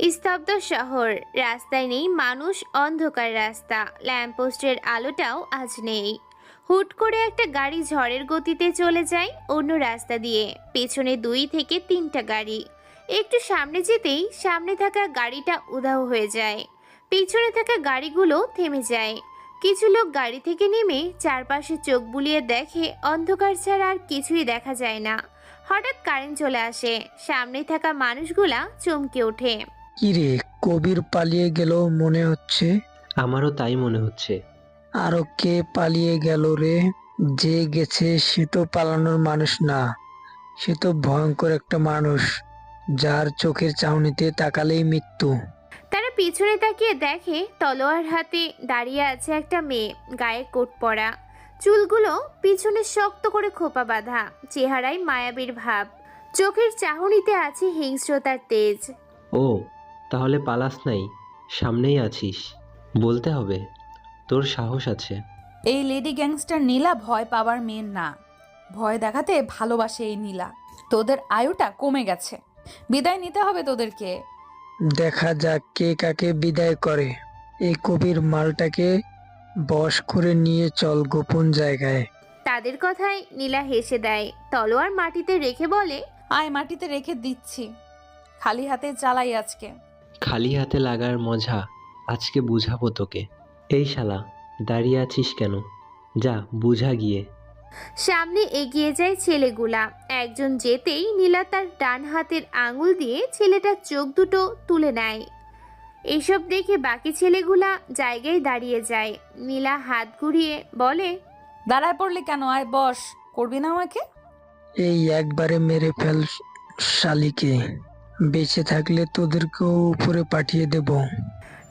স্তব্ধ শহর, রাস্তায় নেই মানুষ, অন্ধকার রাস্তা, ল্যাম্পপোস্টের আলোটাও আজ নেই। হুট করে একটা গাড়ি ঝড়ের গতিতে চলে যায় অন্য রাস্তা দিয়ে। পেছনে 2 থেকে 3টা গাড়ি। একটু সামনে যেতেই সামনে থাকা গাড়িটা উধাও হয়ে যায়। পিছনে থাকা গাড়িগুলো থেমে যায়। কিছু লোক গাড়ি থেকে নেমে চারপাশে চোখ বুলিয়ে দেখে, অন্ধকার ছাড়া আর কিছুই দেখা যায় না। হঠাৎ কারেন্ট চলে আসে, সামনে থাকা মানুষগুলা চমকে ওঠে। কিরে, কবির পালিয়ে গেল মনে হচ্ছে। আমারও তাই মনে হচ্ছে। আরো কে পালিয়ে গেল রে? যে গেছে সে তো পালানোর মানুষ না, সে তো ভয়ঙ্কর একটা মানুষ, যার চোখের চাহনিতে তাকালেই মৃত্যু। তারা পিছনে তাকিয়ে দেখে তলোয়ার হাতে দাঁড়িয়ে আছে একটা মেয়ে, গায়ে কোট পরা, চুলগুলো পিছনে শক্ত করে খোপা বাঁধা, চেহারায় মায়াবীর ভাব, চোখের চাহনিতে আছে হিংস্রতার তেজ। ও, তাহলে পালাস নাই, সামনেই আছিস। বলতে হবে, তোর সাহস আছে। এই লেডি গ্যাংস্টার নীলা ভয় পাওয়ার মেয়ে না, ভয় দেখাতে ভালোবাসে এই নীলা। তোদের আয়ুটা কমে গেছে, বিদায় নিতে হবে তোদেরকে। দেখা যাক কে কাকে বিদায় করে। এই কবির মালটাকে বশ করে নিয়ে চল গোপন জায়গায়। তাদের কথায় নীলা হেসে দেয়, তলোয়ার মাটিতে রেখে বলে, আয় মাটিতে রেখে দিচ্ছি, খালি হাতে চালাই আজকে। খালি হাতে লাগার মজা আজকে বুঝাবো তোকে। এই শালা, দাঁড়িয়ে আছিস কেন? যা বুঝা গিয়ে। সামনে এগিয়ে যায় ছেলেগুলা। একজন যেতেই নীলা তার ডান হাতের আঙুল দিয়ে ছেলেটার চোখ দুটো তুলে নেয়। এইসব দেখে বাকি ছেলেগুলা জায়গায় দাঁড়িয়ে যায়। নীলা হাত ঘুরিয়ে বলে, দাঁড়ায় পড়লে কেন? আয় বস, করবি না আমাকে? এই একবারে মেরে ফেল শালিকে, বেঁচে থাকলে তোদেরকেও উপরে পাঠিয়ে দেব।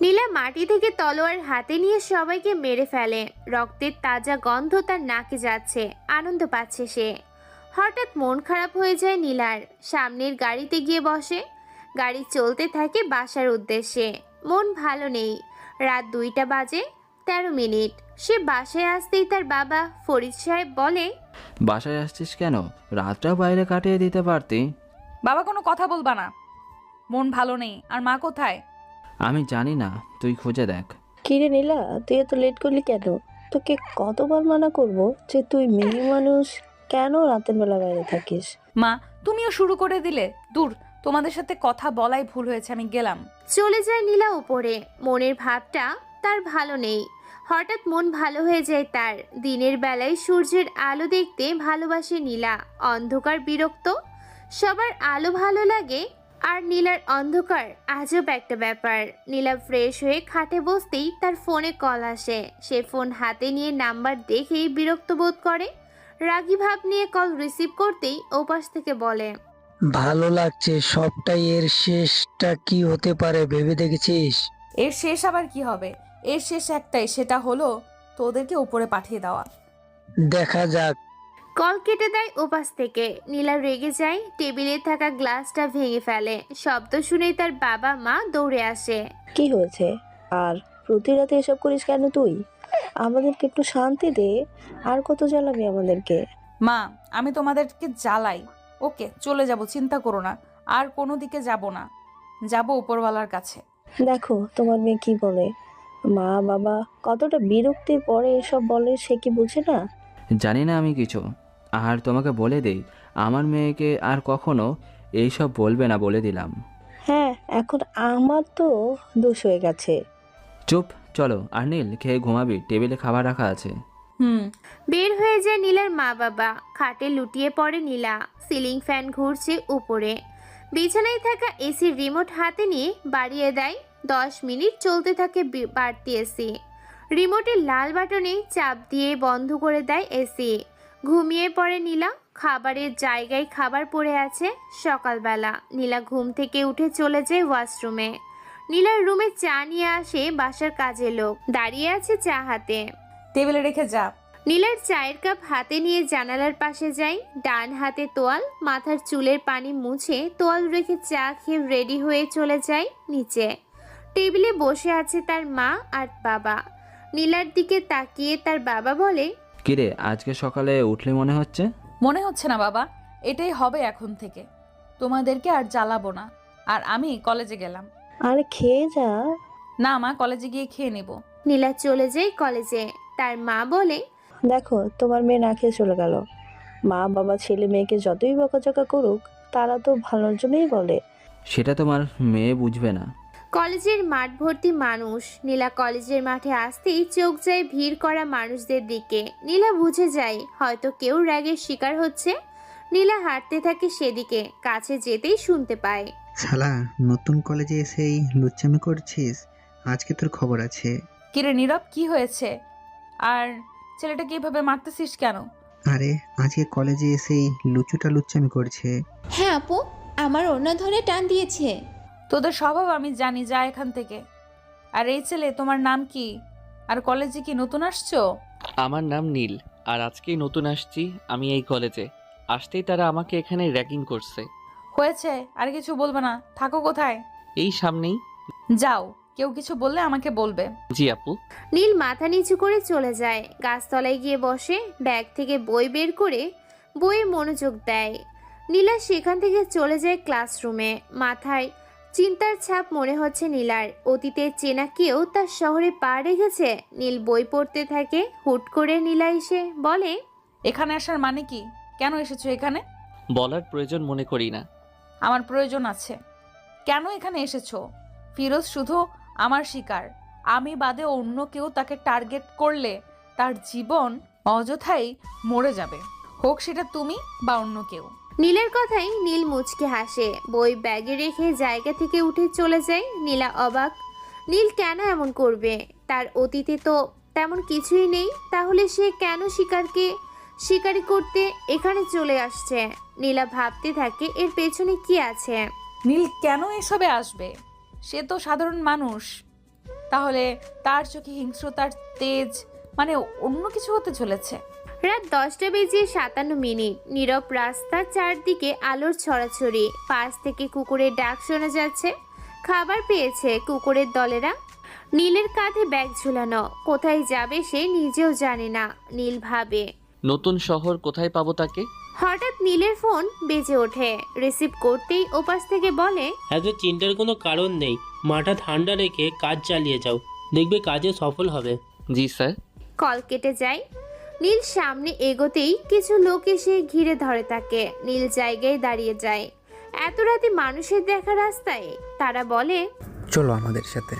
নীলা মাটি থেকে তলোয়ার হাতে নিয়ে সবাইকে মেরে ফেলে। রক্তের তাজা গন্ধ তার নাকে যাচ্ছে, আনন্দ পাচ্ছে সে। হঠাৎ মন খারাপ হয়ে যায় নীলার। সামনের গাড়িতে গিয়ে বসে। গাড়ি চলতে থাকে বাসার উদ্দেশ্যে। মন ভালো নেই। রাত 2টা বাজে 13 মিনিট। সে বাসায় আসতেই তার বাবা ফরিদ সাহেব বলে, বাসায় আসছিস কেন? রাতটা বাইরে কাটিয়ে দিতে পারতি। বাবা কোনো কথা বলবা না, মন ভালো নেই। আর মা কোথায়? আমি জানি না, তুই খুঁজে দেখ। কিরে নীলা, তুই এত লেট করলি কেন? তোকে কতবার মানা করব যে তুই মেয়ে মানুষ, কেন রাতের বেলা বাইরে থাকিস? মা, তুমিও শুরু করে দিলে। দূর, তোমাদের সাথে কথা বলাই ভুল হয়েছে, আমি গেলাম। চলে যায় নীলা উপরে। মনের ভাবটা তার ভালো নেই। হঠাৎ মন ভালো হয়ে যায় তার। দিনের বেলায় সূর্যের আলো দেখতে ভালোবাসে নীলা। অন্ধকার বিরক্ত, সবার আলো ভালো লাগে, আর নীলার অন্ধকার আজব একটা ব্যাপার। নীলা ফ্রেশ হয়ে খাটে বসতেই তার ফোনে কল আসে। সে ফোন হাতে নিয়ে নাম্বার দেখেই বিরক্ত বোধ করে। রাগী ভাব নিয়ে কল রিসিভ করতেই ওপাশ থেকে বলে, ভালো লাগছে সবটাই, এর শেষটা কি হতে পারে ভেবে দেখেছিস? এর শেষ আবার কি হবে? এর শেষ একটাই, সেটা হলো তোদেরকে উপরে পাঠিয়ে দেওয়া। দেখা যাক। কল কেটে দেয় ওপাশ থেকে। নীলা রেগে যায়, টেবিলে থাকা গ্লাসটা ভেঙে ফেলে। শব্দ শুনেই তার বাবা মা দৌড়ে আসে। কি হয়েছে? আর প্রতি রাতে এসব করিস কেন তুই? আমাদেরকে একটু শান্তি দে। আর কত জ্বালাবি আমাদেরকে? মা, আমি তোমাদেরকে জ্বালাই। ওকে, চলে যাব, চিন্তা করো না। আর কোনো দিকে যাব না, যাব উপরওয়ালার কাছে। দেখো তোমার মেয়ে কি বলে। মা বাবা কতটা বিরক্তির পরে এসব বলে, সে কি বুঝে না? জানি না আমি কিছু। আর তোমাকে বলে দেই, আমার মেয়েকে আর কখনো এইসব বলবে না, বলে দিলাম। হ্যাঁ, এখন আমার তো দোষ হয়ে গেছে। চুপ, চলো। আর নীল, খেয়ে ঘুমাবি, টেবিলে খাবার রাখা আছে। বের হয়ে যায় নীলার মা বাবা। খাটে লুটিয়ে পড়ে নীলা। সিলিং ফ্যান ঘুরছে উপরে। বিছানায় থাকা এসির রিমোট হাতে নিয়ে বাড়িয়ে দেয়। 10 মিনিট চলতে থাকে বাড়তি এসি। রিমোটের লাল বাটনে চাপ দিয়ে বন্ধ করে দেয় এসি। ঘুমিয়ে পড়ে নীলা। খাবারের জায়গায় খাবার পড়ে আছে। সকালবেলা নীলা ঘুম থেকে উঠে চলে যায় ওয়াশরুমে। নীলার রুমে চা নিয়ে আসে বাসার কাজের লোক। দাঁড়িয়ে আছে চা হাতে। টেবিলে রেখে যা। নীলার চায়ের কাপ হাতে নিয়ে জানালার পাশে যায়। ডান হাতে তোয়াল, মাথার চুলের পানি মুছে তোয়াল রেখে চা খেয়ে রেডি হয়ে চলে যায় নিচে। টেবিলে বসে আছে তার মা আর বাবা। নীলার দিকে তাকিয়ে তার বাবা বলে, কিরে, আজকে সকালে উঠলি মনে হচ্ছে? মনে হচ্ছে না বাবা, এটাই হবে এখন থেকে। তোমাদেরকে আর জ্বালাবো না। আর আমি কলেজে গেলাম। আরে খেয়ে যা। না মা, কলেজে গিয়ে খেয়ে নেব। নীলা চলে যায় কলেজে। তার মা বলে, দেখো তোমার মেয়ে না খেয়ে চলে গেল। মা বাবা ছেলে মেয়েকে যতই বকাঝকা করুক, তারা তো ভালোর জন্যই বলে। সেটা তোমার মেয়ে বুঝবে না। কলেজের মাঠ ভর্তি মানুষ। নীলা কলেজের মাঠে আসতেই চোখ যায় ভিড় করা মানুষদের দিকে। নীলা বুঝে যায় হয়তো কেউ রাগের শিকার হচ্ছে। নীলা হাঁটতে থাকে সেদিকে। কাছে যেতেই শুনতে পায়, শালা, নতুন কলেজে এসেই লুচ্চামি করছিস? আজকে তোর খবর আছে। কিরে নীরব, কি হয়েছে? আর ছেলেটাকে এভাবে মারতেছিস কেন? আরে আজকে কলেজে এসেই লুচ্চামি করছে। হ্যাঁ আপু, আমার ওড়না ধরে টান দিয়েছে। তোদের স্বভাব আমি জানি, যা এখান থেকে। আর এই ছেলে, তোমার নাম কি? আর কলেজে কি নতুন আসছো? আমার নাম নীল, আর আজকেই নতুন আসছি আমি এই কলেজে। আসতেই তারা আমাকে এখানে র্যাগিং করছে। হয়েছে, আর কিছু বলবে না। থাকো কোথায়? এই সামনেই। যাও, কেউ কিছু বললে আমাকে বলবে। জি আপু। নীল মাথা নিচু করে চলে যায়। গাছতলায় গিয়ে বসে। ব্যাগ থেকে বই বের করে বইয়ে মনোযোগ দেয়। নীলা সেখান থেকে চলে যায় ক্লাসরুমে। মাথায় চিন্তার ছাপ মনে হচ্ছে নীলার। অতীতে চেনা কেউ তার শহরে পা রেখেছে। নীল বই পড়তে থাকে। হুট করে নীলা এসে বলে, এখানে আসার মানে কি? কেন এসেছো এখানে? বলার প্রয়োজন মনে করি না। আমার প্রয়োজন আছে। কেন এখানে এসেছো? ফিরোজ শুধু আমার শিকার। আমি বাদে অন্য কেউ তাকে টার্গেট করলে তার জীবন অযথাই মরে যাবে, হোক সেটা তুমি বা অন্য কেউ। নীলের কথাই নীল মুচকে হাসে। বই ব্যাগে রেখে জায়গা থেকে উঠে চলে যায়। নীলা অবাক। নীল কেন এমন করবে? তার অতীতে তো তেমন কিছুই নেই। তাহলে সে কেন শিকারি করতে এখানে চলে আসছে? নীলা ভাবতে থাকে এর পেছনে কি আছে। নীল কেন এসবে আসবে? সে তো সাধারণ মানুষ। তাহলে তার চোখে হিংস্রতার তেজ মানে অন্য কিছু হতে চলেছে। রাত 10:57। নীরব রাস্তা, চারদিকে আলোর ছড়াছড়ি। পাশ থেকে কুকুরের ডাক শোনা যাচ্ছে। খাবার পেয়েছে কুকুরের দলেরা। নীলের কাঁধে ব্যাগ ঝুলানো। কোথায় যাবে সে নিজেও জানে না। নীল ভাবে, নতুন শহর কোথায় পাবো তাকে? হঠাৎ নীলের ফোন বেজে ওঠে। রিসিভ করতেই ওপাশ থেকে বলে, এত চিন্তার কোনো কারণ নেই। মাথা ঠান্ডা রেখে কাজ চালিয়ে যাও, দেখবে কাজে সফল হবে। জি স্যার। কল কেটে যায়। নীল সামনে এগোতেই কিছু লোক এসে ঘিরে ধরে তাকে। নীল জায়গায় দাঁড়িয়ে যায়। এত রাতে মানুষের দেখা রাস্তায়? তারা বলে, চলো আমাদের সাথে।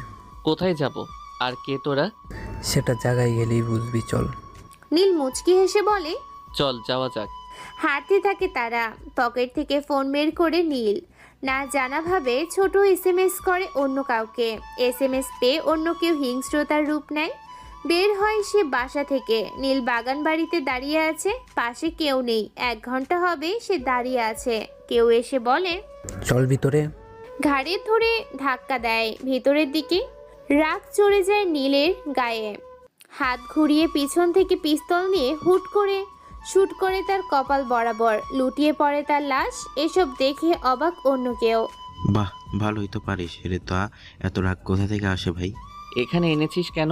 কোথায় যাব? আর কে তোরা? সেটা জায়গায় গেলেই বুঝবি, চল। নীল মুচকি হেসে বলে, চল যাওয়া যাক। হাঁটতে থাকে তারা। পকেট থেকে ফোন বের করে নীল না জানাভাবে ছোট এসএমএস করে অন্য কাউকে। এসএমএস পেয়ে অন্য কেউ হিংস্রতার রূপ নেয়। বের হয় সে বাসা থেকে। নীল বাগান বাড়িতে দাঁড়িয়ে আছে। পাশে কেউ নেই। 1 ঘন্টা হবে সে দাঁড়িয়ে আছে। কেউ এসে বলে, চল ভিতরে। ঘাড়ে ধরে ধাক্কা দেয় ভিতরের দিকে। রাগ চড়ে যায় নীলের গায়ে। হাত ঘুরিয়ে পিছন থেকে পিস্তল নিয়ে শুট করে তার কপাল বরাবর। লুটিয়ে পড়ে তার লাশ। এসব দেখে অবাক অন্য কেউ। বাহ, ভালোই তো পারিস রে। তা এত রাগ কোথা থেকে আসে ভাই? এখানে এনেছিস কেন?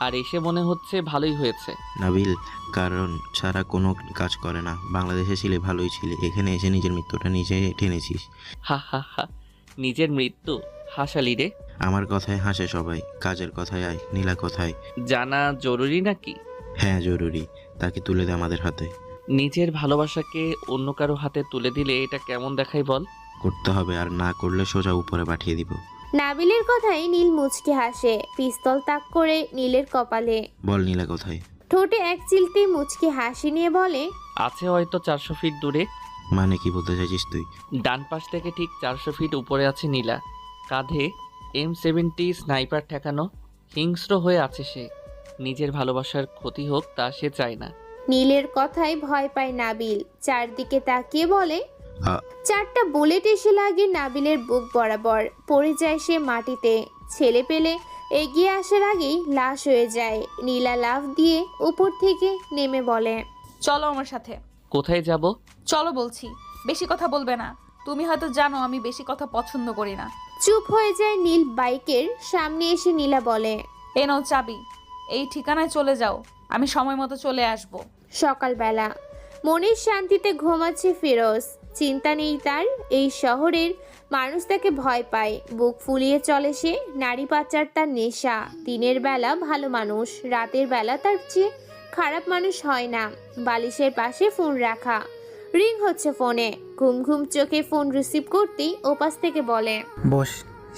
আর এসে মনে হচ্ছে ভালোই হয়েছে। নাবিল কারণ ছাড়া কোনো কাজ করে না। বাংলাদেশে ছিলে ভালোই ছিলে, এখানে এসে নিজের মৃত্যুটা নিজে টেনেছিস। হা হা হা। নিজের মৃত্যু হাসালি রে? আমার কথায় হাসে সবাই, কাজের কথায় আয়। নীলা কোথায়? জানা জরুরি নাকি? হ্যাঁ জরুরি। তাকে তুলে দে আমাদের হাতে। নিজের ভালোবাসাকে অন্য কারো হাতে তুলে দিলে এটা কেমন দেখাই বল? করতে হবে, আর না করলে সোজা উপরে পাঠিয়ে দিব। নাবিলের কথাই নীল মুচকে হাসে। পিস্তল তাক করে নীলের কপালে। বল নীলা কোথায়? ঠোঁটে এক চিলতে মুচকে হাসি নিয়ে বলে, আছে হয়তো 400 ফিট দূরে। মানে কি বলতে চাইছিস তুই? ডান পাশ থেকে ঠিক 400 ফিট উপরে আছে নীলা। কাঁধে M70 স্নাইপার ঠেকানো। হিংস্র হয়ে আছে সে। নিজের ভালোবাসার ক্ষতি হোক তা সে চায় না। নীলের কথায় ভয় পায় নাবিল। চারদিকে তাকিয়ে বলে, 4টা বুলেট এসে লাগে নাবিলের বুক বরাবর। পড়ে যায় সে মাটিতে। ছেলে পেলে এগিয়ে আসার আগেই লাশ হয়ে যায়। নীলা লাফ দিয়ে উপর থেকে নেমে বলে, চলো আমার সাথে। কোথায় যাব? চলো বলছি, বেশি কথা বলবে না। তুমি হয়তো জানো আমি বেশি কথা পছন্দ করি না। চুপ হয়ে যায় নীল। বাইকের সামনে এসে নীলা বলে, এ নাও চাবি, এই ঠিকানায় চলে যাও, আমি সময় মতো চলে আসব। সকালবেলা মনের শান্তিতে ঘুমাচ্ছে ফিরোজ। চিন্তা নেই তার। এই শহরের মানুষ তাকে ভয় পায়, বুক ফুলিয়ে চলে সে। নারী পাচার তার নেশা। দিনের বেলা ভালো মানুষ, রাতের বেলা তার চেয়ে খারাপ মানুষ হয় না। বালিশের পাশে ফোন রাখা, রিং হচ্ছে ফোনে। ঘুম ঘুম চোখে ফোন রিসিভ করতেই ওপাশ থেকে বলে, বস,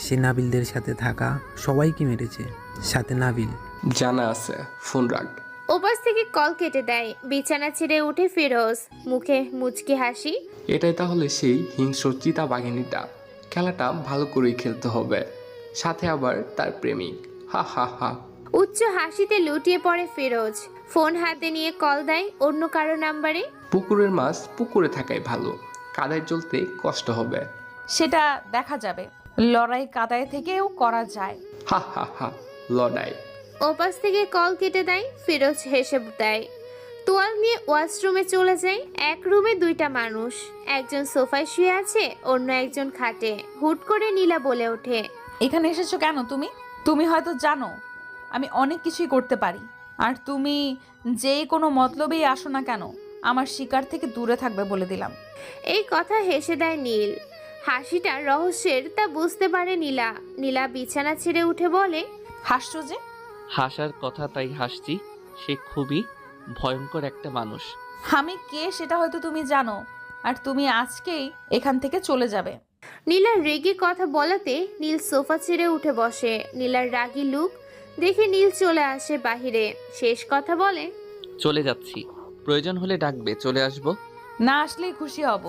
সে নাবিলদের সাথে থাকা সবাইকে মেরেছে, সাথে নাবিল। জানা আছে, ফোন রাখ। ওপাশ থেকে কল কেটে দেয়। বিছানা ছেড়ে উঠে ফিরোজ, মুখে মুচকি হাসি। এটাই তাহলে সেই হিংস্র চিতা বাঘিনীটা। খেলাটা ভালো করেই খেলতে হবে, সাথে আবার তার প্রেমিক। হা হা হা। উচ্চ হাসিতে লুটিয়ে পড়ে ফিরোজ। ফোন হাতে নিয়ে কল দেয় অন্য কারো নাম্বারে। পুকুরের মাছ পুকুরে থাকাই ভালো, কাদায় চলতে কষ্ট হবে। সেটা দেখা যাবে, লড়াই কাদায় থেকেও করা যায়। হা হা হা, লড়াই। ওপাশ থেকে কল কেটে দেয়। ফিরোজ হেসে দেয়, তোয়াল নিয়ে ওয়াশরুমে চলে যায়। এক রুমে দুইটা মানুষ, একজন সোফায় শুয়ে আছে, অন্য একজন খাটে। হুট করে নীলা বলে ওঠে, এখানে এসেছো কেন তুমি? তুমি হয়তো জানো আমি অনেক কিছুই করতে পারি, আর তুমি যে কোনো মতলবেই আসো না কেন, আমার শিকার থেকে দূরে থাকবে বলে দিলাম। এই কথা হেসে দেয় নীল। হাসিটা রহস্যের তা বুঝতে পারে নীলা। নীলা বিছানা ছেড়ে উঠে বলে, হাসছো যে? হাসার কথা তাই হাসছি। সে খুবই ভয়ঙ্কর একটা মানুষ। আমি কে সেটা হয়তো তুমি জানো, আর তুমি আজকেই এখান থেকে চলে যাবে। নীলার রেগে কথা বলাতে নীল সোফা ছেড়ে উঠে বসে। নীলার রাগী লুক দেখে নীল চলে আসে বাহিরে। শেষ কথা বলে, চলে যাচ্ছি, প্রয়োজন হলে ডাকবে, চলে আসবো। না আসলেই খুশি হব।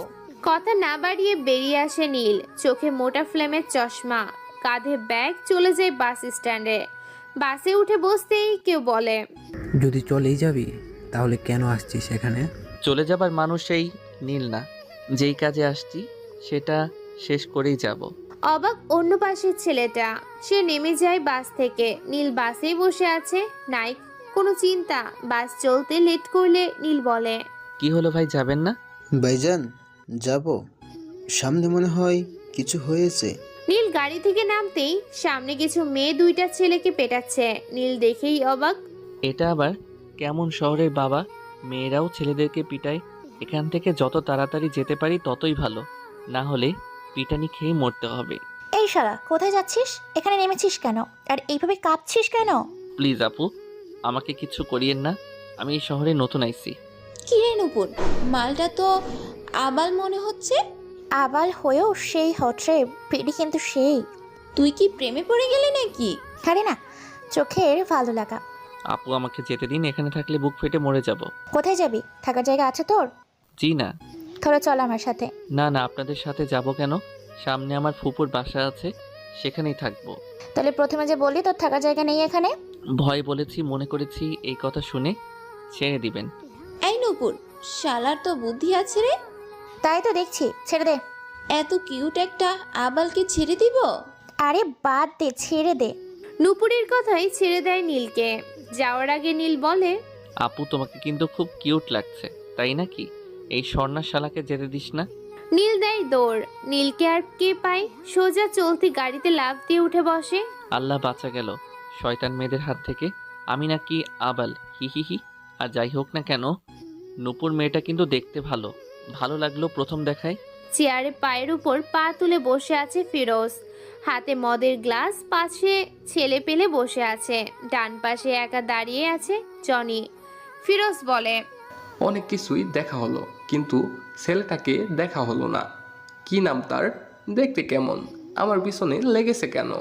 কথা না বাড়িয়ে বেরিয়ে আসে নীল। চোখে মোটা ফ্লেমের চশমা, কাঁধে ব্যাগ। চলে যায় বাস স্ট্যান্ডে। বাসে উঠে বসতেই কেউ বলে, যদি চলেই যাবি তাহলে কেন আসছিস এখানে? চলে যাবার মানুষ এই নীল না, যেই কাজে আসছি সেটা শেষ করেই যাব। অবাক অন্য পাশের ছেলেটা। সে নেমে যায় বাস থেকে। নীল বাসেই বসে আছে, নাই কোনো চিন্তা। বাস চলতে লেট করলে নীল বলে, কি হলো ভাই, যাবেন না? ভাইজান যাব, সামনে মনে হয় কিছু হয়েছে। নীল গাড়ি থেকে নামতেই সামনে কিছু মেয়ে দুইটা ছেলেকে পেটাচ্ছে। নীল দেখেই অবাক। এটা আবার কেমন শহরের বাবা, মেয়েরাও ছেলেদেরকে পিটায়? এখান থেকে যত তাড়াতাড়ি যেতে পারি ততই ভালো, না হলে পিটানি খেয়ে মরতে হবে। এই শালা, কোথায় যাচ্ছিস? এখানে নেমেছিস কেন? আর এইভাবে কাঁপছিস কেন? প্লিজ আপু, আমাকে কিছু করিয়েন না, আমি এই শহরে নতুন আইছি। কি রে নুপুর, মালটা তো আবাল মনে হচ্ছে। আবাল হয়েও সেই হটরে পেড়ি কিন্তু সেই। তুই কি প্রেমে পড়ে গেলি নাকি? আরে না, চোখের ভালো লাগা। আপু আমাকে যেতে দিন, এখানে থাকলে বুক ফেটে মরে যাব। কোথায় যাবি? থাকার জায়গা আছে তোর? জি না। তাহলে চল আমার সাথে। না না, আপনাদের সাথে যাব কেন? সামনে আমার ফুপুর বাসা আছে, সেখানেই থাকবো। তাহলে প্রথমে যে বললি তোর থাকার জায়গা নেই এখানে। ভয় বলেছি, মনে করেছি এই কথা শুনে ছেড়ে দিবেন। এই নুপুর, শালার তো বুদ্ধি আছে রে। তাই তো দেখছি, ছেড়ে দে। এত কিউট একটা আবালকে ছেড়ে দিব? আরে বাদ দে, ছেড়ে দে। নুপুরের কথাই ছেড়ে দেয় নীলকে। যাওয়ার আগে নীল বলে, আপু তোমাকে কিন্তু খুব কিউট লাগছে, তাই নাকি? এই স্বর্ণা শালাকে যেতে দিস না। নীল দেয় দৌড়। নীলকে আর কে পায়, সোজা চলতি গাড়িতে লাফ দিয়ে উঠে বসে। আল্লাহ বাঁচা গেল শয়তান মেয়েদের হাত থেকে। আমি নাকি আবাল, হি হি হি। আর যাই হোক না কেন, নূপুর মেয়েটা কিন্তু দেখতে ভালো, ভালো লাগলো প্রথম দেখায়। চেয়ারে পায়ের উপর পা তুলে বসে আছে ফিরোজ। হাতে মদের গ্লাস, পাশে ছেলে পেলে বসে আছে। ডান পাশে একা দাঁড়িয়ে আছে জনি। ফিরোজ বলে, অনেক কিছুই দেখা হলো, কিন্তু ছেলেটাকে দেখা হলো না। কি নাম তার? দেখতে কেমন? আমার পিছনে লেগেছে কেন?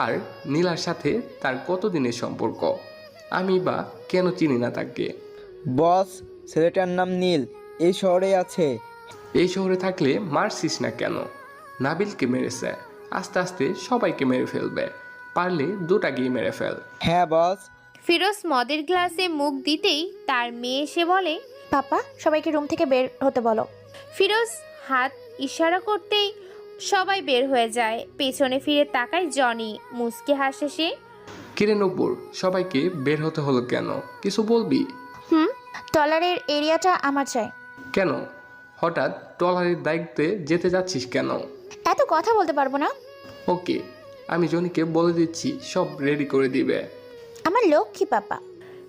আর নীলার সাথে তার কতদিনের সম্পর্ক? আমি বা কেন চিনি না তাকে? বস, ছেলেটার নাম নীল, এই শহরে আছে। এই শহরে থাকলে মারছিস না কেন? নাবিলকে মেরেছে, আস্তে আস্তে সবাইকে মেরে ফেলবে। পারলে দুটা গিয়ে মেরে ফেল। হ্যাঁ বস। ফিরোজ মদের গ্লাসে মুখ দিতেই তার মেয়ে এসে বলে, পাপা, সবাইকে রুম থেকে বের হতে বলো। ফিরোজ হাত ইশারা করতেই সবাই বের হয়ে যায়। পেছনে ফিরে তাকায় জনি। মুচকি হাসে সে। কিরে নূপুর, সবাইকে বের হতে হলো কেন? কিছু বলবি? ট্রলারের এরিয়াটা আমার চাই। কেন হঠাৎ ট্রলারের দায়িত্বে যেতে যাচ্ছিস কেন? এত কথা বলতে পারবো না। ওকে, আমি জনিকে বলে দিচ্ছি, সব রেডি করে দিবে। আমার লক্ষ্মী পাপা।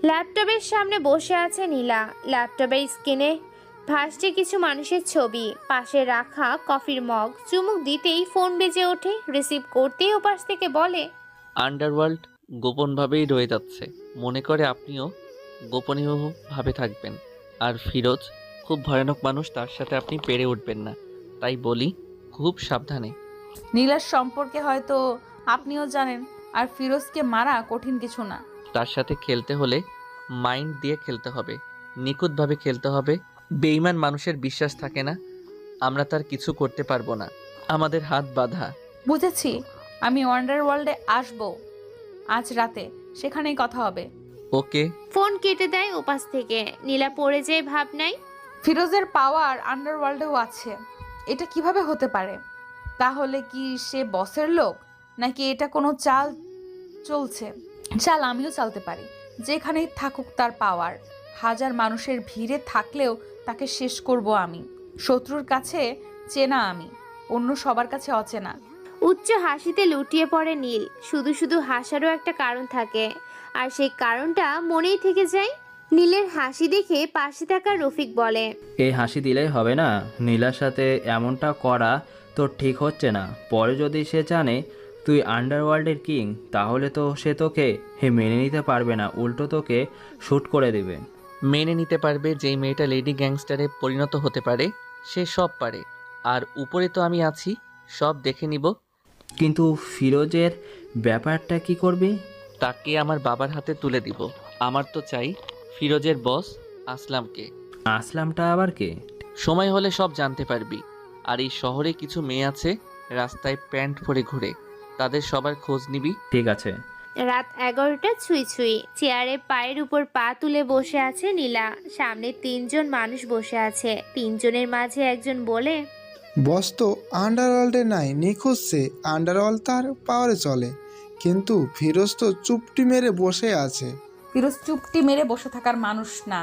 ল্যাপটপের সামনে বসে আছে নীলা। ল্যাপটপের স্ক্রিনে ভাসছে কিছু মানুষের ছবি, পাশে রাখা কফির মগ। চুমুক দিতেই ফোন বেজে ওঠে। রিসিভ করতেই ওপাশ থেকে বলে, আন্ডারওয়ার্ল্ড গোপনভাবেই রয়ে যাচ্ছে, মনে করে আপনিও গোপনীয়ভাবে থাকবেন। আর ফিরোজ খুব ভয়ানক মানুষ, তার সাথে আপনি পেরে উঠবেন না, তাই বলি খুব সাবধানে। নীলার সম্পর্কে হয়তো আপনিও জানেন, আর ফিরোজকে মারা কঠিন কিছু না। তার সাথে খেলতে হলে মাইন্ড দিয়ে খেলতে হবে, নিখুঁতভাবে খেলতে হবে। বেঈমান মানুষের বিশ্বাস থাকে না, আমরা তার কিছু করতে পারবো না, আমাদের হাত বাঁধা। বুঝেছি, আমি আন্ডারওয়ার্ল্ডে আসবো আজ রাতে, সেখানেই কথা হবে। ওকে। ফোন কেটে দেয় ওপাশ থেকে। নীলা পড়ে যায় ভাবনায়। ফিরোজের পাওয়ার আন্ডারওয়ার্ল্ডেও আছে, এটা কিভাবে হতে পারে? তাহলে কি সে বসের লোক, নাকি এটা কোনো চাল চলছে? চাল আমিও চালতে পারি, যেখানেই থাকুক তার পাওয়ার। হাজার মানুষের ভিড়ে থাকলেও তাকে শেষ করব আমি। শত্রুর কাছে চেনা আমি, অন্য সবার কাছে অচেনা। উচ্চ হাসিতে লুটিয়ে পড়ে নীল। শুধু শুধু হাসারও একটা কারণ থাকে, আর সেই কারণটা মনেই থেকে যায়। নীলের হাসি দেখে পাশে থাকা রফিক বলে, এই হাসি দিলেই হবে না, নীলার সাথে এমনটা করা তো ঠিক হচ্ছে না। পরে যদি সে জানে তুই আন্ডারওয়ার্ল্ডের কিং, তাহলে তো সে তোকে মেনে নিতে পারবে না, উল্টো তোকে শ্যুট করে দেবে। মেনে নিতে পারবে যেই মেয়েটা লেডি গ্যাংস্টারে পরিণত হতে পারে, সে সব পারে। আর উপরে তো আমি আছি, সব দেখে নিব। কিন্তু ফিরোজের ব্যাপারটা কি করবি? তাকে আমার বাবার হাতে তুলে দিব। আমার তো চাই ফিরোজের বস আসলামকে। আসলামটা আবার কে? সময় হলে সব জানতে পারবি। আর এই শহরে কিছু মেয়ে আছে রাস্তায় প্যান্ট পরে ঘুরে, তাদের সবার খোঁজ নিবি। ঠিক আছে। রাত 11টা ছুঁই ছুঁই। চেয়ারে পায়ের উপর পা তুলে বসে আছে নীলা। সামনে 3জন মানুষ বসে আছে। 3জনের মাঝে একজন বলে, বস তো আন্ডারওয়ার্ল্ডে নাই, নিখোঁজ সে। আন্ডারওয়ার্ল্ড তার পাওয়ারে চলে, কিন্তু ফিরোজ তো চুপটি মেরে বসে আছে। ফিরোজ চুপটি মেরে বসে থাকার মানুষ না,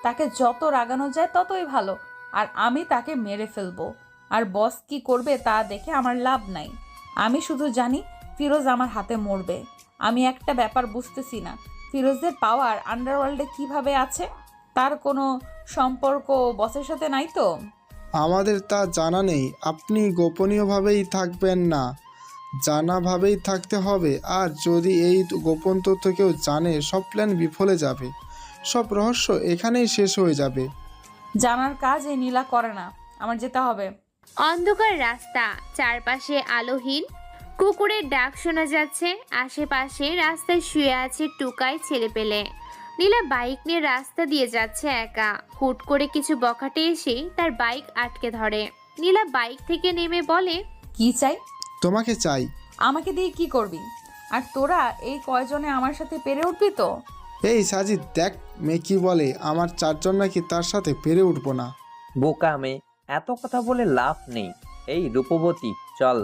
তাকে যত রাগানো যায় ততই ভালো। আর আমি তাকে মেরে ফেলবো। আর বস কি করবে তা দেখে আমার লাভ নাই। আমি শুধু জানি ফিরোজ আমার হাতে মরবে। আমি একটা ব্যাপার বুঝতেছি না, ফিরোজের পাওয়ার আন্ডারওয়ার্ল্ডে কিভাবে আছে? তার কোনো সম্পর্ক বসের সাথে নাই তো? আমাদের তা জানা নেই। আপনি গোপনীয়ভাবেই থাকবেন না, জানাভাবেই থাকতে হবে। আর যদি এই গোপন তথ্য কেউ জানে, সব প্ল্যান বিফলে যাবে, সব রহস্য এখানেই শেষ হয়ে যাবে। জানার কাজ এই নীলা করে না, আমার যেতে হবে। অন্ধকার রাস্তা, চারপাশে আলোহীন। কুকুরের ডাক শোনা যাচ্ছে। আশেপাশে রাস্তায় শুয়ে আছে টুকাই ছেলেপেলে। নীলা বাইক নিয়ে রাস্তা দিয়ে যাচ্ছে একা। হুট করে কিছু বখাটে এসে তার বাইক আটকে ধরে। নীলা বাইক থেকে নেমে বলে, কি চাই? তোমাকে চাই। আমাকে দিয়ে কি করবি? আর তোরা এই কয়জনে আমার সাথে পেরে উঠবি তো? এই সাজিদ, দেখ মেয়ে কি বলে, আমার 4জন নাকি তার সাথে পেরে উঠবো না। বোকা মেয়ে, এত কথা বলে লাভ নেই। এই রূপবতী, চল।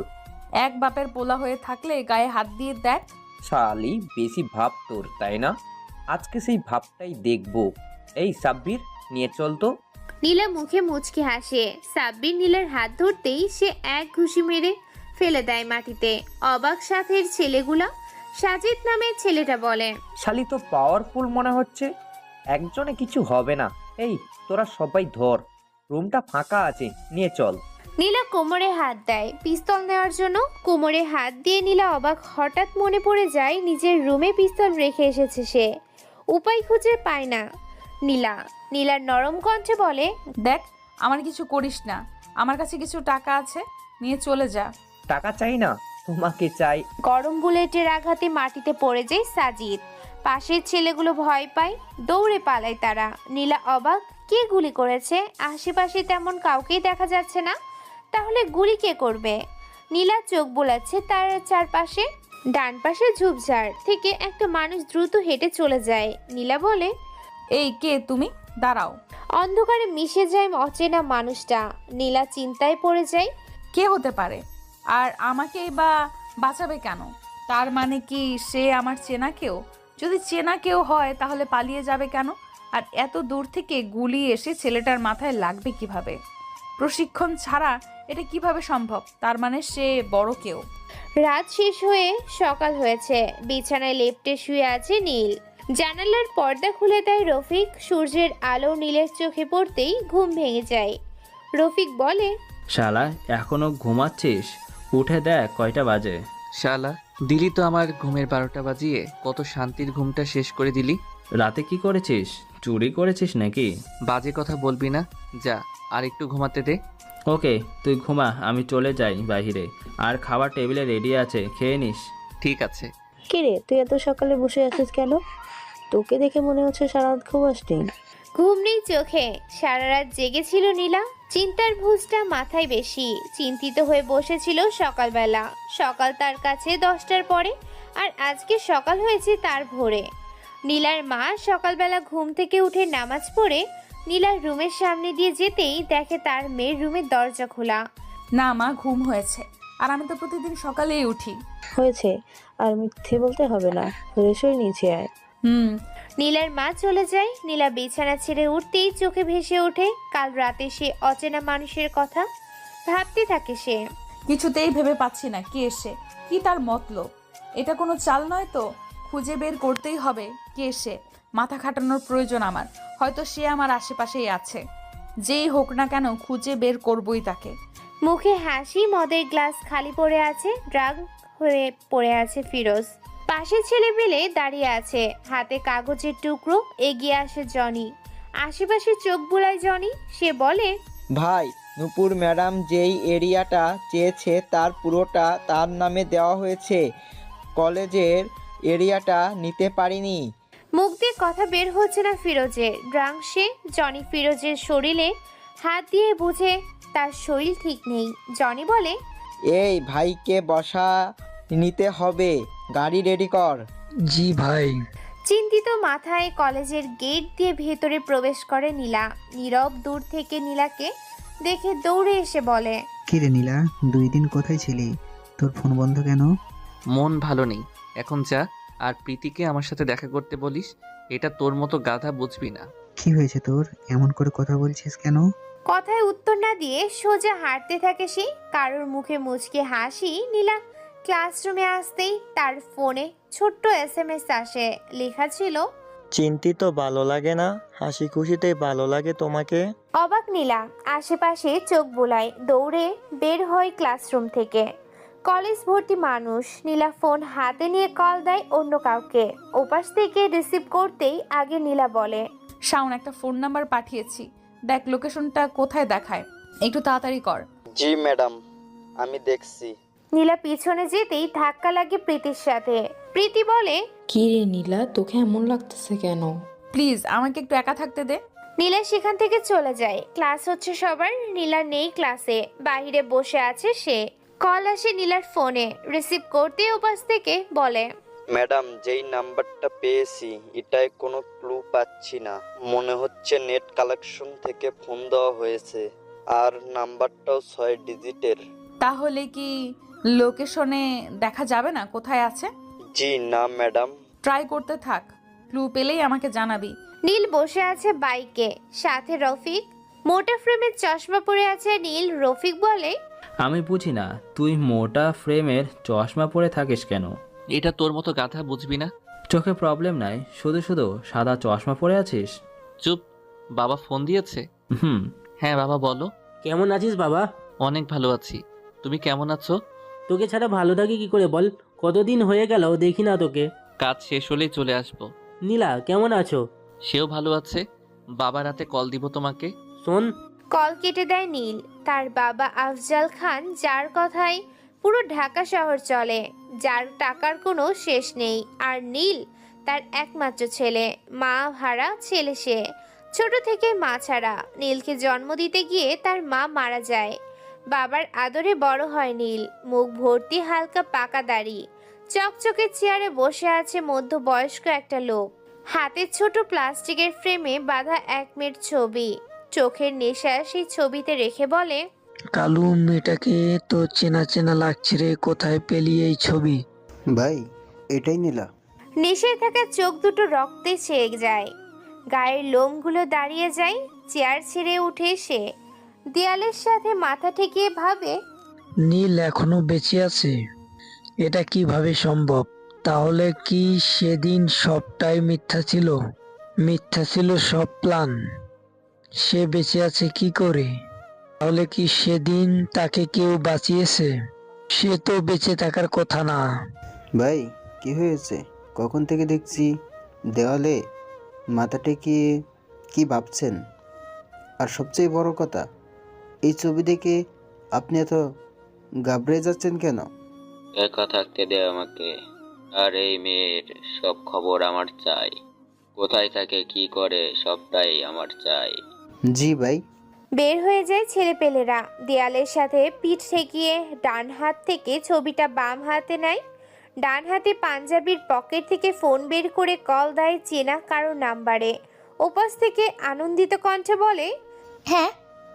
এক বাপের পোলা হয়ে থাকলে গায়ে হাত দিয়ে দেখ। শালি, বেশি ভাব তোর, তাই না? আজকে সেই ভাবটাই দেখবো। এই সাব্বির, নিয়ে চল তো। নীলা মুখে মুচকি হাসে। সাব্বির নীলার হাত ধরতেই সে এক ঘুষি মেরে ফেলে দেয় মাটিতে। অবাক সাথের ছেলেগুলা। সাজিদ নামের ছেলেটা বলে, শালি তো পাওয়ারফুল মনে হচ্ছে, একজনে কিছু হবে না। এই তোরা সবাই ধর, রুমটা ফাঁকা আছে, নিয়ে চল। নীলা কোমরে হাত দেয় পিস্তল নেওয়ার জন্য। কোমরে হাত দিয়ে নীলা অবাক। হঠাৎ মনে পড়ে যায় নিজের রুমে পিস্তল রেখে এসেছে সে। উপায় খুঁজে পায় না। নীলার নরম কণ্ঠে বলে, দেখ আমার কিছু করিস না, আমার কাছে কিছু টাকা আছে, নিয়ে চলে যা। টাকা চাই না, তোমাকে চাই। গরম বুলেটের আঘাতে মাটিতে পড়ে যায় সাজিদ। পাশের ছেলেগুলো ভয় পায়, দৌড়ে পালায় তারা। নীলা অবাক, কে গুলি করেছে? আশেপাশে তেমন কাউকেই দেখা যাচ্ছে না, তাহলে গুলি কে করবে? নীলা চোখ বোলাচ্ছে তার চারপাশে। ডান পাশে ঝোপঝাড় থেকে একটা মানুষ দ্রুত হেঁটে চলে যায়। নীলা বলে, এই কে তুমি? দাঁড়াও। অন্ধকারে মিশে যায় অচেনা মানুষটা। নীলা চিন্তায় পড়ে যায়, কে হতে পারে? আর আমাকেই বা বাঁচাবে কেন? তার মানে কি সে আমার চেনা কেউ? যদি চেনা কেউ হয় তাহলে পালিয়ে যাবে কেন? আর এত দূর থেকে গুলি এসে ছেলেটার মাথায় লাগবে কিভাবে? প্রশিক্ষণ ছাড়া এটা কিভাবে সম্ভব? তার মানে সে বড় কেউ। রাত শেষ হয়ে সকাল হয়েছে। বিছানায় লেপ্টে শুয়ে আছে নীল। জানালার পর্দা খুলে দেয় রফিক। সূর্যের আলো নীলের চোখে পড়তেই ঘুম ভেঙে যায়। রফিক বলে, শালা এখনো ঘুমাচ্ছিস? উঠে দেখ কয়টা বাজে। শালা দিলি তো আমার ঘুমের 12টা বাজিয়ে, কত শান্তির ঘুমটা শেষ করে দিলি। রাতে কি করেছিস? চুরি করেছিস নাকি? বাজে কথা বলবি না, যা আর একটু ঘুমাতে দে। ওকে, তুই ঘুমা, আমি চলে যাই বাইরে। আর খাবার টেবিলে রেডি আছে, খেয়ে নিস। ঠিক আছে। কিরে, তুই এত সকালে বসে আছিস কেন? তোকে দেখে মনে হচ্ছে সারা রাত ঘুমাসনি। ঘুম নেই চোখে, সারা রাত জেগেছিল নীলা। চিন্তার ভুজটা মাথায় বেশি। চিন্তিত হয়ে বসেছিল সকালবেলা। সকাল তার কাছে 10টার পরে, আর আজকে সকাল হয়েছে তার ভোরে। নীলার মা সকালবেলা ঘুম থেকে উঠে নামাজ পড়ে নীলার রুমের সামনে দিয়ে যেতেই দেখে তার মেয়ের রুমের দরজা খোলা। না মা, ঘুম হয়েছে, আর আমি তো প্রতিদিন সকালেই উঠি। হয়েছে, আর মিথ্যে বলতে হবে না, ফ্রেশ হয়ে নিচে আয়। নীলার মা চলে যায়। নীলা বিছানা ছেড়ে উঠতেই চোখে ভেসে ওঠে কাল রাতে সে অচেনা মানুষের কথা। ভাবতে থাকে সে। কিছুতেই ভেবে পাচ্ছি না কে সে, কি তার মতলব। এটা কোনো চাল নয় তো? খুঁজে বের করতেই হবে কে সে। মাথা খাটানোর প্রয়োজন আমার। হয়তো সে আমার আশেপাশেই আছে। যেই হোক না কেন খুঁজে বের করবই তাকে। মুখে হাসি, মদের গ্লাস খালি পড়ে আছে। ড্রাগ হয়ে পড়ে আছে ফিরোজ। পাশে ছেলে পেলে দাঁড়িয়ে আছে, হাতে কাগজের টুকরো। এগিয়ে আসে জনি। আশেপাশে চোখ বুলায় জনি। সে বলে, ভাই, নূপুর ম্যাডাম যেই এরিয়াটা চেয়েছে তার পুরোটা তার নামে দেওয়া হয়েছে। কলেজের এরিয়াটা নিতে পারিনি। মুখ দিয়ে কথা বের হচ্ছে না ফিরোজের। ড্রাংসে জনি ফিরোজের শরীরে হাত দিয়ে বুঝে তার শরীর ঠিক নেই। জনি বলে, এই ভাইকে বসা নিতে হবে, গাড়ি রেডি কর। জি ভাই। চিন্তিত মাথায় কলেজের গেট দিয়ে ভেতরে প্রবেশ করে নীলা। নীরব দূর থেকে নীলাকে দেখে দৌড়ে এসে বলে, কিরে নীলা, 2 দিন কোথায় ছিলি? তোর ফোন বন্ধ কেন? মন ভালো নেই, এখন যা। আর প্রীতিকে আমার সাথে দেখা করতে বলিস। এটা তোর মতো গাধা বুঝবি না। কি হয়েছে তোর? এমন করে কথা বলছিস কেন? কথায় উত্তর না দিয়ে সোজা হাঁটতে থাকে সে। কারোর মুখে মুচকে হাসি। নীলা ক্লাসরুমে আসতেই তার ফোনে ছোট্ট SMS আসে। লেখা ছিল, চিন্তিত ভালো লাগে না, হাসি খুশিতেই ভালো লাগে তোমাকে। অবাক নীলা, আশেপাশে চোখ বুলায়। দৌড়ে বের হয় ক্লাসরুম থেকে। কলেজ ভর্তি মানুষ। নীলা ফোন হাতে নিয়ে কল দেয় অন্য কাউকে। ওপাশ থেকে রিসিভ করতেই আগে নীলা বলে, শাওন, একটা ফোন নাম্বার পাঠিয়েছি, দেখ লোকেশনটা কোথায় দেখায়, একটু তাড়াতাড়ি কর। জি ম্যাডাম, আমি দেখছি। নীলা পিছনে যেতেই ধাক্কা লাগে প্রীতির সাথে। প্রীতি বলে, কি রে নীলা, তোকে এমন লাগতেছে কেন? প্লিজ আমাকে একটু একা থাকতে দে। নীলা সেখান থেকে চলে যায়। ক্লাস হচ্ছে সবার, নীলা নেই ক্লাসে। বাইরে বসে আছে সে। কল আসে নীলার ফোনে। রিসিভ করতে ওপাশ থেকে বলে, ম্যাডাম, যেই নাম্বারটা পেয়েছি এটায় কোনো ক্লু পাচ্ছি না। মনে হচ্ছে নেট কালেকশন থেকে ফোন দেওয়া হয়েছে, আর নাম্বারটাও 6 ডিজিটের। তাহলে কি লোকেশনে দেখা যাবে না কোথায় আছে? জি না ম্যাডাম। ট্রাই করতে থাক, ক্লু পেলেই আমাকে জানাবি। নীল বসে আছে বাইকে, সাথে রফিক। মোটা ফ্রেমের চশমা পরে আছে নীল। রফিক বলে, আমি বুঝি না, তুই মোটা ফ্রেমের চশমা পরে থাকিস কেন? এটা তোর মতো গাধা বুঝবি না। চোখে প্রবলেম নাই, শুধু শুধু সাদা চশমা পরে আছিস। চুপ। বাবা ফোন দিয়েছে? হ্যাঁ বাবা, বলো। কেমন আছিস বাবা? অনেক ভালো আছি, তুমি কেমন আছো? তোকে ছাড়া ভালো থাকি কি করে বল, কতদিন হয়ে গেল দেখি না তোকে। কাজ শেষ হলেই চলে আসবো। নীলা কেমন আছো? সেও ভালো আছে। বাবা রাতে কল দিব তোমাকে। শোন। কল কেটে দেয় নীল। তার বাবা আফজাল খান, যার কথায় পুরো ঢাকা শহর চলে, যার টাকার কোনো শেষ নেই। আর নীল তার একমাত্র ছেলে। মা হারা ছেলে সে। ছোট থেকে মা ছাড়া। নীলকে জন্ম দিতে গিয়ে তার মা মারা যায়। বাবার আদরে বড় হয় নীল। মুখ ভর্তি হালকা পাকা দাড়ি। চকচকে চেয়ারে বসে আছে মধ্যবয়স্ক একটা লোক। হাতে ছোট প্লাস্টিকের ফ্রেমে বাঁধা 1 মেয়ের ছবি। চোখের নেশা সেই ছবিতে রেখে বলে, কালু, মেয়েটাকে তো চেনা চেনা লাগছে রে, কোথায় পেলি এই ছবি? ভাই, এটাই নীলা। নেশায় থাকা চোখ দুটো রক্তে ছেয়ে যায়। গায়ের লোমগুলো দাঁড়িয়ে যায়। চেয়ার ছেড়ে উঠে সে দেয়ালের সাথে মাথা ঠেকিয়ে ভাবে, নীল এখনো বেঁচে আছে? এটা কিভাবে সম্ভব? তাহলে কি সেদিন সবটাই মিথ্যা ছিল? মিথ্যা ছিল সব প্ল্যান? সে বেঁচে আছে কি করে? তাহলে কি সেদিন তাকে কেউ বাঁচিয়েছে? সে তো বেঁচে থাকার কথা না। ভাই কি হয়েছে? কখন থেকে দেখছি দেওয়ালে মাথা টেকিয়ে কি ভাবছেন? আর সবচেয়ে বড় কথা, এই ছবি দেখে আপনি এত ঘাবড়ে যাচ্ছেন কেন? একা থাকতে দে আমাকে। আর এই মেয়ের সব খবর আমার চাই। কোথায় থাকে, কি করে, সবটাই আমার চাই। জি ভাই। বের হয়ে যায় ছেলেপেলেরা। দেয়ালের সাথে পিঠ ঠেকিয়ে ডান হাত থেকে ছবিটা বাম হাতে নেয়। ডান হাতে পাঞ্জাবির পকেট থেকে ফোন বের করে কল দেয় চেনা কারো নাম্বারে। ওপাশ থেকে আনন্দিত কণ্ঠে বলে, হ্যাঁ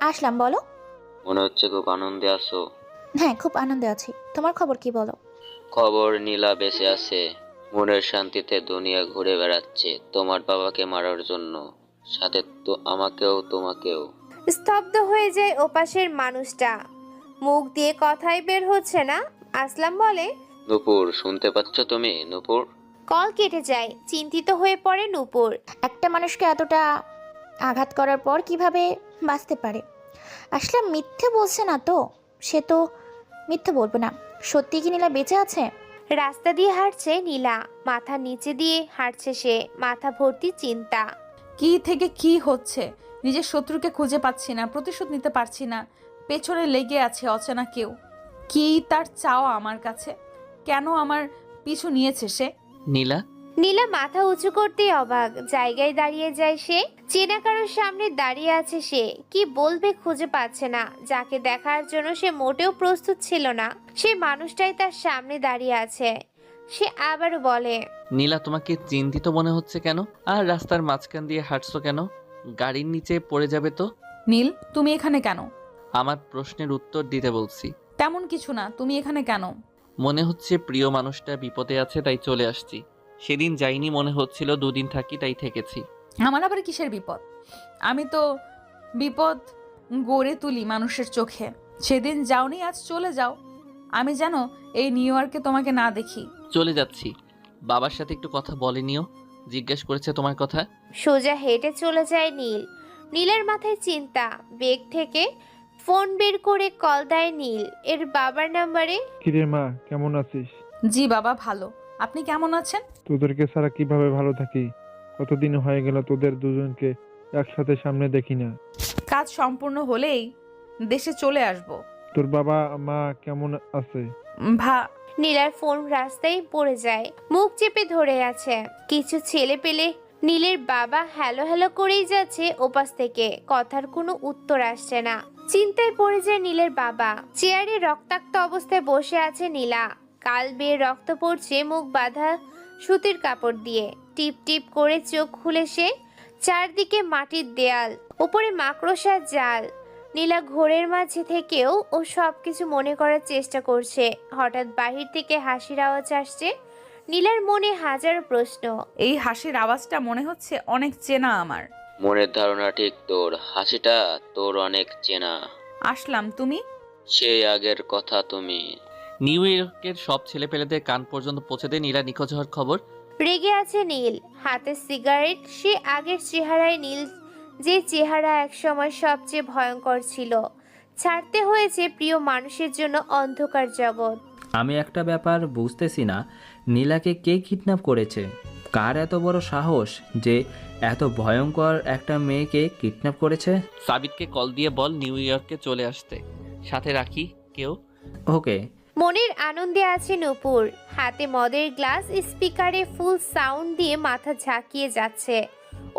আসলাম, বলো। মনে হচ্ছে খুব আনন্দে আছো। হ্যাঁ খুব আনন্দে আছি, তোমার খবর কি বলো? খবর নীলা বেঁচে আছে, মনের শান্তিতে দুনিয়া ঘুরে বেড়াচ্ছে তোমার বাবাকে মারার জন্য, সাথে তো আমাকেও তোমাকেও। স্তব্ধ হয়ে যায় ওপাশের মানুষটা। মুখ দিয়ে কথাই বের হচ্ছে না। আসলাম বলে, নূপুর শুনতে পাচ্ছ তুমি? নূপুর। কল কেটে যায়। চিন্তিত হয়ে পড়ে নূপুর। একটা মানুষকে এতটা আঘাত করার পর কিভাবে বাঁচতে পারে? আসলাম মিথ্যে বলছে না তো? সে তো মিথ্যে বলবে না। সত্যি কি নীলা বেঁচে আছে? রাস্তা দিয়ে হাঁটছে নীলা। মাথা নিচে দিয়ে হাঁটছে সে, মাথা ভর্তি চিন্তা। কি থেকে কি হচ্ছে, নিজের শত্রুকে খুঁজে পাচ্ছি না, প্রতিশোধ নিতে পারছি না। পেছনে লেগে আছে অচেনা কেউ। কি তার চাওয়া আমার কাছে? কেন আমার পিছু নিয়েছে সে? নীলা। নীলা মাথা উঁচু করতেই অবাক। জায়গায় দাঁড়িয়ে যায় সে। চেনা কারোর সামনে দাঁড়িয়ে আছে সে। কি বলবে খুঁজে পাচ্ছে না। যাকে দেখার জন্য সে মোটেও প্রস্তুত ছিল না, সেই মানুষটাই তার সামনে দাঁড়িয়ে আছে। সে আবারও বলে, নীলা, তোমাকে চিন্তিত মনে হচ্ছে কেন? আর রাস্তার মাঝখান দিয়ে হাঁটছো কেন? গাড়ির নিচে পড়ে যাবে তো। নীল, তুমি এখানে কেন? আমার প্রশ্নের উত্তর দিতে বলছি। তেমন কিছু না, তুমি এখানে কেন? মনে হচ্ছে প্রিয় মানুষটা বিপদে আছে, তাই চলে আসছি। সেদিন যাইনি, মনে হচ্ছিল দুদিন থাকি, তাই থেকেছি। আমার আবার কিসের বিপদ? আমি তো বিপদ গড়ে তুলি মানুষের চোখে। সেদিন যাওনি, আজ চলে যাও। আমি জানো এই নিউ ইয়র্কে তোমাকে না দেখি। চলে যাচ্ছি। বাবার সাথে একটু কথা বলেনিও, জিজ্ঞেস করেছে তোমার কথা। সোজা হেঁটে চলে যায় নীল। নীলের মাথায় চিন্তা। বেগ থেকে ফোন বের করে কল দেয় নীল এর বাবার নাম্বারে। কিরে মা, কেমন আছিস? জি বাবা, ভালো। আপনি কেমন আছেন? তোদেরকে ছাড়া কিভাবে ভালো থাকি? কতদিন হয়ে গেল তোদের দুজনকে একসাথে সামনে দেখি না। কাজ সম্পূর্ণ হলেই দেশে চলে আসব। তোর বাবা মা কেমন আছে? নীলার ফোন রাস্তায় পড়ে যায়। মুখ চেপে ধরে আছে। কিছু ছেলে পেলে নীলের বাবা হ্যালো হ্যালো করেই যাচ্ছে ওপাশ থেকে। কথার কোনো উত্তর আসছে না। চিন্তায় পড়ে যায় নীলের বাবা। চেয়ারে রক্তাক্ত অবস্থায় বসে আছে নীলা। কাল বেয়ে রক্ত পড়ছে মুখ বাঁধা সুতির কাপড় দিয়ে। টিপ টিপ করে চোখ খুলে সে। চারদিকে মাটির দেয়াল, উপরে মাকড়সার জাল। নীলা ঘোরের মাঝে থেকেও ও সবকিছু মনে করার চেষ্টা করছে। হঠাৎ বাহির থেকে হাসির আওয়াজ আসছে। নীলার মনে হাজারো প্রশ্ন। এই হাসির আওয়াজটা মনে হচ্ছে অনেক চেনা আমার। মনের ধারণা ঠিক, তোর হাসিটা তোর অনেক চেনা। আসলাম, তুমি? সেই আগের কথা তুমি। নিউ ইয়র্কের সব ছেলেপেলেদের কান পর্যন্ত পৌঁছে দিয়ে নীলা নিখোঁজ হওয়ার খবর। রেগে আছে নীল। হাতে সিগারেট। সে আগের চেহারায় নীল, যে চেহারা একসময় সবচেয়ে ভয়ঙ্কর ছিল। ছাড়তে হয়েছে প্রিয় মানুষের জন্য অন্ধকার জগৎ। আমি একটা ব্যাপার বুঝতেছি না, নীলাকে কে কিডন্যাপ করেছে? কার এত বড় সাহস যে এত ভয়ঙ্কর একটা মেয়েকে কিডন্যাপ করেছে? সাবিতকে কল দিয়ে বল নিউ ইয়র্কে চলে আসতে, সাথে রাখি কেউ। ওকে। মনের আনন্দে আছে নূপুর। হাতে মদের গ্লাস, স্পিকারে ফুল সাউন্ড দিয়ে মাথা ঝাঁকিয়ে যাচ্ছে।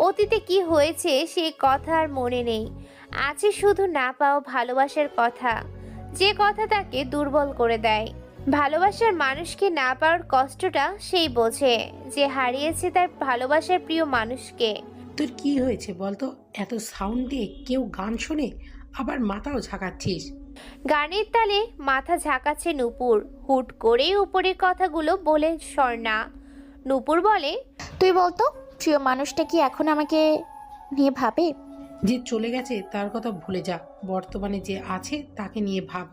অতীতে কি হয়েছে সেই কথা আর মনে নেই। আছে শুধু না পাওয়া ভালোবাসার কথা, যে কথা তাকে দুর্বল করে দেয়। ভালোবাসার মানুষকে না পাওয়ার কষ্টটা সেই বোঝে, যে হারিয়েছে তার ভালোবাসার প্রিয় মানুষকে। তোর কি হয়েছে বলতো? এত সাউন্ড দিয়ে কেউ গান শোনে, আবার মাথাও ঝাঁকাচ্ছিস। গানের তালে মাথা ঝাঁকাচ্ছে নূপুর। হুট করেই উপরের কথাগুলো বলে স্বর্ণা। নূপুর বলে, তুই বলতো প্রিয় মানুষটা কি এখন আমাকে নিয়ে ভাবে? যে চলে গেছে তার কথা ভুলে যা, বর্তমানে যে আছে তাকে নিয়ে ভাব।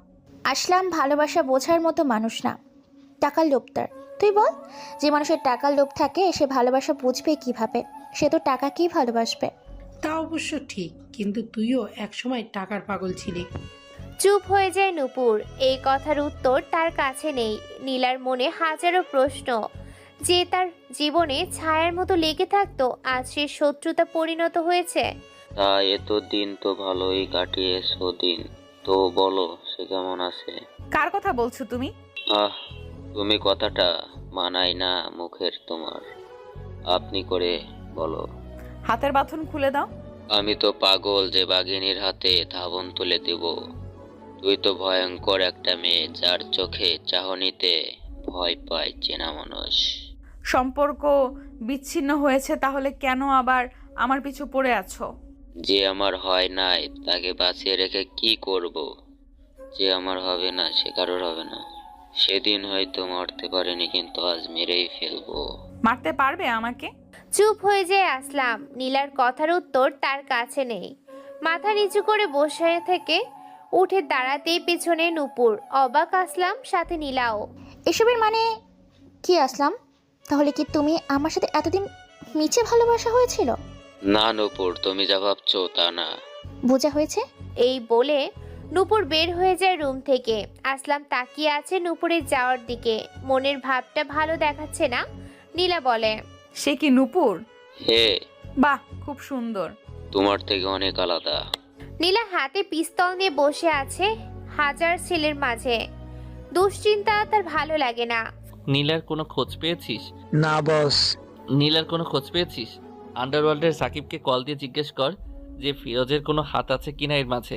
আসলাম ভালোবাসা বোঝার মতো মানুষ না। টাকার লোভ তার। তুই বল, যে মানুষের টাকার লোভ থাকে সে ভালোবাসা বুঝবে কিভাবে? সে তো টাকাকেই ভালোবাসবে। তা অবশ্য ঠিক, কিন্তু তুইও একসময় টাকার পাগল ছিলি। চুপ হয়ে যায় নূপুর। এই কথার উত্তর তার কাছে নেই। নীলার মনে হাজারো প্রশ্ন যে তার জীবনে ছায়ার মতো লেগে থাকতো, আজ সে শত্রুতা পরিণত হয়েছে। তা এত দিন তো ভালোই কাটিয়েছো দিন, তো বলো সে কেমন আছে? কার কথা বলছো তুমি? তুমি কথাটা মানায় না মুখের তোমার, আপনি করে বলো। হাতের বাঁধন খুলে দাও। আমি তো পাগল যে বাঘিনীর হাতে ধাবন তুলে দেব। তুই তো ভয়ঙ্কর একটা মেয়ে, যার চোখে চাহনিতে ভয় পায় চেনা মানুষ। সম্পর্ক বিচ্ছিন্ন হয়েছে, তাহলে কেন আবার আমার পিছু পড়ে আছো? যে আমার হয় নাই তাকে বাঁচিয়ে রেখে কি করব? যে আমার হবে না সে কারোর হবে না। সেদিন হয়তো মরতে পারিনি, কিন্তু আজ মেরেই ফেলবো। মারতে পারবে আমাকে? চুপ হয়ে যায় আসলাম। নীলার কথার উত্তর তার কাছে নেই। মাথা নিচু করে বসে থেকে উঠে দাঁড়াতেই পেছনে নূপুর, অবাক আসলাম, সাথে নীলাও। এসবের মানে কি আসলাম? তাহলে কি তুমি আমার সাথে এতদিন মিছে ভালোবাসা হয়েছিল? না নূপুর, তুমি যা ভাবছো তা না। বোঝা হয়েছে। এই বলে নূপুর বের হয়ে যায় রুম থেকে। আসলাম তাকিয়ে আছে নূপুরের যাওয়ার দিকে। মনের ভাবটা ভালো দেখাচ্ছে না। নীলা বলে, সে কি নূপুর? হে, বাহ, খুব সুন্দর। তোমার থেকে অনেক আলাদা। নীলা হাতে পিস্তল নিয়ে বসে আছে হাজার ছেলের মাঝে। দুশ্চিন্তা তার ভালো লাগে না। নীলার কোনো খোঁজ পেয়েছিস? না বস। নীলার কোনো খোঁজ পেয়েছিস? আন্ডারওয়ার্ল্ডের সাকিবকে কল দিয়ে জিজ্ঞেস কর যে ফিরোজের কোনো হাত আছে কিনা এর মাঝে।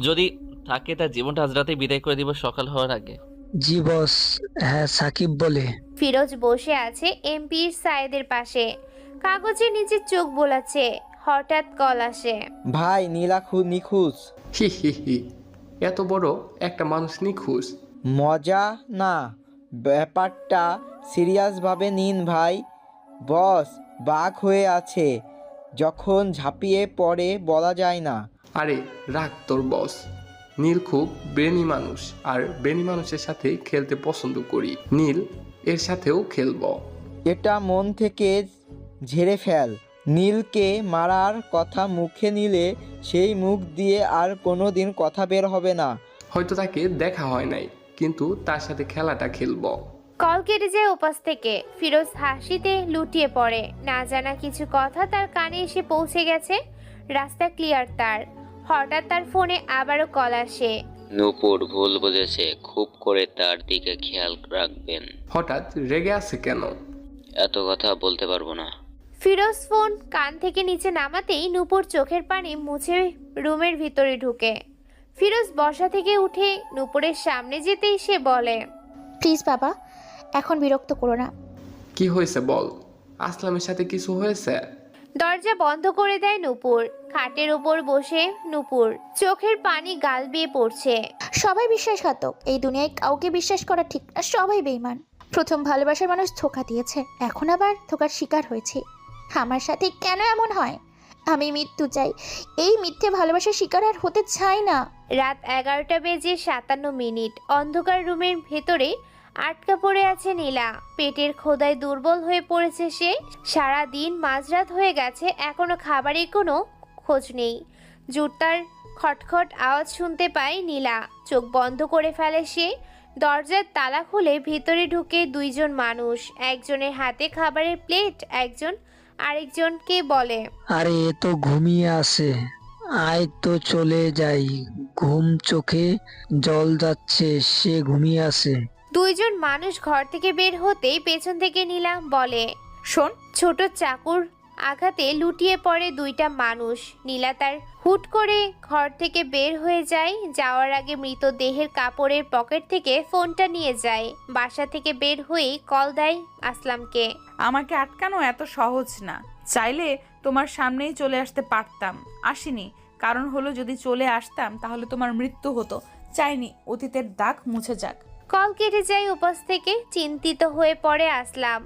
যদি থাকে তার জীবনটা আজ রাতে বিদায় করে দিব সকাল হওয়ার আগে। জি বস। হ্যাঁ, সাকিব বলে। ফিরোজ বসে আছে এমপির সায়েদের পাশে, কাগজে নিজের চোখ বোলাচ্ছে। হঠাৎ কল আসে। ভাই, নীলা নিখোঁজ। হি হি হি, এত বড় একটা মানুষ নিখোঁজ? মজা না, ব্যাপারটা সিরিয়াসভাবে নিন ভাই। বস বাঘ হয়ে আছে, যখন ঝাঁপিয়ে পড়ে বলা যায় না। আরে রাখ তোর বস। নীল খুব ব্রেনি মানুষ, আর ব্রেনি মানুষের সাথে খেলতে পছন্দ করি। নীল এর সাথেও খেলবো। এটা মন থেকে ঝেড়ে ফেল। নীলকে মারার কথা মুখে নিলে সেই মুখ দিয়ে আর কোনো দিন কথা বের হবে না। হয়তো তাকে দেখা হয় নাই, কিন্তু তার সাথে খেলাটা খেলবো। কল কেটে যায় ওপাশ থেকে। ফিরোজ হাসিতে লুটিয়ে পড়ে। না জানা কিছু কথা তার কানে এসে পৌঁছে গেছে। রাস্তা ক্লিয়ার তার। হঠাৎ তার ফোনে আবারও কল আসে। নূপুর ভুল বুঝেছে, খুব করে তার দিকে খেয়াল রাখবেন। হঠাৎ রেগে আছে কেন? এত কথা বলতে পারবো না। ফিরোজ ফোন কান থেকে নিচে নামাতেই নূপুর চোখের পানি মুছে রুমের ভিতরে ঢুকে। ফিরোজ বসা থেকে উঠে নূপুরের সামনে যেতেই সে বলে, প্লিজ বাবা, এখন বিরক্ত করো না। কি হয়েছে বল। আসলামের সাথে কিছু হয়েছে? দরজা বন্ধ করে দেয় নূপুর। খাটের ওপর বসে নূপুর, চোখের পানি গাল বেয়ে পড়ছে। সবাই বিশ্বাসঘাতক। এই দুনিয়ায় কাউকে বিশ্বাস করা ঠিক না, সবাই বেঈমান। প্রথম ভালোবাসার মানুষ ধোঁকা দিয়েছে, এখন আবার ধোঁকার শিকার হয়েছে। আমার সাথে কেন এমন হয়? আমি মৃত্যু চাই, এই মিথ্যে ভালোবাসার শিকার আর হতে চাই না। রাত 11:57। অন্ধকার রুমের ভেতরে আটকা পড়ে আছে নীলা। পেটের ক্ষুধায় দুর্বল হয়ে পড়েছে সে। সারা দিন মাঝরাত হয়ে গেছে, এখনো খাবারের কোনো খোঁজ নেই। জুতার খটখট আওয়াজ শুনতে পায় নীলা। চোখ বন্ধ করে ফেলে সে। দরজার তালা খুলে ভিতরে ঢুকে দুইজন মানুষ। একজনের হাতে খাবারের প্লেট, একজন আরেকজনকে বলে, আরে এ তো ঘুমিয়ে আছে, আয় তো চলে যাই। ঘুম চোখে জল যাচ্ছে, সে ঘুমিয়ে আছে। দুইজন মানুষ ঘর থেকে বের হতেই পেছন থেকে নীলা বলে, শোন। ছোট চাকুর আঘাতে লুটিয়ে পড়ে দুইটা মানুষ। নীলা তার হুট করে ঘর থেকে বের হয়ে যায়। যাওয়ার আগে মৃতদেহের কাপড়ের পকেট থেকে ফোনটা নিয়ে যায়। বাসা থেকে বের হয়েই কল দেয় আসলামকে। আমাকে আটকানো এত সহজ না। চাইলে তোমার সামনেই চলে আসতে পারতাম, আসিনি। কারণ হলো, যদি চলে আসতাম তাহলে তোমার মৃত্যু হতো। চাইনি অতীতের দাগ মুছে যাক। কল কেটে যায় উপাস থেকে। চিন্তিত হয়ে পড়ে আসলাম।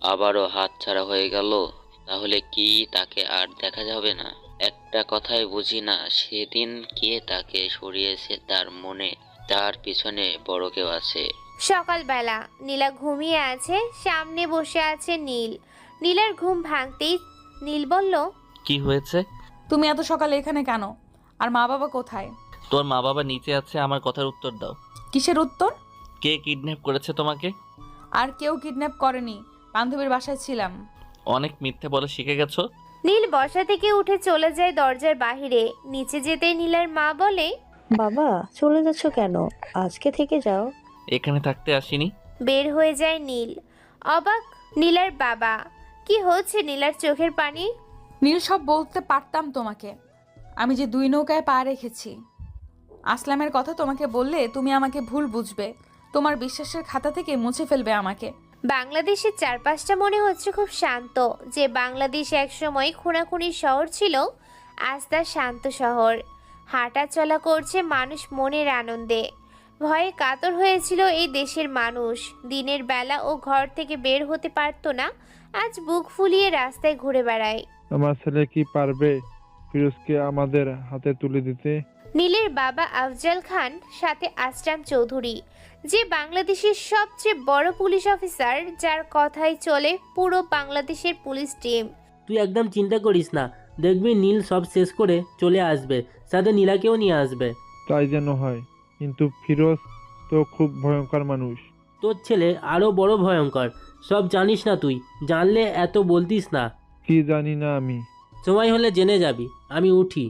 আবারও হাত ছাড়া হয়ে গেল, তাহলে কি তাকে আর দেখা যাবে না? একটা কথাই বুঝি না, সেদিন কে তাকে সরিয়েছে তার মনে, তার পিছনে বড় কেউ আছে। সকালবেলা নীলা ঘুমিয়ে আছে, সামনে বসে আছে নীল। নীলার ঘুম ভাঙতেই নীল বলল, কি হয়েছে? তুমি এত সকালে এখানে কেন? আর মা বাবা কোথায়? তোর মা বাবা নিচে আছে, আমার কথার উত্তর দাও। কিসের উত্তর? কে কিডন্যাপ করেছে তোমাকে? আর কেউ কিডন্যাপ করেনি, বান্ধবীর বাসায় ছিলাম। অনেক মিথ্যে বলে শিখে গেছো। নীল বসা থেকে উঠে চলে যায় দরজার বাহিরে। নিচে যেতেই নীলার মা বলে, বাবা চলে যাচ্ছ কেন? আজকে থেকে যাও। এখানে থাকতে আসিনি। বের হয়ে যায় নীল। অবাক নীলার বাবা। কি হচ্ছে নীলার চোখের পানি? নীল, সব বলতে পারতাম তোমাকে। আমি যে 2 নৌকায় পা রেখেছি। আসলামের কথা তোমাকে বললে তুমি আমাকে ভুল বুঝবে, তোমার বিশ্বাসের খাতা থেকে মুছে ফেলবে আমাকে। বাংলাদেশের চারপাশটা মনে হচ্ছে খুব শান্ত। যে বাংলাদেশ একসময় খুনাখুনির শহর ছিল, আজ তা শান্ত শহর। হাঁটা চলা করছে মানুষ মনের আনন্দে। ভয়ে কাতর হয়েছিল এই দেশের মানুষ। দিনের বেলা ও ঘর থেকে বের হতে পারতো না, আজ বুক ফুলিয়ে রাস্তায় ঘুরে বেড়ায়। আমার ছেলে কি পারবে ফিরোজকে আমাদের হাতে তুলে দিতে? নীলের বাবা আফজাল খান, সাথে আসলাম চৌধুরী, যে বাংলাদেশের সবচেয়ে বড় পুলিশ অফিসার, যার কথাই চলে পুরো বাংলাদেশের পুলিশ টিম। তুই একদম চিন্তা করিস না, দেখবি নীল সব শেষ করে চলে আসবে, সাথে নীলাকেও নিয়ে আসবে। তাই যেন হয়, কিন্তু ফিরোজ তো খুব ভয়ঙ্কর মানুষ। তোর ছেলে আরো বড় ভয়ঙ্কর, সব জানিস না তুই, জানলে এত বলতিস না। কি জানি না আমি। সময় হলে জেনে যাবি। আমি উঠি।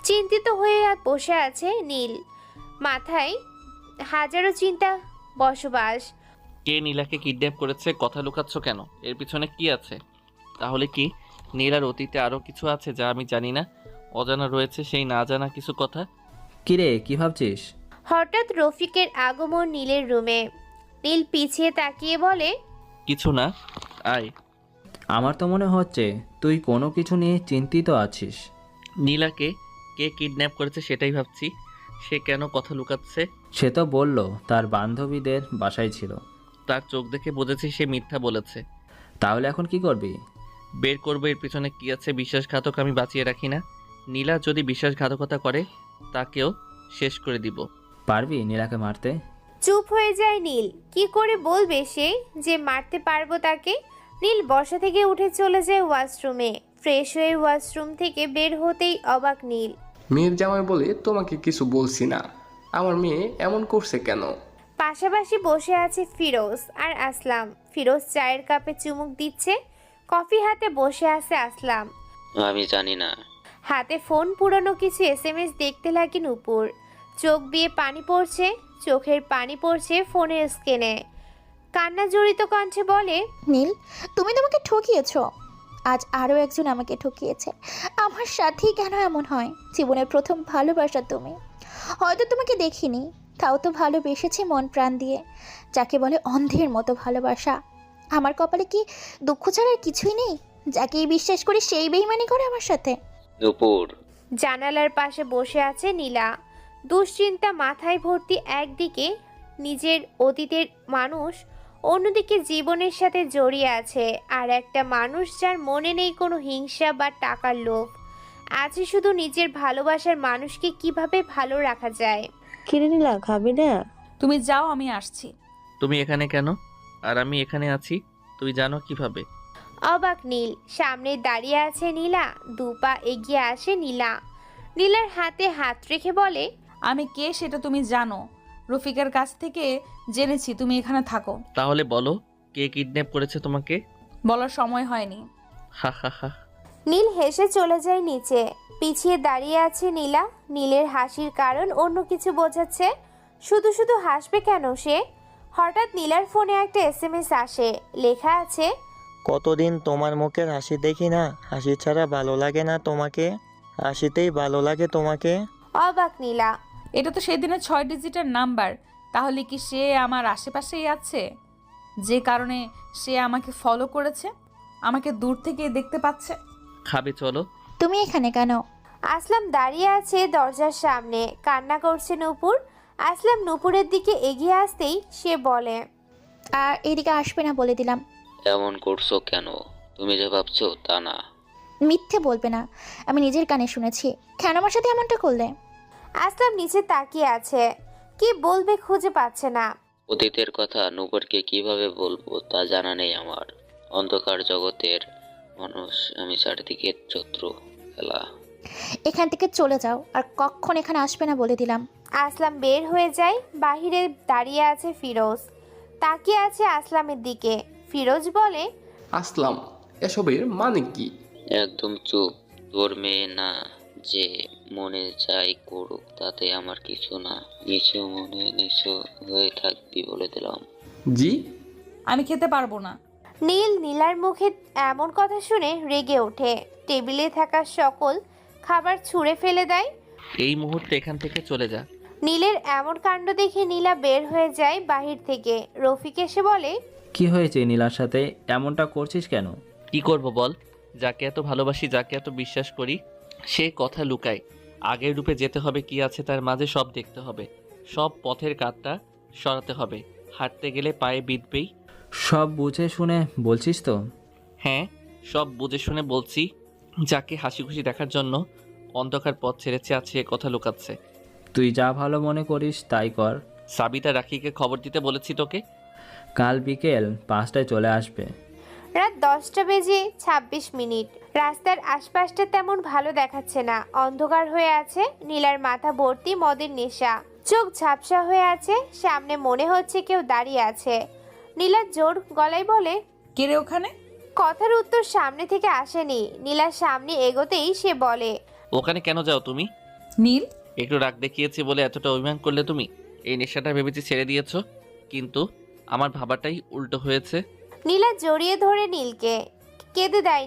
চিন্তিত হয়ে আর বসে আছে নীল। মাথায় হাজারো চিন্তা বসবাস। কে নীলাকে কিডন্যাপ করেছে? কথা লুকাচ্ছ কেন? এর পিছনে কি আছে? তাহলে কি নীলার অতীতে আরো কিছু আছে যা আমি জানি না? অজানা রয়েছে সেই না জানা কিছু কথা। কিরে, কি ভাবছিস? হঠাৎ রফিকের আগমন নীলের রুমে। নীল পিছিয়ে তাকিয়ে বলে, কিছু না, আয়। আমার তো মনে হচ্ছে তুই কোনো কিছু নিয়ে চিন্তিত আছিস। নীলাকে কে কিডন্যাপ করেছে সেটাই ভাবছি। সে কেন কথা লুকাচ্ছে? সে তো বলল তার বান্ধবীদের বাসায় ছিল। তার চোখ দেখে বুঝেছি সে মিথ্যা বলেছে। তাহলে এখন কি করবি? বের করবো এর পিছনে কি আছে। বিশ্বাসঘাতক আমি বাঁচিয়ে রাখি না। নীলা যদি বিশ্বাসঘাতকতা করে তাকেও শেষ করে দিব। পারবি নীলাকে মারতে? চুপ হয়ে যায় নীল। কি করে বলবে সে যে মারতে পারবো তাকে? নীল বসা থেকে উঠে চলে যায় ওয়াশরুমে। ফ্রেশ হয়ে ওয়াশরুম থেকে বের হতেই অবাক নীল। মেয়ের জামাই বলে তোমাকে কিছু বলছি না, আমার মেয়ে এমন করছে কেন? পাশাপাশি বসে আছে ফিরোজ আর আসলাম। ফিরোজ চায়ের কাপে চুমুক দিচ্ছে, কফি হাতে বসে আছে আসলাম। আমি জানি না। হাতে ফোন, পুরনো কিছু SMS দেখতে লাগে নূপুর। চোখ দিয়ে পানি পড়ছে, চোখের পানি পড়ছে ফোনের স্ক্রিনে। কান্না জড়িত কণ্ঠে বলে, নীল, তুমি তোমাকে ঠকিয়েছো। আজ আরও একজন আমাকে ঠকিয়েছে। আমার সাথেই কেন এমন হয়? জীবনের প্রথম ভালোবাসা তুমি। হয়তো তোমাকে দেখিনি, তাও তো ভালোবেসেছি মন প্রাণ দিয়ে, যাকে বলে অন্ধের মতো ভালোবাসা। আমার কপালে কি দুঃখ ছাড়া আর কিছুই নেই? যাকেই বিশ্বাস করি সেই বেইমানি করে আমার সাথে। নূপুর। জানালার পাশে বসে আছে নীলা। দুশ্চিন্তা মাথায় ভর্তি। একদিকে নিজের অতীতের মানুষ, অন্যদিকে জীবনের সাথে জড়িয়ে আছে আর একটা মানুষ যার মনে নেই কোনো হিংসা বা টাকার লোভ। আছে শুধু নিজের ভালোবাসার মানুষকে কিভাবে ভালো রাখা যায়। কিরে নীলা, খাবি না? তুমি যাও, আমি আসছি। তুমি এখানে কেন? আর আমি এখানে আছি তুই জানো কিভাবে? অবাক নীল। সামনে দাঁড়িয়ে আছে নীলা। দুপা এগিয়ে আসে নীলা। নীলার হাতে হাত রেখে বলে, আমি কে সেটা তুমি জানো। রফিকের কাছ থেকে জেনেছি তুমি এখানে থাকো। তাহলে বলো, কে কিডন্যাপ করেছে তোমাকে? বলার সময় হয়নি। হা হা হা। নীল হেসে চলে যায় নিচে। পিছিয়ে দাঁড়িয়ে আছে নীলা। নীলের হাসির কারণ অন্য কিছু বোঝাচ্ছে। শুধু শুধু হাসবে কেন সে? হঠাৎ নীলার ফোনে একটা SMS আসে। লেখা আছে, কতদিন তোমার মুখের হাসি দেখি না। হাসি ছাড়া ভালো লাগে না তোমাকে, হাসিতেই ভালো লাগে তোমাকে। অবাক নীলা। এটা তো সেদিনের 6 ডিজিটের নাম্বার। তাহলে কি সে আমার আশেপাশেই আছে, যে কারণে সে আমাকে ফলো করেছে, আমাকে দূর থেকে দেখতে পাচ্ছে? খাবে চলো। তুমি এখানে কেন? আসলাম দাঁড়িয়ে আছে দরজার সামনে। কান্না করছে নূপুর। আসলাম নূপুরের দিকে এগিয়ে আসতেই সে বলে, আর এদিকে আসবে না বলে দিলাম। এমন করছো কেন? তুমি যে ভাবছো তা না। মিথ্যে বলবে না, আমি নিজের কানে শুনেছি। কেন আমার সাথে এমনটা করলে? আসলাম নিচে তাকিয়ে আছে, কি বলবে খুঁজে পাচ্ছে না। অতীতের কথা নূপুরকে কিভাবে বলবো তা জানা নেই আমার। অন্ধকার জগতের মানুষ আমি, চারিদিকে শত্রু খেলা। এখান থেকে চলে যাও, আর কখন এখানে আসবে না বলে দিলাম। আসলাম বের হয়ে যায়। বাহিরে দাঁড়িয়ে আছে ফিরোজ, তাকিয়ে আছে আসলামের দিকে। ফিরোজ বলে, আসলাম, এসবের মানে কি? একদম চুপ। তোর মেয়ে না, যে মনে চাই করুক, তাতে আমার কিছু না। নিচু মনে নিচু হয়ে থাকবি বলে দিলাম। জি? আমি খেতে পারবো না। নীলার মুখে এমন কথা শুনে রেগে ওঠে। টেবিলে থাকা সকল খাবার ছুঁড়ে ফেলে দেয়। এই মুহূর্তে এখান থেকে চলে যা। নীলের এমন কাণ্ড দেখে নীলা বের হয়ে যায় বাহির থেকে। রফিক এসে বলে, কি হয়েছে নীলার সাথে? এমনটা করছিস কেন? কি করব বল? যাকে এত ভালোবাসি, যাকে এত বিশ্বাস করি, সে কথা লুকায়। আগের রূপে যেতে হবে, কি আছে তার মাঝে সব দেখতে হবে। সব পথের কাঁধটা সরাতে হবে। হাঁটতে গেলে পায়ে বিঁধবেই। সব বুঝে শুনে বলছিস তো? হ্যাঁ, সব বুঝে শুনে বলছি। যাকে হাসি খুশি দেখার জন্য অন্ধকার পথ ছেড়েছে, আছে এ কথা লুকাচ্ছে। তুই যা ভালো মনে করিস তাই কর। সাবিতা রাখিকে খবর দিতে বলেছি তোকে। কাল বিকেল 5টায় চলে আসবে। রাত 10:26। রাস্তার আশপাশটা তেমন ভালো দেখাচ্ছে না, অন্ধকার হয়ে আছে। নীলার মাথা ভর্তি মদের নেশা, চোখ ঝাপসা হয়ে আছে। সামনে মনে হচ্ছে কেউ দাঁড়িয়ে আছে। নীলা জোর গলায় বলে, কে রে ওখানে? কথার উত্তর সামনে থেকে আসেনি। নীলার সামনে এগোতেই সে বলে, ওখানে কেন যাও তুমি? নীল, একটু রাগ দেখিয়েছি বলে এতটা অভিমান করলে তুমি? এই নেশাটা ভেবেছি ছেড়ে দিয়েছ, কিন্তু আমার ভাবাটাই উল্টো হয়েছে। নীলা জড়িয়ে ধরে নীলকে কেঁদে দেয়।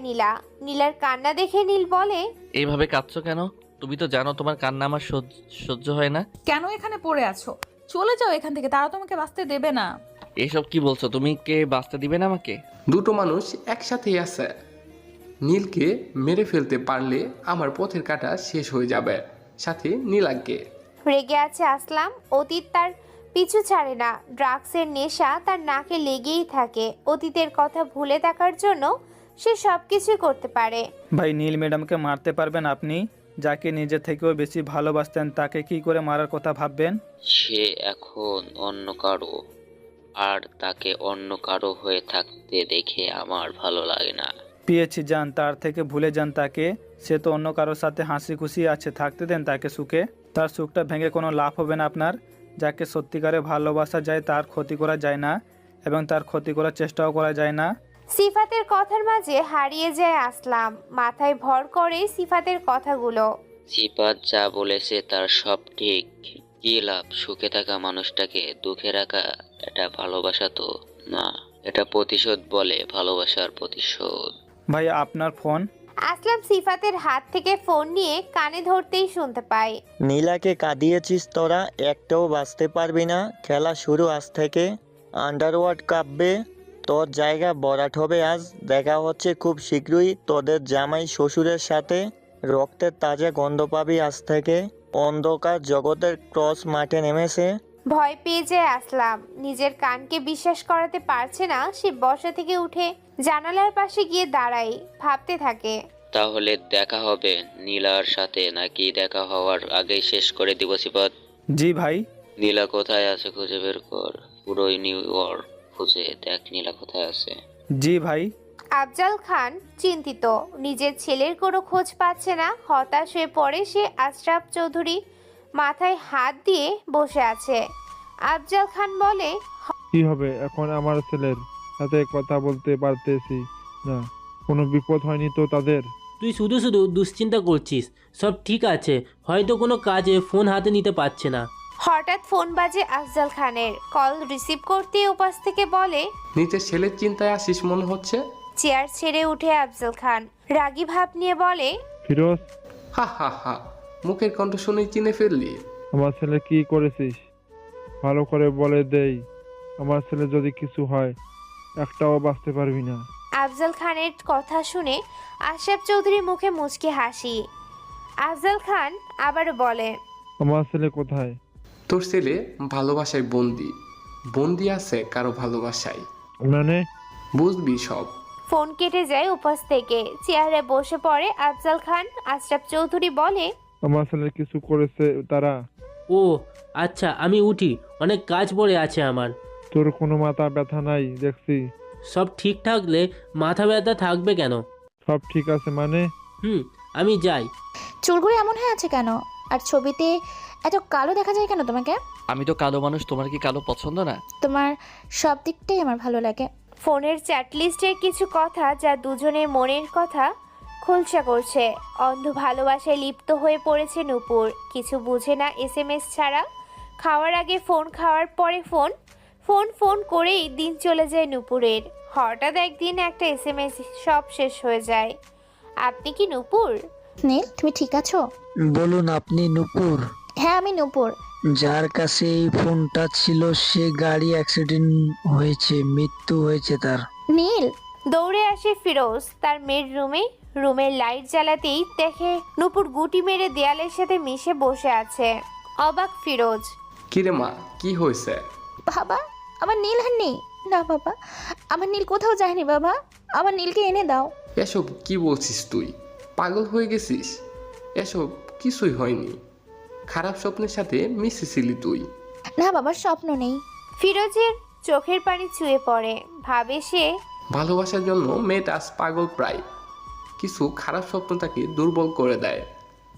নীলার কান্না দেখে নীল বলে, এইভাবে কাঁদছো কেন? তুমি তো জানো তোমার কান্না আমার সহ্য হয় না। কেন এখানে পড়ে আছো? চলে যাও এখান থেকে, তারা তোমাকে বাঁচতে দেবে না। এসব কি বলছো? তুমি কে বাঁচতে দিবে না আমাকে? দুটো মানুষ একসাথেই আছে। নীলকে মেরে ফেলতে পারলে আমার পথের কাটা শেষ হয়ে যাবে, সাথে নীলাকে। রেগে আছে আসলাম। অতীত তার পিছু ছাড়ে না। ড্রাগসের নেশা তার নাকে লেগেই থাকে। অতীতের কথা ভুলে থাকার জন্য সে সবকিছু করতে পারে। ভাই, নীল ম্যাডামকে মারতে পারবেন আপনি? যাকে নিজে থেকেও বেশি ভালোবাসতেন তাকে কি করে মারার কথা ভাববেন? সে এখন অন্য কারো, আর তাকে অন্য কারো হয়ে থাকতে দেখে আমার ভালো লাগে না। পেয়েছি যান, তার থেকে ভুলে যান তাকে। সে তো অন্য কারোর সাথে হাসি খুশি আছে, থাকতে দেন তাকে সুখে। তার সুখটা ভেঙে কোনো লাভ হবে না আপনার। যাকে সত্যিকারে ভালোবাসা যায় তার ক্ষতি করা যায় না, এবং তার ক্ষতি করার চেষ্টাও করা যায় না। সিফাতের কথার মাঝে হারিয়ে যায় আসলাম। মাথায় ভর করে সিফাতের কথাগুলো। সিফাত যা বলেছে তার সব ঠিক। কি লাভ সুখে থাকা মানুষটাকে দুঃখে রাখা? এটা ভালোবাসা তো না, এটা প্রতিশোধ বলে, ভালোবাসার প্রতিশোধ। ভাই, আপনার ফোন। আসলাম সিফাতের হাত থেকে ফোন নিয়ে কানে ধরতেই শুনতে পায়, নীলাকে কাঁদিয়েছিস তোরা, একটাও বাঁচতে পারবি না। খেলা শুরু আজ থেকে। আন্ডারওয়ার্ল্ড কাঁপবে, তোর জায়গা ভরাট হবে আজ। দেখা হচ্ছে খুব শীঘ্রই তোদের জামাই শ্বশুরের সাথে। রক্তের তাজা গন্ধ পাবি আজ থেকে। অন্ধকার জগতের ক্রস মাঠে নেমেছে। ভয় পেয়ে যায় আসলাম। নিজের কানকে বিশ্বাস করাতে পারছে না। সে বসা থেকে উঠে জানালার পাশে গিয়ে দাঁড়ায়, ভাবতে থাকে। তাহলে দেখা হবে নীলার সাথে, নাকি দেখা হওয়ার আগেই শেষ করে দিব সিফাত? জি ভাই। নীলা কোথায় আছে খুঁজে বের কর। পুরোই নিউ ইয়র্ক খুঁজে দেখ নীলা কোথায় আছে। জি ভাই। আফজাল খান চিন্তিত, নিজের ছেলের কোনো খোঁজ পাচ্ছে না। হতাশ হয়ে পড়ে সে। আশরাফ চৌধুরী মাথায় হাত দিয়ে বসে আছে। আফজাল খান বলে, কি হবে এখন? আমার ছেলের সাথে কথা বলতে পারতেছি না। কোনো বিপদ হয়নি তো তাদের? তুই শুধু শুধু দুশ্চিন্তা করছিস। সব ঠিক আছে, হয়তো কোনো কাজে ফোন হাতে নিতে পারছে না। হঠাৎ ফোন বাজে আফজাল খানের। কল রিসিভ করতে উপাস থেকে বলে, নিজের ছেলের চিন্তায় আসিস মনে হচ্ছে। চেয়ার ছেড়ে উঠে আফজাল খান রাগী ভাব নিয়ে বলে, ফিরোজ, হা হা হা, মুখের কণ্ঠ শুনেই চিনে ফেললি। আমার ছেলে কি করেছিস ভালো করে বলে দেই। আমার ছেলে যদি কিছু হয় একটাও বাঁচতে পারবি না। আফজাল খানের কথা শুনে আশরাফ চৌধুরী মুখে মুচকি হাসি। আফজাল খান আবার বলে, আমার ছেলে কোথায়? তোর ছেলে ভালোবাসায় বন্দি আছে কারো ভালোবাসায়। মানে? বুঝবি সব। ফোন কেটে যায় উপাস থেকে। চেয়ারে বসে পড়ে আফজাল খান। আশরাফ চৌধুরী বলে, আমার ছেলে কিছু করেছে তারা? ও আচ্ছা, আমি উঠি, অনেক কাজ পড়ে আছে আমার। তোর কোনো মাথা ব্যথা নাই দেখছি। সব ঠিক থাকলে মাথা ব্যথা থাকবে কেন? সব ঠিক আছে মানে? আমি যাই। চুলগুলো এমন হয়ে আছে কেন? আর ছবিতে এত কালো দেখা যায় কেন তোমাকে? আমি তো কালো মানুষ, তোমার কি কালো পছন্দ না? তোমার সব দিকটাই আমার ভালো লাগে। ফোনের চ্যাট লিস্টের কিছু কথা যা দুজনের মনের কথা খোলসা করছে। অন্ধ ভালোবাসায় লিপ্ত হয়ে পড়েছে নূপুর, কিছু বুঝে না SMS ছাড়া। খাওয়ার আগে ফোন, খাওয়ার পরে ফোন, ফোন ফোন করেই দিন চলে যায় নূপুরের। হঠাৎ একদিন একটা SMS, সব শেষ হয়ে যায়। আপনি কি নূপুর? নীল, তুমি ঠিক আছো? বলুন, আপনি নূপুর? হ্যাঁ, আমি নূপুর। যার কাছে এই ফোনটা ছিল সে গাড়ি অ্যাক্সিডেন্ট হয়েছে, মৃত্যু হয়েছে তার। নীল। দৌড়ে আসে ফিরোজ তার মেয়ের রুমে। রুমের লাইট জ্বালাতেই দেখে নূপুর গুটি মেরে দেয়ালের সাথে মিশে বসে আছে। অবাক ফিরোজ। কিরে মা, কি হয়েছে? বাবা, আমার নীল আর নেই। না বাবা, আমার নীল কোথাও যায়নি বাবা, আমার নীলকে এনে দাও। এসব কি বলছিস তুই? পাগল হয়ে গেছিস? এসব কিছুই হয়নি, খারাপ স্বপ্নের সাথে মিশেছিলি তুই। না বাবা, স্বপ্ন নেই। ফিরোজের চোখের পানি চুয়ে পড়ে, ভাবে সে ভালোবাসার জন্য মেয়েটা আজ পাগল প্রায়। কিছু খারাপ স্বপ্ন তাকে দুর্বল করে দেয়।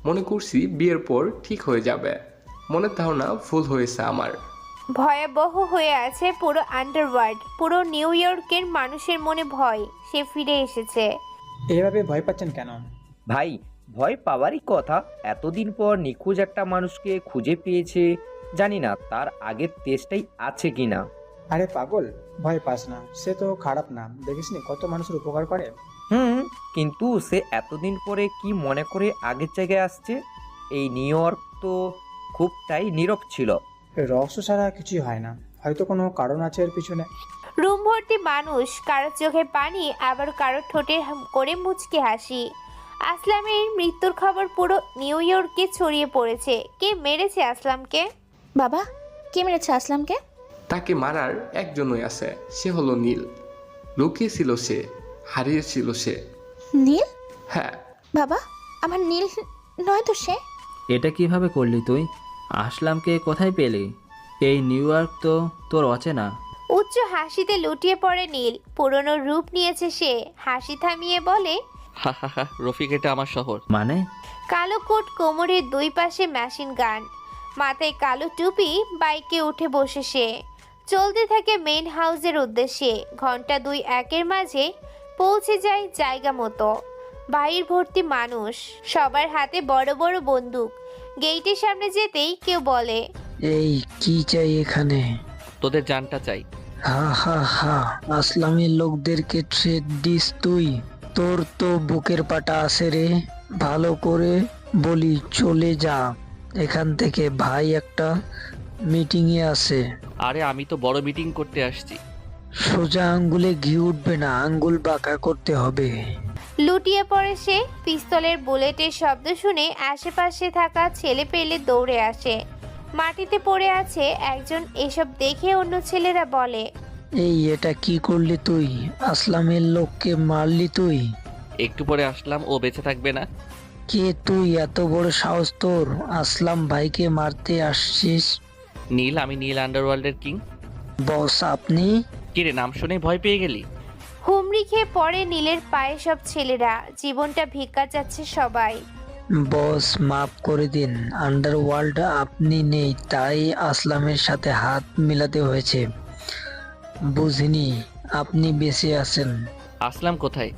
মনে করছি বিয়ের পর ঠিক হয়ে যাবে, মনের ধারণা ভুল হয়েছে আমার। ভয়াবহ হয়ে আছে পুরো আন্ডারওয়ার্ল্ড, পুরো নিউ ইয়র্কের মানুষের মনে ভয়। সে ফিরে এসেছে। এভাবে ভয় পাচ্ছেন কেন? ভাই, ভয় পাওয়ারই কথা। এতদিন পর নিখোঁজ একটা মানুষকে খুঁজে পেয়েছে, জানি না তার আগের তেজটাই আছে কিনা। আরে পাগল, ভয় পাস না, সে তো খারাপ না, দেখিসনি কত মানুষের উপকার করে। কিন্তু সে এতদিন পরে কি মনে করে আগের জায়গায় আসছে? এই নিউ ইয়র্ক তো খুবটাই নীরব ছিল। রহস্য ছাড়া কিছুই হয় না, হয়তো কোনো কারণ আছে এর পিছনে। রুম ভর্তি মানুষ, কারো চোখে পানি, আবার কারো ঠোঁটে করে মুচকি হাসি। আসলামের মৃত্যুর খবর পুরো নিউ ইয়র্কে ছড়িয়ে পড়েছে। কে মেরেছে আসলামকে? বাবা, কে মেরেছে আসলামকে? তাকে মারার একজনই আছে, সে হলো নীল। লুকিয়েছিল সে, হারিয়েছিল সে। নীল? হ্যাঁ বাবা, আমার নীল নয় তো সে। এটা কিভাবে করলি তুই? আসলামকে কোথায় পেলি? এই নিউ ইয়র্ক তো তোর অচেনা। উচ্চ হাসিতে লুটিয়ে পড়ে নীল। পুরনো রূপ নিয়েছে সে। হাসি থামিয়ে বলে, হা হা হা, রফিক এটা আমার শহর। মানে? কালো কোট, কোমরের দুই পাশে মেশিন গান, মাথায় কালো টুপি, বাইকে উঠে বসে সে। চলতে থাকে মেইন হাউসের উদ্দেশ্যে। ঘন্টা 2-1 মাঝে পৌঁছে যায় জায়গা মতো। বাহির ভর্তি মানুষ, সবার হাতে বড় বড় বন্দুক। গেইটের সামনে যেতেই কেউ বলে, এই কি চাই এখানে? তোদের জানটা চাই। হা হা হা, আসলামের লোকদেরকে ট্রেড দিস তুই? তোর তো বুকের পাটা আছে রে। ভালো করে বলি, চলে যা এখান থেকে ভাই, একটা মিটিংয়ে আছে। আরে আমি তো বড় মিটিং করতে আসছি। সোজা আঙ্গুলে ঘি উঠবে না, আঙ্গুল বাঁকা করতে হবে। লুটিয়ে পড়ে সে। পিস্তলের বুলেটের শব্দ শুনে আশেপাশে থাকা ছেলে পেলে দৌড়ে আসে। মাটিতে পড়ে আছে একজন। এসব দেখে অন্য ছেলেরা বলে, এই এটা কি করলি তুই? আসলামের লোককে মারলি তুই? একটু পরে আসলাম, ও বেঁচে থাকবে না। কে তুই? এত বড় সাহস তোর? আসলাম ভাইকে মারতে আসছিস? নীল, আমি নীল আন্ডারওয়ার্ল্ডের কিং। বস আপনি? কিরে, নাম শুনে ভয় পেয়ে গেলি? হুমড়ি খেয়ে পড়ে নীলের পায়ে সব ছেলেরা। জীবনটা ভিক্ষা চাচ্ছে সবাই। বস মাফ করে দিন, আন্ডারওয়ার্ল্ড আপনি নেই, তাই আসলামের সাথে হাত মিলাতে হয়েছে। বুঝিনি আপনি বেঁচে আছেন। আসলাম কোথায়?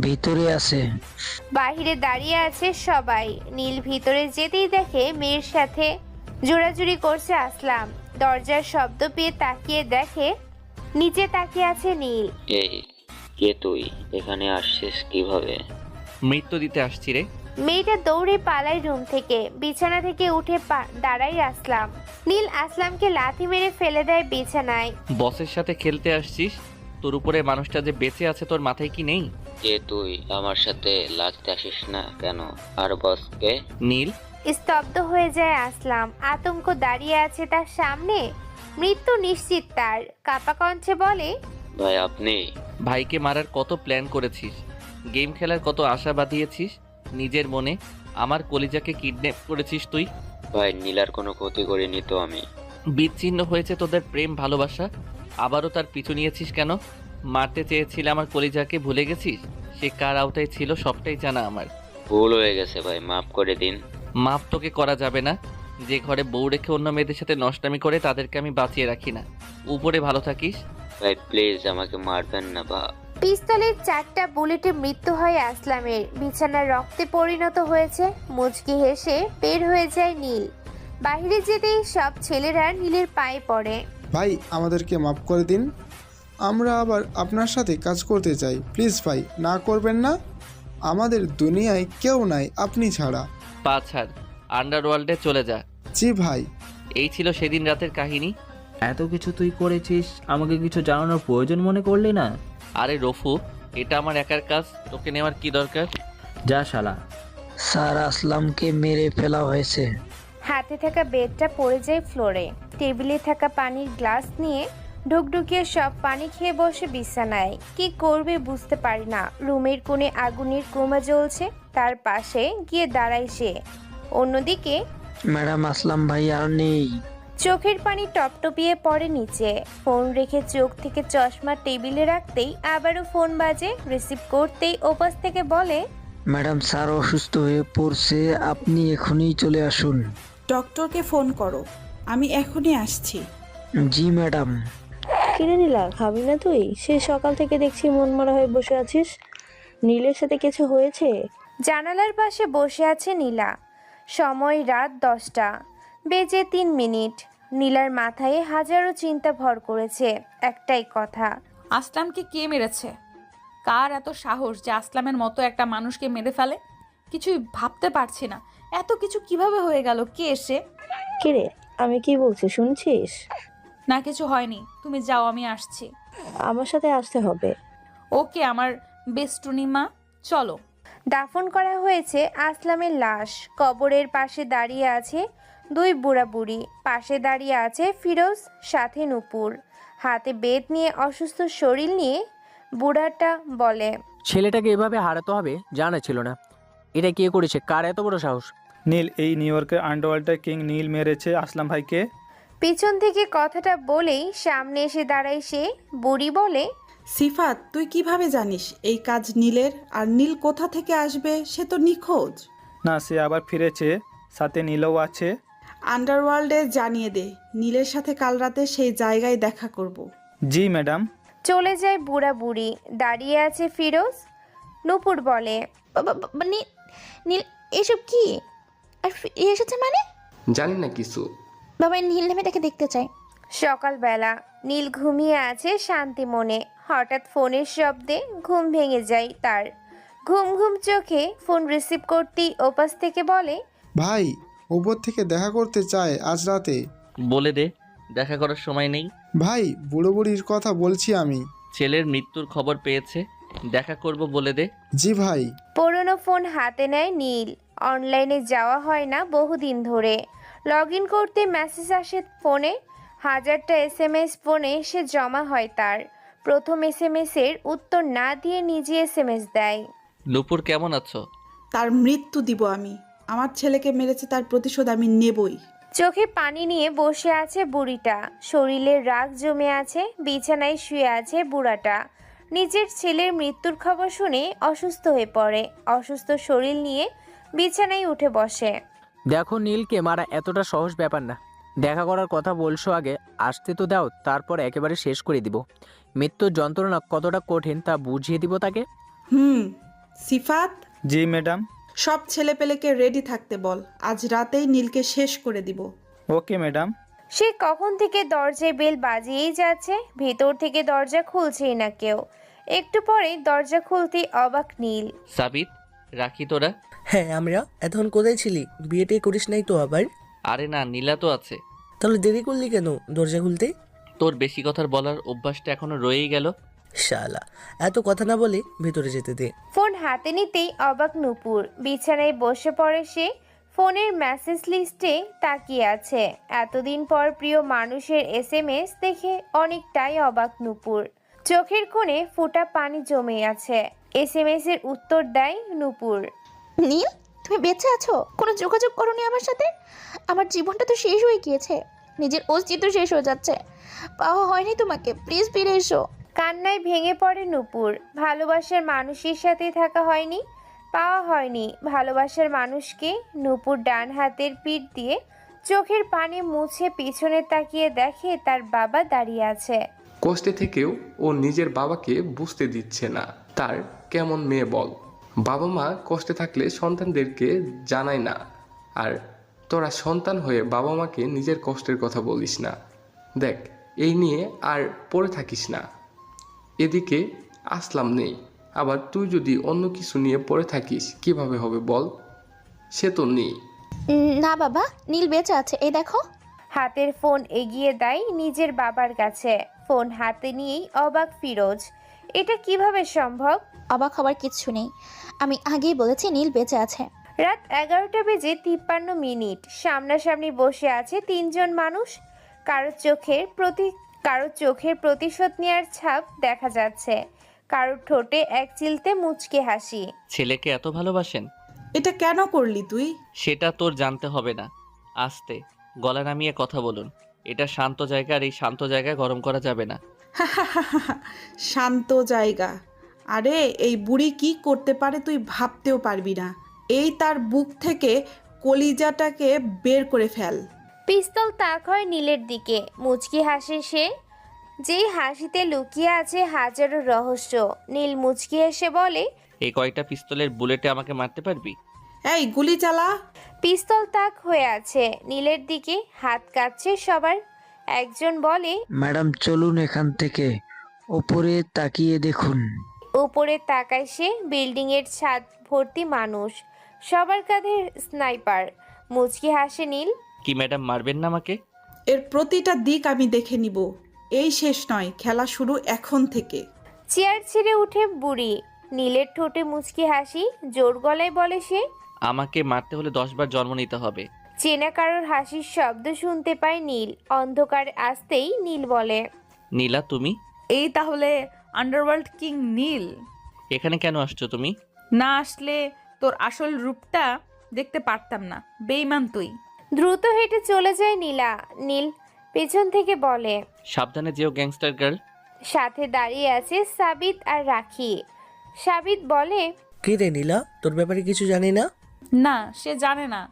ভিতরে আছে। বাহিরে দাঁড়িয়ে আছে সবাই। নীল ভিতরে যেতেই দেখে মেয়ের সাথে জোড়াজুড়ি করছে আসলাম। দরজার শব্দ পেয়ে তাকিয়ে দেখে নিচে তাকিয়ে আছে নীল। এই কে তুই? এখানে আসছিস কিভাবে? মৃত্যু দিতে আসছি রে। মেয়েটা দৌড়ে পালায় রুম থেকে। বিছানা থেকে উঠে দাঁড়াই আসলাম। নীল আসলামকে লাথি মেরে ফেলে দেয় বিছানায়। বসের সাথে খেলতে আসছিস? তোর উপরে মানুষটা যে বেঁচে আছে তোর মাথায় কি নেই? কে তুই? আমার সাথে লাগতে আসিস না কেন? আর বসকে? নীল। স্তব্ধ হয়ে যায় আসলাম। আতঙ্ক দাঁড়িয়ে আছে তার সামনে। মৃত্যু নিশ্চিত তার। কাপা কণ্ঠে বলে, ভাই আপনি? ভাইকে মারার কত প্ল্যান করেছিস, গেম খেলার কত আশা বাঁধিয়েছিস নিজের মনে। আমার কলিজাকে কিডন্যাপ করেছিস তুই। ভাই নীলার কোনো ক্ষতি করিনি তো আমি। বিচ্ছিন্ন হয়েছে তোদের প্রেম ভালোবাসা। আবারও তার পিছু নিয়েছিস কেন? মারতে চেয়েছিলে আমার কলিজাকে, ভুলে গেছিস? সে কার আওতায় ছিল সবটাই জানা আমার। ভুল হয়ে গেছে ভাই, মাফ করে দিন। মাপ তোকে করা যাবে না। যে ঘরে বউ রেখে অন্য মেয়েদের সাথে নষ্টামি করে তাদেরকে আমি বাঁচিয়ে রাখি না। উপরে ভালো থাকিস। ভাই প্লিজ আমাকে মারবেন না বা। পিস্তলের 4টা বুলেটে মৃত্যু হয় আসলামের। বিছানার রক্তে পরিণত হয়েছে। মুচকি হেসে বের হয়ে যায় নীল। বাইরে যেতেই সব ছেলেরা নীলের পায়ে পড়ে। ভাই আমাদেরকে মাফ করে দিন, আমরা আবার আপনার সাথে কাজ করতে চাই। প্লিজ ভাই, না করবেন না। আমাদের দুনিয়ায় কেউ নাই আপনি ছাড়া। পা ছাড়, আন্ডারওয়ার্ল্ডে চলে যা। জি ভাই। এই ছিল সেদিন রাতের কাহিনী। এত কিছু তুই করেছিস, আমাকে কিছু জানানোর প্রয়োজন মনে করলি না? আরে রফু, এটা আমার একার কাজ, তোকে নেওয়ার কি দরকার? যা শালা। স্যার, আসলামকে মেরে ফেলা হয়েছে। হাতে থাকা বেডটা পড়ে যায় ফ্লোরে। টেবিলে থাকা পানির গ্লাস নিয়ে ঢুকঢুকিয়ে সব পানি খেয়ে বসে বিছানায়। কি করবে বুঝতে পারি না। রুমের কোণে আগুনের কোমা জ্বলছে, তার পাশে গিয়ে দাঁড়ায় সে। অন্যদিকে ম্যাডাম, আসলাম ভাই আর নেই। চোখের পানি টপটপিয়ে পড়ে নিচে। ফোন রেখে চোখ থেকে চশমা টেবিলে রাখতেই আবারও ফোন বাজে। রিসিভ করতেই ওপাশ থেকে বলে, ম্যাডাম স্যার অসুস্থ হয়ে পড়ছে, আপনি এখনই চলে আসুন। ডক্টরকে ফোন করো, আমি এখনই আসছি। জি ম্যাডাম। কিরে নীলা, খাবি না তুই? সে সকাল থেকে দেখছি মন মরা হয়ে বসে আছিস। নীলের সাথে কিছু হয়েছে? জানালার পাশে বসে আছে নীলা। সময় রাত 10টা বেজে 3 মিনিট। নীলার মাথায় হাজারো চিন্তা ভর করেছে। একটাই কথা, আসলামকে কে মেরেছে? কার এত সাহস যে আসলামের মতো একটা মানুষকে মেরে ফেলে? কিছুই ভাবতে পারছি না। এত কিছু কিভাবে হয়ে গেল? কে এসে? কিরে, আমি কি বলছি শুনছিস? না, কিছু হয়নি, তুমি যাও, আমি আসছি। আমার সাথে আসতে হবে। ওকে আমার বেস্টুনি মা, চলো। দাফন করা হয়েছে আসলামের লাশ। কবরের পাশে দাঁড়িয়ে আছে 2 বুড়া বুড়ি। পাশে দাঁড়িয়ে আছে ফিরোজ, সাথে নূপুর। হাতে বেত নিয়ে অসুস্থ শরীর নিয়ে বুড়াটা বলে, ছেলেটাকে এভাবে হারাতে হবে জানা ছিল না। এটা কে করেছে? কার এত বড় সাহস? নীল, এই নিউ ইয়র্কের আন্ডারওয়ার্ল্ডের কিং নীল মেরেছে আসলাম ভাইকে। পিছন থেকে কথাটা বলেই সামনে এসে দাঁড়ায় সে। বুড়ি বলে, সিফাত, তুই কিভাবে জানিস এই কাজ নীলের? আর নীল কোথা থেকে আসবে? সে তো নিখোঁজ। না, সে আবার ফিরেছে, সাথে নীলও আছে। আন্ডারওয়ার্ল্ডে জানিয়ে দে, নীলের সাথে কাল রাতে সেই জায়গায় দেখা করব। জি ম্যাডাম। চলে যায় বুড়া বুড়ি। দাঁড়িয়ে আছে ফিরোজ। নূপুর বলে, নীল এসব কি? আর এসেছে মানে? জানি না কিছু। বাবা, নীল নামে তাকে দেখতে চাই। সকালবেলা নীল ঘুমিয়ে আছে শান্তি মনে। হঠাৎ ফোনের শব্দে ঘুম ভেঙে যায় তার। ঘুম ঘুম চোখে ফোন রিসিভ করতেই ওপাশ থেকে বলে, ভাই উপর থেকে দেখা করতে চায় আজ রাতে। বলে দে, দেখা করার সময় নেই। ভাই, বুড়ো বুড়ির কথা বলছি আমি। ছেলের মৃত্যুর খবর পেয়েছে, দেখা করব বলে দে। জি ভাই। পুরনো ফোন হাতে নেয় নীল। অনলাইনে যাওয়া হয় না বহুদিন ধরে। লগ ইন করতে মেসেজ আসে ফোনে। 1000টা SMS ফোনে সে জমা হয় তার। প্রথম SMS এর উত্তর না দিয়ে নিজে SMS দেয়। নূপুর কেমন আছো? তার মৃত্যু দিব আমি। আমার ছেলেকে মেরেছে, তার প্রতিশোধ আমি নেবই। চোখে পানি নিয়ে বসে আছে বুড়িটা। শরীরে রাগ জমে আছে। বিছানায় শুয়ে আছে বুড়াটা। নিজের ছেলের মৃত্যুর খবর শুনে অসুস্থ হয়ে পড়ে। অসুস্থ শরীর নিয়ে বিছানায় উঠে বসে। দেখো, নীলকে মারা এতটা সহজ ব্যাপার না। দেখা করার কথা বলছো, আগে আসতে তো দাও, তারপর একেবারে শেষ করে দিব। মৃত্যুর যন্ত্রণা কতটা কঠিন তা বুঝিয়ে দিব তাকে। সিফাত। জি ম্যাডাম। সব ছেলেপেলেকে রেডি থাকতে বল, আজ রাতেই নীলকে শেষ করে দিব। Okay madam. সে কখন থেকে দরজায় বেল বাজিয়েই যাচ্ছে। ভেতর থেকে দরজা খুলছেই না কেউ। একটু পরে দরজা খুলতেই অবাক নীল। সাবিত, রাখি তোরা? হ্যাঁ, আমরা এতক্ষণ কোথায় ছিলি? বিয়েটা করিস নাই তো আবার? আরে না, নীলা তো আছে। তাহলে দেরি করলি কেন দরজা খুলতে? তোর বেশি কথার বলার অভ্যাসটা এখনো রয়েই গেল। শালা, এত কথা না বলে ভেতরে যেতে দে। ফোন হাতে নিতেই অবাক নূপুর। বিছানায় বসে পড়ে সে। ফোনের মেসেজ লিস্টে তাকিয়ে আছে। এতদিন পর প্রিয় মানুষের SMS দেখে অনেকটাই অবাক নূপুর। চোখের কোণে ফোঁটা পানি জমে আছে। SMS এর উত্তর দেয় নূপুর। নীল, তুমি বেঁচে আছো? কোনো যোগাযোগ করোনি আমার সাথে? আমার জীবনটা তো শেষ হয়ে গিয়েছে। নিজের অস্তিত্ব শেষ হয়ে যাচ্ছে। পাওয়া হয়নি তোমাকে, প্লিজ ফিরে এসো। কান্নায় ভেঙে পড়ে নূপুর। ভালোবাসার মানুষের সাথে থাকা হয়নি, পাওয়া হয়নি ভালোবাসার মানুষকে। নূপুর ডান হাতের পিঠ দিয়ে চোখের পানি মুছে পিছনে তাকিয়ে দেখে তার বাবা দাঁড়িয়ে আছে। কষ্টে থেকেও ও নিজের বাবাকে বুঝতে দিচ্ছে না তার কেমন মেয়ে বল। বাবা মা কষ্টে থাকলে সন্তানদেরকে জানায় না, আর তোরা সন্তান হয়ে বাবা মাকে নিজের কষ্টের কথা বলিস না। দেখ, এই নিয়ে আর পড়ে থাকিস না। এদিকে আসলাম নেই, আবার তুই যদি অন্য কিছু নিয়ে পড়ে থাকিস কিভাবে হবে বল? সে তো নেই। না বাবা, নীল বেঁচে আছে, এই দেখো। হাতের ফোন এগিয়ে দেয় নিজের বাবার কাছে। ফোন হাতে নিয়েই অবাক ফিরোজ। এটা কিভাবে সম্ভব? অবাক হবার কিচ্ছু নেই, আমি আগেই বলেছি নীল বেঁচে আছে। রাত 11টা বেজে 53 মিনিট। সামনাসামনি বসে আছে তিনজন মানুষ। কারো চোখের প্রতিশোধ নেওয়ার ছাপ দেখা যাচ্ছে, কারোর ঠোঁটে এক চিলতে মুচকে হাসি। ছেলেকে এত ভালোবাসেন? এটা কেন করলি তুই? সেটা তোর জানতে হবে না। আস্তে গলা নামিয়ে কথা বলুন। এটা শান্ত জায়গা, আর এই শান্ত জায়গায় গরম করা যাবে না। শান্ত জায়গা? আরে এই বুড়ি কি করতে পারে তুই ভাবতেও পারবি না। এই তার বুক থেকে কলিজাটাকে বের করে ফেল। পিস্তল তাক হয় নীলের দিকে। মুচকি হাসে সে, যেই হাসিতে লুকিয়ে আছে হাজারো রহস্য। নীল মুচকি হেসে বলে, এই কয়টা পিস্তলের বুলেটে আমাকে মারতে পারবি? এই গুলি চালা। পিস্তল তাক হয়ে আছে নীলের দিকে, হাত কাঁপছে সবার। একজন বলে, ম্যাডাম চলুন এখান থেকে, ওপরে তাকিয়ে দেখুন। উপরে তাকায় সে। বিল্ডিং এর ছাদ ভর্তি মানুষ, সবার কাঁধে স্নাইপার। মুচকি হাসে নীল। কি ম্যাডাম, মারবেন না আমাকে? এর প্রতিটা দিক আমি দেখে নিব। এই শেষ নয়, খেলা শুরু এখন থেকে। চেয়ার ছেড়ে উঠে বুড়ি। নীলের ঠোঁটে মুচকি হাসি, জোর গলায় বলে সে, আমাকে মারতে হলে 10 বার জন্ম নিতে হবে। চেনা কারোর হাসির শব্দ শুনতে পায় নীল। অন্ধকার আসতেই নীল বলে, নীলা তুমি? এই তাহলে আন্ডারওয়ার্ল্ড কিং নীল। এখানে কেন আসছো তুমি? না আসলে তোর আসল রূপটা দেখতে পারতাম না, বেঈমান তুই। দ্রুত হেঁটে চলে যায় নীলা। নীল পেছন থেকে বলে, সাবধানে যেও গ্যাংস্টার গার্ল। সাথে দাঁড়িয়ে আছে সাবিত আর রাখি। সাবিত বলে, কি রে নীলা, তোর ব্যাপারে কিছু জানি না? না, সে জানে না,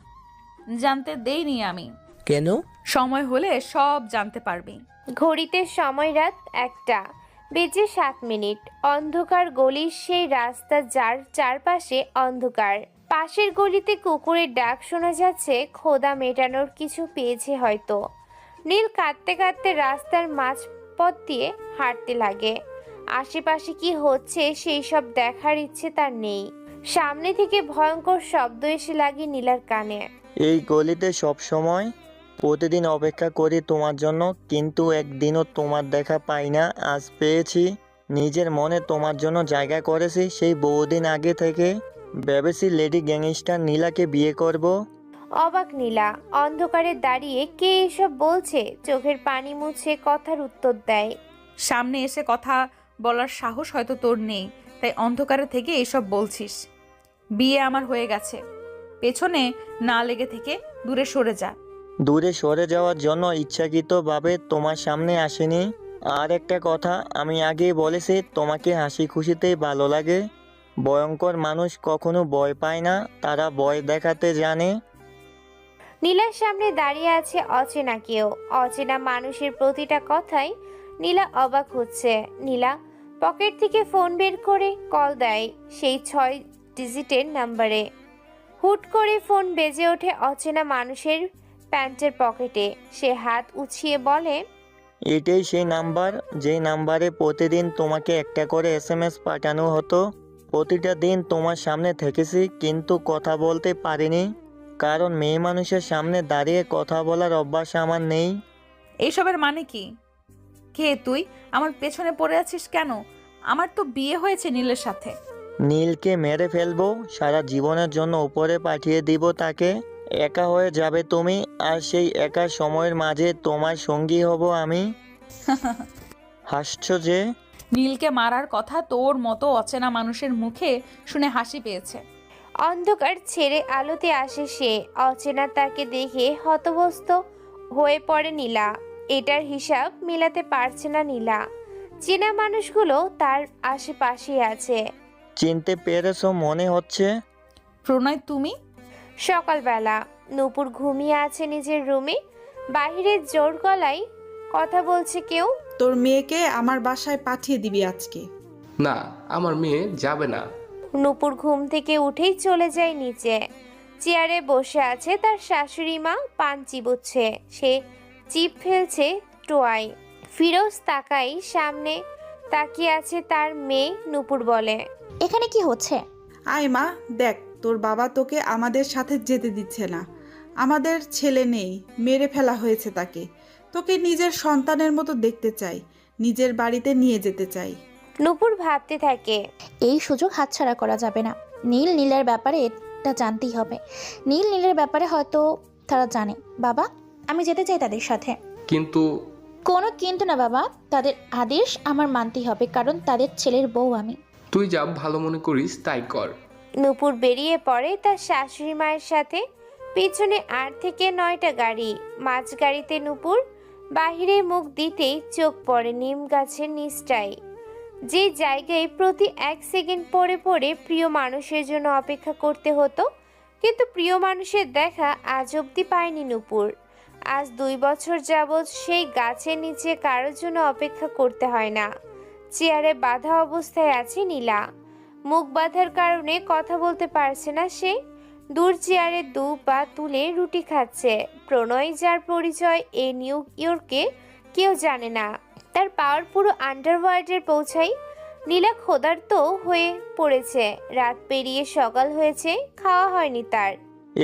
জানতে দেইনি আমি। কেন? সময় হলে সব জানতে পারবি। ঘড়িতে সময় রাত 1টা বেজে 7 মিনিট। অন্ধকার গলির সেই রাস্তা, যার চারপাশে অন্ধকার। পাশের গলিতে কুকুরের ডাক শোনা যাচ্ছে। খোদা মেটানোর কিছু পেয়েছে হয়তো। নীল কাঁদতে কাঁদতে রাস্তার মাঝপথ দিয়ে হাঁটতে লাগে। আশেপাশে কি হচ্ছে সেই সব দেখার ইচ্ছে তার নেই। সামনে থেকে ভয়ঙ্কর শব্দ এসে লাগে নীলার কানে। এই গলিতে সব সময় প্রতিদিন অপেক্ষা করি তোমার জন্য, কিন্তু একদিনও তোমার দেখা পাই না। আজ পেয়েছি। নিজের মনে তোমার জন্য জায়গা করেছি। সেই বহুদিন আগে থেকে ভেবেছি লেডি গ্যাংস্টার নীলাকে বিয়ে করব। অবাক নীলা। অন্ধকারে দাঁড়িয়ে কে এসব বলছে? চোখের পানি মুছে কথার উত্তর দেয়, সামনে এসে কথা বলার সাহস হয়তো তোর নেই, তাই অন্ধকারে থেকে এসব বলছিস। বিয়ে আমার হয়ে গেছে, পেছনে না লেগে থেকে দূরে সরে যা। দূরে সরে যাওয়ার জন্য ইচ্ছাকৃতভাবে তোমার সামনে আসেনি। আর একটা কথা আমি আগেই বলেছি, তোমাকে হাসি খুশিতেই ভালো লাগে। ভয়ঙ্কর মানুষ কখনো ভয় পায় না, তারা ভয় দেখাতে জানে। নীলার সামনে দাঁড়িয়ে আছে অচেনা কেউ। অচেনা মানুষের প্রতিটা কথাই নীলা অবাক হচ্ছে। নীলা পকেট থেকে ফোন বের করে কল দেয় সেই 6 ডিজিটের নাম্বারে। হুট করে ফোন বেজে ওঠে অচেনা মানুষের প্যান্টের পকেটে। সে হাত উছিয়ে বলে, এটাই সেই নাম্বার যেই নাম্বারে প্রতিদিন তোমাকে একটা করে SMS পাঠানো হতো। প্রতিটা দিন তোমার সামনে থেকেছি, কিন্তু কথা বলতে পারিনি, কারণ মেয়ে মানুষের সামনে দাঁড়িয়ে কথা বলার অভ্যাস আমার নেই। এইসবের মানে কি? কে তুই? আমার পেছনে পড়ে আছিস কেন? আমার তো বিয়ে হয়েছে নীলের সাথে। নীলকে মেরে ফেলবো, সারা জীবনের জন্য উপরে পাঠিয়ে দিব তাকে। একা হয়ে যাবে তুমি, আর সেই একা সময়ের মাঝে তোমার সঙ্গী হব আমি। হাসছো যে? নীলকে মারার কথা তোর মতো অচেনা মানুষের মুখে শুনে হাসি পেয়েছে। অন্ধকার ছেড়ে আলোতে আসে সে। অচেনা তাকে দেখে হতভম্ব হয়ে পড়ে নীলা। এটার হিসাব মেলাতে পারছে না নীলা। চেনা মানুষগুলো তার আশেপাশেই আছে। চিনতে পেরেছো মনে হচ্ছে? প্রণয় তুমি? সকালবেলা নূপুর ঘুমিয়ে আছে নিজের রুমে। বাইরে জোর গলায় কথা বলছে কেউ। তোর মেয়েকে আমার বাসায় পাঠিয়ে দিবি আজকে। না, আমার মেয়ে যাবে না। নূপুর ঘুম থেকে উঠেই চলে যায় নিচে। চেয়ারে বসে আছে তার শাশুড়ি মা, পান চিবুচ্ছে। সে চিপ ফেলছে টোয়াই। ফিরোজ তাকাই সামনে তাকিয়ে আছে তার মেয়ে। নূপুর বলে, এখানে কি হচ্ছে? আয় মা, দেখ তোর বাবা তোকে আমাদের সাথে যেতে দিচ্ছে না। আমাদের ছেলে নেই, মেরে ফেলা হয়েছে তাকে। তোকে নিজের সন্তানের মতো দেখতে চাই, নিজের বাড়িতে নিয়ে যেতে চাই। নূপুর ভাবতে থাকে, এই সুযোগ হাতছাড়া করা যাবে না। নীলের ব্যাপারে এটা জানতেই হবে। নীলের ব্যাপারে হয়তো তারা জানে। বাবা, আমি যেতে চাই তাদের সাথে। কিন্তু কোনো কিন্তু না বাবা, তাদের আদেশ আমার মানতেই হবে, কারণ তাদের ছেলের বউ আমি। তুই যা ভালো মনে করিস তাই কর। নূপুর বেরিয়ে পড়ে তার শাশুড়ি মায়ের সাথে। পিছনে 8 থেকে 9টা গাড়ি। মাঝ গাড়িতে নূপুর। বাহিরে মুখ দিতেই চোখ পড়ে নিম গাছের নিচটায়, যে জায়গায় প্রতি 1 সেকেন্ড পরে পরে প্রিয় মানুষের জন্য অপেক্ষা করতে হতো। কিন্তু প্রিয় মানুষের দেখা আজ অবধি পায়নি নূপুর। আজ 2 বছর যাবৎ সেই গাছের নিচে কারোর জন্য অপেক্ষা করতে হয় না। চেয়ারে বাঁধা অবস্থায় আছে নীলা। মুখ বাঁধার কারণে কথা বলতে পারছে না সে। দূর চেয়ারে 2 পা তুলে রুটি খাচ্ছে। প্রণয়, যার পরিচয় এই নিউ ইয়র্কে কেউ জানে না, তার পাওয়ার পুরো আন্ডারওয়ার্ল্ডের পৌঁছাই। নীলা ক্ষুধার্ত হয়ে পড়েছে। রাত পেরিয়ে সকাল হয়েছে, খাওয়া হয়নি তার।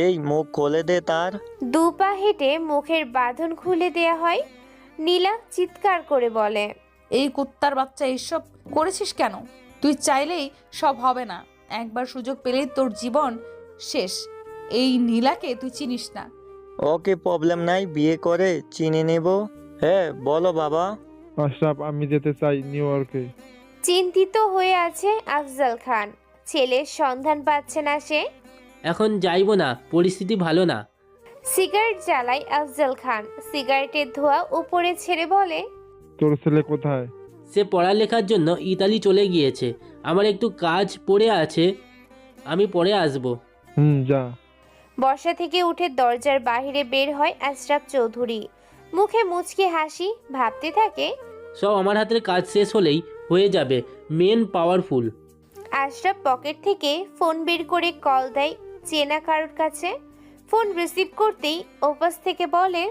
এই মুখ খুলে দে তার। 2 পা হেঁটে মুখের বাঁধন খুলে দেয়া হয়। নীলা চিৎকার করে বলে, এই কুত্তার বাচ্চা এইসব করেছিস কেন? তুই চাইলেই সব হবে না। একবার সুযোগ পেলেই তোর জীবন শেষ। এই নীলাকে তুই চিনিস না। ওকে, প্রবলেম নাই, বিয়ে করে চিনে নেব। হ্যাঁ বলো বাবা। আশরাফ, আমি যেতে চাই নিউ ইয়র্কে। চিন্তিত হয়ে আছে আফজাল খান। ছেলের সন্ধান পাচ্ছে না সে। এখন যাইবো না, পরিস্থিতি ভালো না। সিগারেট জ্বালায় আফজাল খান। সিগারেটের ধোঁয়া উপরে ছেড়ে বলে, তোর ছেলে কোথায়? সে পড়ালেখার জন্য ইতালি চলে গিয়েছে। আমার একটু কাজ পড়ে আছে, আমি পরে আসবো। যা। বর্ষা থেকে উঠে দরজার বাইরে বের হয় আশরাফ চৌধুরী। মুখে মুচকি হাসি। ভাবতে থাকে, সব আমার হাতের কাজ শেষ হলেই হয়ে যাবে মেন পাওয়ারফুল। আশরাফ পকেট থেকে ফোন বের করে কল দেয় চেনা কারোর কাছে। ফোন রিসিভ করতেই ওপাশ থেকে বলে,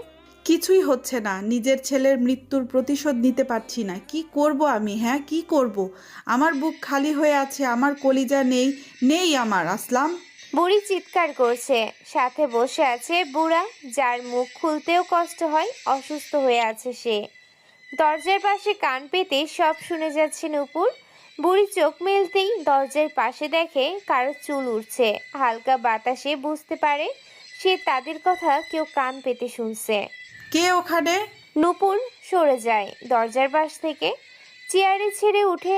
কিছুই হচ্ছে না। নিজের ছেলের মৃত্যুর প্রতিশোধ নিতে পারছি না। কি করব আমি? হ্যাঁ, কি করব? আমার বুক খালি হয়ে আছে, আমার কলিজা নেই, নেই আমার আসলাম। বুড়ি চিৎকার করছে। সাথে বসে আছে বুড়া, যার মুখ খুলতেও কষ্ট হয়। অসুস্থ হয়ে আছে সে। দরজার পাশে কান পেতে সব শুনে যাচ্ছে নূপুর। বুড়ি চোখ মেলতেই দরজার পাশে দেখে কারো চুল উঠছে। হালকা বাতাসে বুঝতে পারে সে তাদের কথা কেউ কান পেতে শুনছে। কে ওখানে? নূপুর সরে যায় দরজার পাশ থেকে। চেয়ারে ছেড়ে উঠে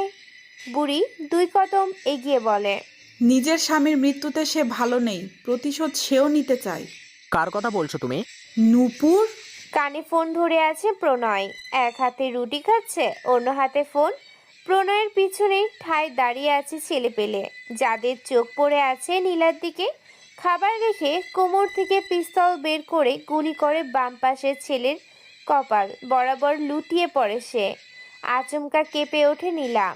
বুড়ি 2 কদম এগিয়ে বলে, নিজের স্বামীর মৃত্যুতে সে ভালো নেই, প্রতিশোধ সেও নিতে চায়। কার কথা বলছো তুমি? নূপুর। কানে ফোন ধরে আছে প্রণয়। এক হাতে রুটি খাচ্ছে, অন্য হাতে ফোন। প্রণয়ের পিছনে ঠায় দাঁড়িয়ে আছে ছেলে পেলে, যাদের চোখ পড়ে আছে নীলার দিকে। খাবার রেখে কোমর থেকে পিস্তল বের করে গুলি করে বাম পাশের ছেলের কপাল বরাবর লুটিয়ে পড়ে সে। আচমকা কেঁপে ওঠে নীলা।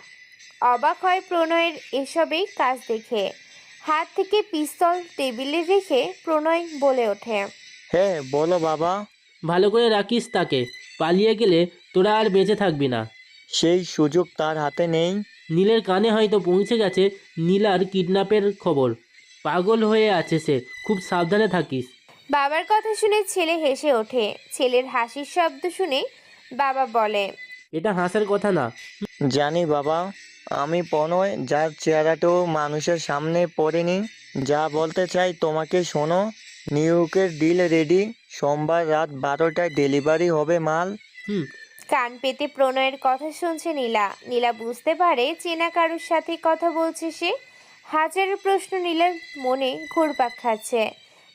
অবাক হয় প্রণয়ের এসবেই কাজ দেখে। হাত থেকে পিস্তল টেবিলে রেখে প্রণয় বলে ওঠে, হ্যাঁ বলো বাবা। ভালো করে রাখিস তাকে, পালিয়ে গেলে তোরা আর বেঁচে থাকবি না। সেই সুযোগ তার হাতে নেই। নীলের কানে হয়তো পৌঁছে গেছে নীলার কিডন্যাপের খবর। পাগল হয়ে আছে সে, খুব সাবধানে থাকিস। বাবার কথা শুনে ছেলে হেসে ওঠে। ছেলের হাসির শব্দ শুনে বাবা বলে, এটা হাসার কথা না। জানি বাবা, আমি প্রণয়, যার চেহারাটাও মানুষের সামনে পড়েনি। যা বলতে চাই তোমাকে শোনো। নিউ ইয়র্কের ডিল রেডি। সোমবার রাত 12টায় ডেলিভারি হবে মাল। কান পেতে প্রণয়ের কথা শুনছে নীলা। নীলা বুঝতে পারে চেনা কারোর সাথে কথা বলছে সে। হাজারো প্রশ্ন নীলার মনে ঘুরপাক খাচ্ছে।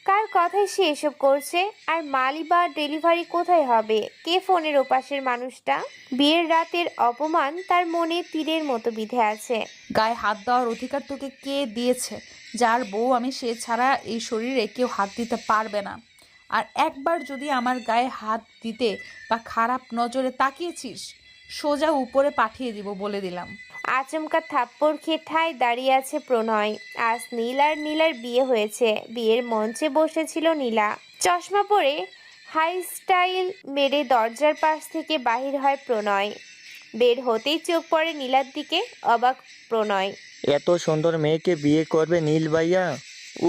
কার কথায় সে এসব করছে? আর মালি বা ডেলিভারি কোথায় হবে? কে ফোনের ওপাশের মানুষটা? বিয়ের রাতের অপমান তার মনে তীরের মতো বিঁধে আছে। গায়ে হাত দেওয়ার অধিকার তোকে কে দিয়েছে? যার বউ আমি সে ছাড়া এই শরীরে কেউ হাত দিতে পারবে না। আর একবার যদি আমার গায়ে হাত দিতে বা খারাপ নজরে তাকিয়েছিস, সোজা উপরে পাঠিয়ে দিব বলে দিলাম। আচমকা থাপ্পড় খেয়ে ঠায় দাঁড়িয়ে আছে প্রণয়। আজ নীল আর নীলার বিয়ে হয়েছে। বিয়ের মঞ্চে বসেছিল নীলা। চশমা পরে হাই স্টাইল মেরে দরজার পাশ থেকে বাহির হয় প্রণয়। বের হতেই চোখ পড়ে নীলার দিকে। অবাক প্রণয়। এত সুন্দর মেয়েকে বিয়ে করবে নীল ভাইয়া?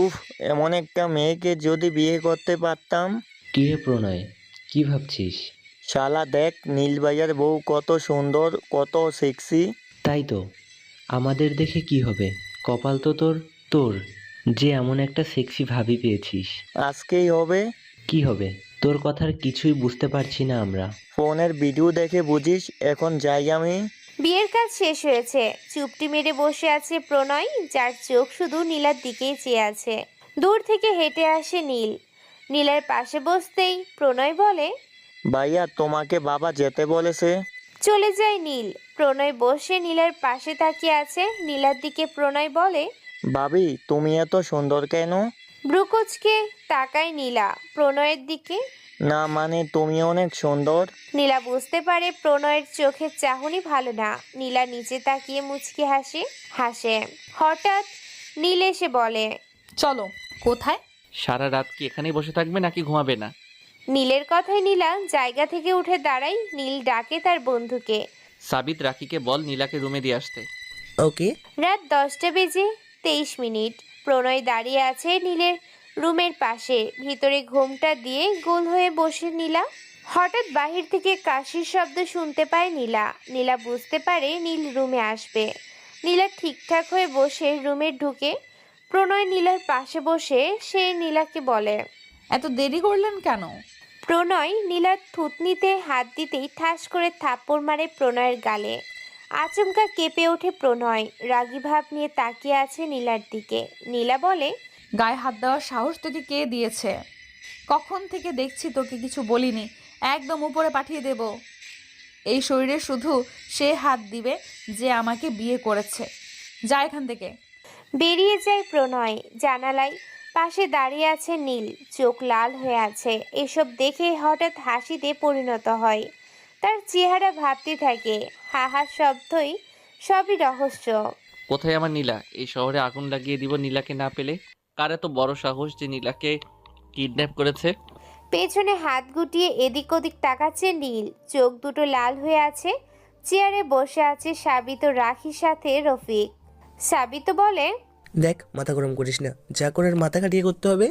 উফ, এমন একটা মেয়েকে যদি বিয়ে করতে পারতাম। কি রে প্রণয়, কি ভাবছিস? শালা দেখ, নীল ভাইয়ার বউ কত সুন্দর, কত সেক্সি। তাই তো, আমাদের দেখে কি হবে? কপাল তো তোর তোর যে এমন একটা সেক্সি ভাবি পেয়েছিস। আজকেই হবে। কি হবে? তোর কথার কিছুই বুঝতে পারছি না আমরা। ফোনের ভিডিও দেখে বুঝিস। এখন যাই আমি। বিয়ের কাজ শেষ হয়েছে। চুপটি মেরে বসে আছে প্রণয়, যার চোখ শুধু নীলার দিকেই চেয়ে আছে। দূর থেকে হেঁটে আসে নীল। নীলার পাশে বসতেই প্রণয় বলে, ভাইয়া তোমাকে বাবা যেতে বলেছে। চলে যায় নীল। প্রণয় বসে নীলার পাশে তাকিয়ে আছে। নীলার দিকে প্রণয় বলে, ভাবি তুমি এত সুন্দর কেন? ব্রুকুচকে তাকায় নীলা প্রণয়ের দিকে। না মানে তুমি অনেক সুন্দর। নীলা বুঝতে পারে প্রণয়ের চোখের চাহনি ভালো না। নীলা নিচে তাকিয়ে মুচকি হাসে। হঠাৎ নীল এসে বলে, চলো। কোথায়? সারা রাত কি এখানেই বসে থাকবে নাকি ঘুমাবে না? নীলের কথায় নীলা জায়গা থেকে উঠে দাঁড়ায়। নীল ডাকে তার বন্ধুকে। সাবিত রাকিকে বল নীলাকে রুমে দিয়ে আসতে। ওকে। রাত 10:23। প্রণয় দাঁড়িয়ে আছে নীলের রুমের পাশে। ভিতরে ঘোমটা দিয়ে গোল হয়ে বসে নীলা। হঠাৎ বাহির থেকে কাশির শব্দ শুনতে পায় নীলা। নীলা বুঝতে পারে নীল রুমে আসবে। নীলা ঠিকঠাক হয়ে বসে রুমে ঢুকে প্রণয় নীলার পাশে বসে সে নীলাকে বলে, এত দেরি করলেন কেন? প্রণয় নীলার থুতনিতে হাত দিতেই ঠাস করে থাপ্পড় মারে প্রণয়ের গালে। আচমকা কেঁপে ওঠে প্রণয়। রাগী ভাব নিয়ে তাকিয়ে আছে নীলার দিকে। নীলা বলে, গায়ে হাত দেওয়ার সাহস তোকে কে দিয়েছে? কখন থেকে দেখছি তোকে কিছু বলিনি, একদম উপরে পাঠিয়ে দেব। এই শরীরে শুধু সে হাত দিবে যে আমাকে বিয়ে করেছে। যা এখান থেকে। বেরিয়ে যায় প্রণয়। জানালায় পাশে দাঁড়িয়ে আছে নীল। চোখ লাল হয়ে আছে। এসব দেখে হঠাৎ হাসিতে পরিণত হয়। তার চেহারা ভাবতে থাকে, হাহার শব্দই সবই রহস্য। কোথায় আমার নীলা? এই শহরে আগুন লাগিয়ে দিব নীলাকে না পেলে। কার এত বড় সাহস যে নীলাকে কিডন্যাপ করেছে? পেছনে হাত গুটিয়ে এদিক ওদিক তাকাচ্ছে নীল। চোখ দুটো লাল হয়ে আছে। চেয়ারে বসে আছে সাবিত, রাখির সাথে রফিক। সাবিত বলে, দেখ, মাথা গরম করিস না, যা করার মাথা খাটিয়ে করতে হবে।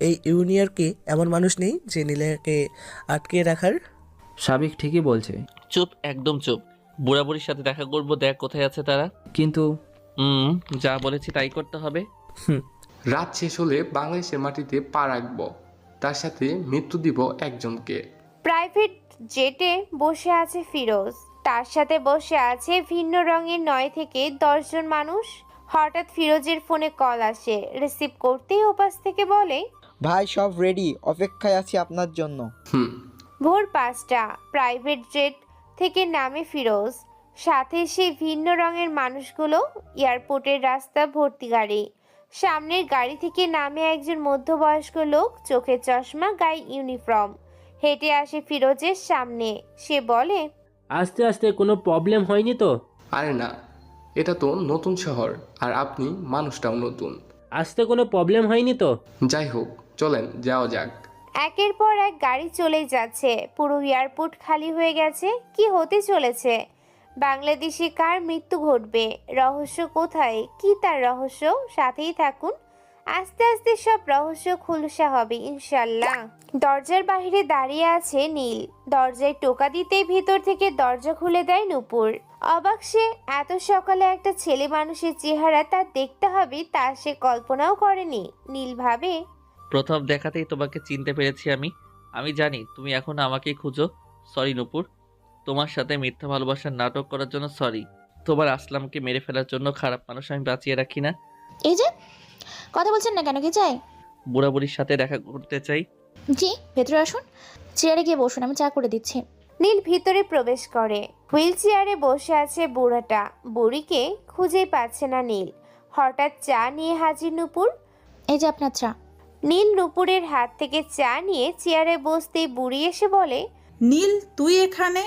এই ইউনিয়নকে এমন মানুষ নেই যে নীলাকে আটকে রাখার। সাবিক ঠিকই বলছে। চুপ, একদম চুপ। বুড়াবুড়ির সাথে দেখা করবো, দেখ কোথায় আছে তারা। কিন্তু যা বলেছি তাই করতে হবে। রাত শেষ হলে বাংলাদেশের মাটিতে পা রাখবো, তার সাথে মৃত্যু দিব একজনকে। প্রাইভেট জেটে বসে আছে ফিরোজ। তার সাথে বসে আছে ভিন্ন রঙের 9 থেকে 10 জন মানুষ। হঠাৎ ফিরোজের ফোনে কল আসে। রিসিভ করতেই ওপাশ থেকে বলে, ভাই সব রেডি, অপেক্ষায় আছি আপনার জন্য। ভোর 5টা। প্রাইভেট জেট থেকে নামে ফিরোজ। সাথে সেই ভিন্ন রঙের মানুষগুলো। এয়ারপোর্টের রাস্তা ভর্তি গাড়ি। সামনের গাড়ি থেকে নামে একজন মধ্যবয়স্ক লোক, চোখে চশমা, গায়ে ইউনিফর্ম। হেঁটে আসে ফিরোজের সামনে। সে বলে, আস্তে আস্তে, কোনো প্রবলেম হয়নি তো? আরে না, এটা তো নতুন শহর, আর আপনি মানুষটাও নতুন। আসতে কোনো প্রবলেম হয়নি তো? যাই হোক, চলেন যাওয়া যাক। একের পর এক গাড়ি চলেই যাচ্ছে। পুরো এয়ারপোর্ট খালি হয়ে গেছে। কি হতে চলেছে? বাংলাদেশে কার মৃত্যু ঘটবে? রহস্য কোথায়? কি তার রহস্য? সাথেই থাকুন, আস্তে আস্তে সব রহস্য খুলসা হবে ইনশাল্লাহ। দরজার বাইরে দাঁড়িয়ে আছে নীল। দরজায় টোকা দিতেই ভিতর থেকে দরজা খুলে দেয় নূপুর। অবাক সে। এত সকালে একটা ছেলে মানুষের চেহারা তার দেখতে হবে তা সে কল্পনাও করেনি। নীল ভাবে, প্রথম দেখাতেই তোমাকে চিনতে পেরেছি আমি জানি তুমি এখন আমাকেই খুঁজো। সরি নূপুর, তোমার সাথে মিথ্যা ভালোবাসার নাটক করার জন্য সরি। তোমার আসলামকে মেরে ফেলার জন্য খারাপ মানুষ আমি বাঁচিয়ে রাখি না। এই যে কথা বলছেন না কেন? কি চাই? বুড়াবুড়ির সাথে দেখা করতে চাই। জি, ভেতরে আসুন, চেয়ারে গিয়ে বসুন, আমি চা করে দিচ্ছি। নীল ভিতরে প্রবেশ করে। হুইল চেয়ারে বসে আছে বুড়াটা। বুড়িকে খুঁজেই পাচ্ছে না নীল। হঠাৎ চা নিয়ে হাজির নূপুর। এই যে আপনার চা। নীল নূপুরের হাত থেকে চা নিয়ে চেয়ারে বসতেই বুড়ি এসে বলে, নীল তুই এখানে?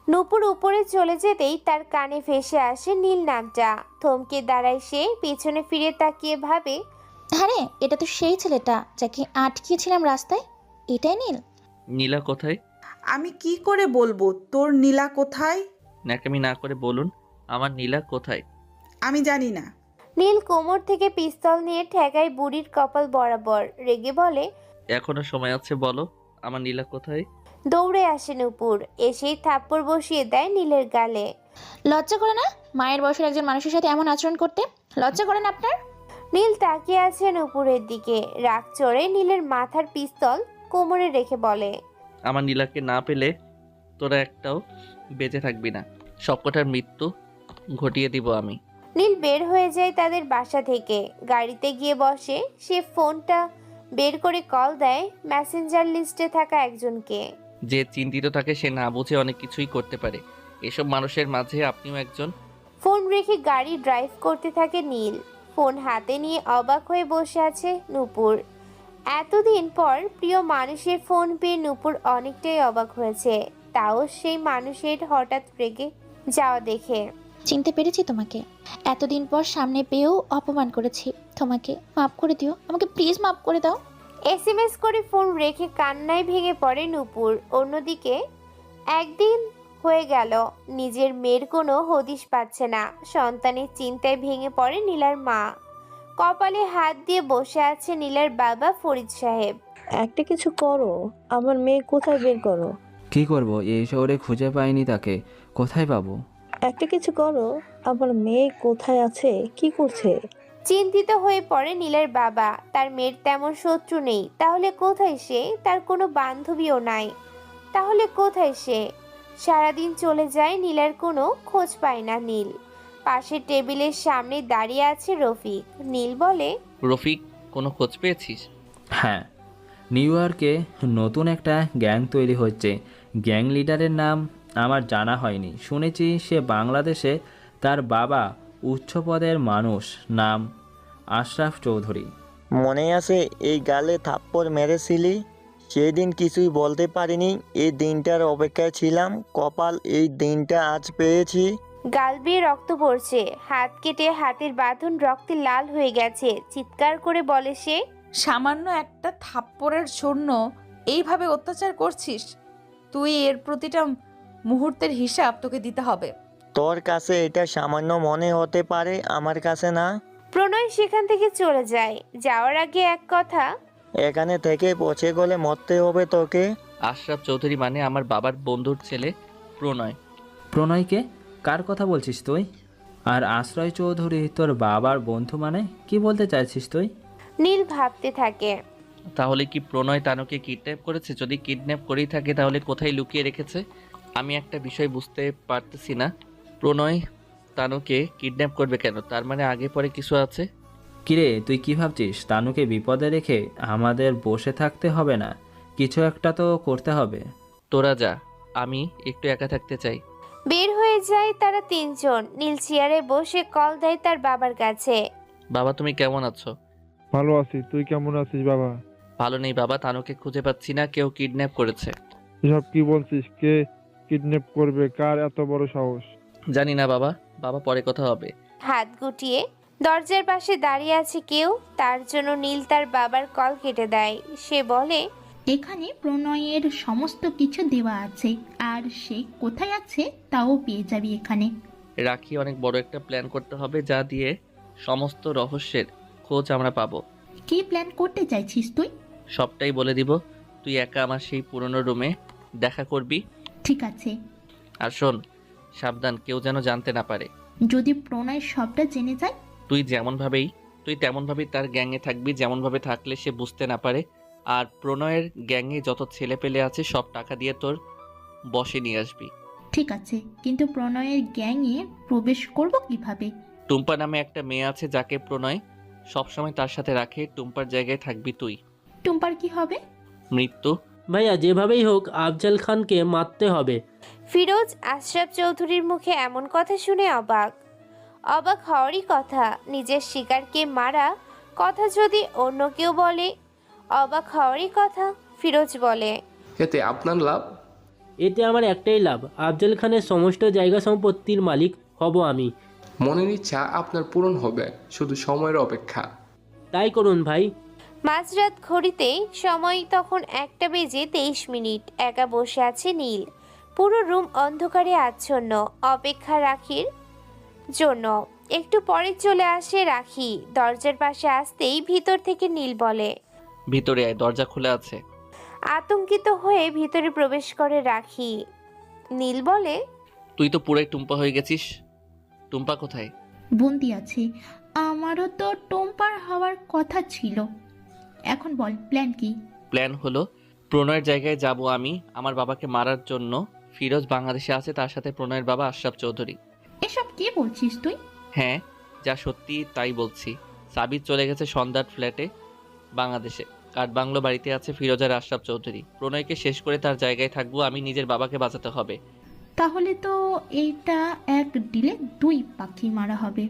নূপুর উপরে চলে যেতেই তার কানে ভেসে আসে নীল নামটা। থমকে দাঁড়ায় সে, পিছনে ফিরে তাকিয়ে ভাবে, আরে এটা তো সেই ছেলেটা যাকে আটকিয়েছিলাম রাস্তায়। এটাই নীল? নীলা কোথায়? আমি কি করে বলবো তোর নীলা কোথায়? ন্যাকামি না করে বলুন, আমার নীলা কোথায়? আমি জানি না। নীল কোমর থেকে পিস্তল নিয়ে ঠেকায় বুড়ির কপাল বরাবর। রেগে বলে, এখনো সময় আছে, বলো আমার নীলা কোথায়? দৌড়ে আসে নূপুর। এসেই থাপ্পড় বসিয়ে দেয় নীলের গালে। লজ্জা করে না মায়ের বয়সের একজন মানুষের সাথে এমন আচরণ করতে? লজ্জা করে না আপনার? নীল তাকিয়ে আছে নূপুরের দিকে। রাগ চড়ে নীলের মাথার পিস্তল কোমরে রেখে বলে, আমার নীলাকে না পেলে তোরা একটাও বেঁচে থাকবি না, সবকটার মৃত্যু ঘটিয়ে দিব আমি। নীল বের হয়ে যায় তাদের বাসা থেকে। গাড়িতে গিয়ে বসে। সে ফোনটা বের করে কল দেয় মেসেঞ্জার লিস্টে থাকা একজনকে। যে চিন্তিত থাকে সে না বুঝে অনেক কিছুই করতে পারে। এসব মানুষের মাঝে আপনিও একজন। ফোন রেখে গাড়ি ড্রাইভ করতে থাকে নীল। ফোন হাতে নিয়ে অবাক হয়ে বসে আছে নূপুর। এতদিন পর প্রিয় মানুষের ফোন পেয়ে নূপুর অনেকটাই অবাক হয়েছে, তাও সেই মানুষের হঠাৎ রেগে যাওয়া দেখে। চিনতে পেরেছি তোমাকে। এতদিন পর সামনে পেয়েও অপমান করেছি তোমাকে। মাফ করে দিও আমাকে, প্লিজ মাফ করে দাও। এসএমএস করে ফোন রেখে কান্নায় ভেঙে পড়ে নূপুর। অন্যদিকে একদিন হয়ে গেল, নিজের মেয়ের কোনো হদিশ পাচ্ছে না। সন্তানের চিন্তায় ভেঙে পড়ে নীলার মা। কপালে হাত দিয়ে বসে আছে নীলার বাবা ফরিদ সাহেব। একটা কিছু করো, আমার মেয়ে কোথায় বের করো। কি করব, এই শহরে খুঁজে পাইনি তাকে, কোথায় পাবো? একটা কিছু করো, আমার মেয়ে কোথায় আছে, কি করছে। চিন্তিত হয়ে পড়ে নীলের বাবা। তার মেয়ের তেমন শত্রু নেই, তাহলে কোথায় সে? তার কোনো বান্ধবীও নাই, তাহলে কোথায় সে? সারাদিন চলে যায়, নীলের কোনো খোঁজ পায় না নীল। পাশের টেবিলের সামনে দাঁড়িয়ে আছে রফিক। নীল বলে, রফিক, কোনো খোঁজ পেয়েছিস? হ্যাঁ, নিউ ইয়র্কে নতুন একটা গ্যাং তৈরি হচ্ছে। গ্যাং লিডারের নাম আমার জানা হয়নি। শুনেছি সে বাংলাদেশে, তার বাবা উচ্চ পদের মানুষ, নাম আশরাফ চৌধুরী। মনে আছে এই গালে থাপ্পড় মেরেছিলি? সেই দিন কিছুই বলতে পারিনি, এই দিনটার অপেক্ষায় ছিলাম। কপাল, এই দিনটা আজ পেয়েছি। গাল বেয়ে রক্ত পড়ছে। হাত কেটে হাতের বাঁধন রক্তে লাল হয়ে গেছে। চিৎকার করে বলে সে, সামান্য একটা থাপ্পড়ের জন্য এইভাবে অত্যাচার করছিস? তুই এর প্রতিটা মুহূর্তের হিসাব তোকে দিতে হবে। তোর কাছে এটা সামান্য মনে হতে পারে, আমার কাছে না। প্রণয় সেখান থেকে চলে যায়। যাওয়ার আগে এক কথা, এখানে থেকে পচে গলে মরতে হবে তোকে। আশরাফ চৌধুরী মানে আমার বাবার বন্ধুর ছেলে প্রণয়। প্রণয়কে? কার কথা বলছিস তুই? আর আশ্রয় চৌধুরী তোর বাবার বন্ধু মানে কি বলতে চাইছিস তুই? নীল ভাবতে থাকে। তাহলে কি প্রণয় তানুকে কিডন্যাপ করেছে? যদি কিডন্যাপ করেই থাকে তাহলে কোথায় লুকিয়ে রেখেছে? আমি একটা বিষয় বুঝতে পারতেছি না। প্রণয় তানুকে কিডন্যাপ করবে কেন? তার মানে আগে পরে কিছু আছে। কিরে, তুই কি ভাবছিস তানুকে বিপদে রেখে আমাদের বসে থাকতে হবে না? কিছু একটা তো করতে হবে। তোরা যা, আমি একটু একা থাকতে চাই। বের হয়ে যায় তারা তিনজন। নীল চেয়ারে বসে কল দেয় তার বাবার কাছে। বাবা, তুমি কেমন আছো? ভালো আছি, তুই কেমন আছিস বাবা? ভালো নেই বাবা, তানুকে খুঁজে পাচ্ছি না, কেউ কিডন্যাপ করেছে। এসব কি বলছিস? কে কিডন্যাপ করবে? কার এত বড় সাহস? জানি না বাবা, বাবা পরে কথা হবে। হাত গুটিয়ে দরজার পাশে দাঁড়িয়ে আছে কেউ। তার জন্য নীল তার বাবার কল কেটে দেয়। সে বলে, এখানে প্রণয়ের সমস্ত কিছু দেওয়া আছে, আর সে কোথায় আছে তাও পেয়ে যাবি এখানে। রাখি, অনেক বড় একটা প্ল্যান করতে হবে যা দিয়ে সমস্ত রহস্যের খোঁজ আমরা পাবো। কি প্ল্যান করতে চাইছিস তুই? সবটাই বলে দিব। তুই একা আমার সেই পুরনো রুমে দেখা করবি। ঠিক আছে। আর শোন, সাবধান, কেউ যেন জানতে না পারে। যদি প্রণয় সবটা জেনে যায়? তুই তেমনভাবেই তার গ্যাংয়ে থাকবি, যেমনভাবে থাকলে সে বুঝতে না পারে। আর প্রণয়ের গ্যাংয়ে যত ছেলে পেলে আছে সব টাকা দিয়ে তোর বসে নিয়ে আসবি। ঠিক আছে, কিন্তু প্রণয়ের গ্যাংয়ে প্রবেশ করব কিভাবে? টুম্পা নামে একটা মেয়ে আছে যাকে প্রণয় সবসময় তার সাথে রাখে। টুম্পার জায়গায় থাকবি তুই। টুম্পার কি হবে? মৃত্যু। ভাইয়া যেভাবেই হোক আফজাল খানকে মারতে হবে। ফিরোজ আশরাফ চৌধুরীর মুখে এমন কথা শুনে অবাক হওয়ারই কথা। নিজের শিকারকে মারা কথা যদি অন্য কেউ বলে অবাক হওয়ারই কথা। ফিরোজ বলে, এতে আপনার লাভ। এতে আমার একটাই লাভ, আফজাল খানের সমস্ত জায়গা সম্পত্তির মালিক হব আমি। মনের ইচ্ছা আপনার পূরণ হবে, শুধু সময়ের অপেক্ষা। তাই করুন ভাই। মাঝরাত ঘড়িতে সময় তখন 1:23। একা বসে আছে নীল। পুরো রুম অন্ধকারে আচ্ছন্ন, অপেক্ষা রাখির জন্য। একটু পরে চলে আসে রাখি। দরজার পাশে আসতেই ভিতর থেকে নীল বলে, ভিতরে আয়, দরজা খোলা আছে। আতঙ্কিত হয়ে ভিতরে প্রবেশ করে রাখি। নীল বলে, তুই তো পুরাই টুম্পা হয়ে গেছিস। টুম্পা কোথায়? বন্দি আছে। আমারও তো টুম্পার হওয়ার কথা ছিল। এখন বল প্ল্যান কি? প্ল্যান হলো প্রণয়ের জায়গায় যাব আমি আমার বাবাকে মারার জন্য। ফিরোজ বাংলাদেশে আছে, তার সাথে প্রণয়ের বাবা আশরাফ চৌধুরী। এসব কি বলছিস তুই? হ্যাঁ, যা সত্যি তাই বলছি। সাবিত চলে গেছে সন্ধ্যার ফ্ল্যাটে বাংলাদেশে। কাঠবাংলো বাড়িতে আছে ফিরোজ আর আশরাফ চৌধুরী। প্রণয়কে শেষ করে তার জায়গায় থাকবো আমি। নিজের বাবাকে বাঁচাতে হবে। তাহলে তো এইটা এক ডিলে 2 পাখি মারা হবে।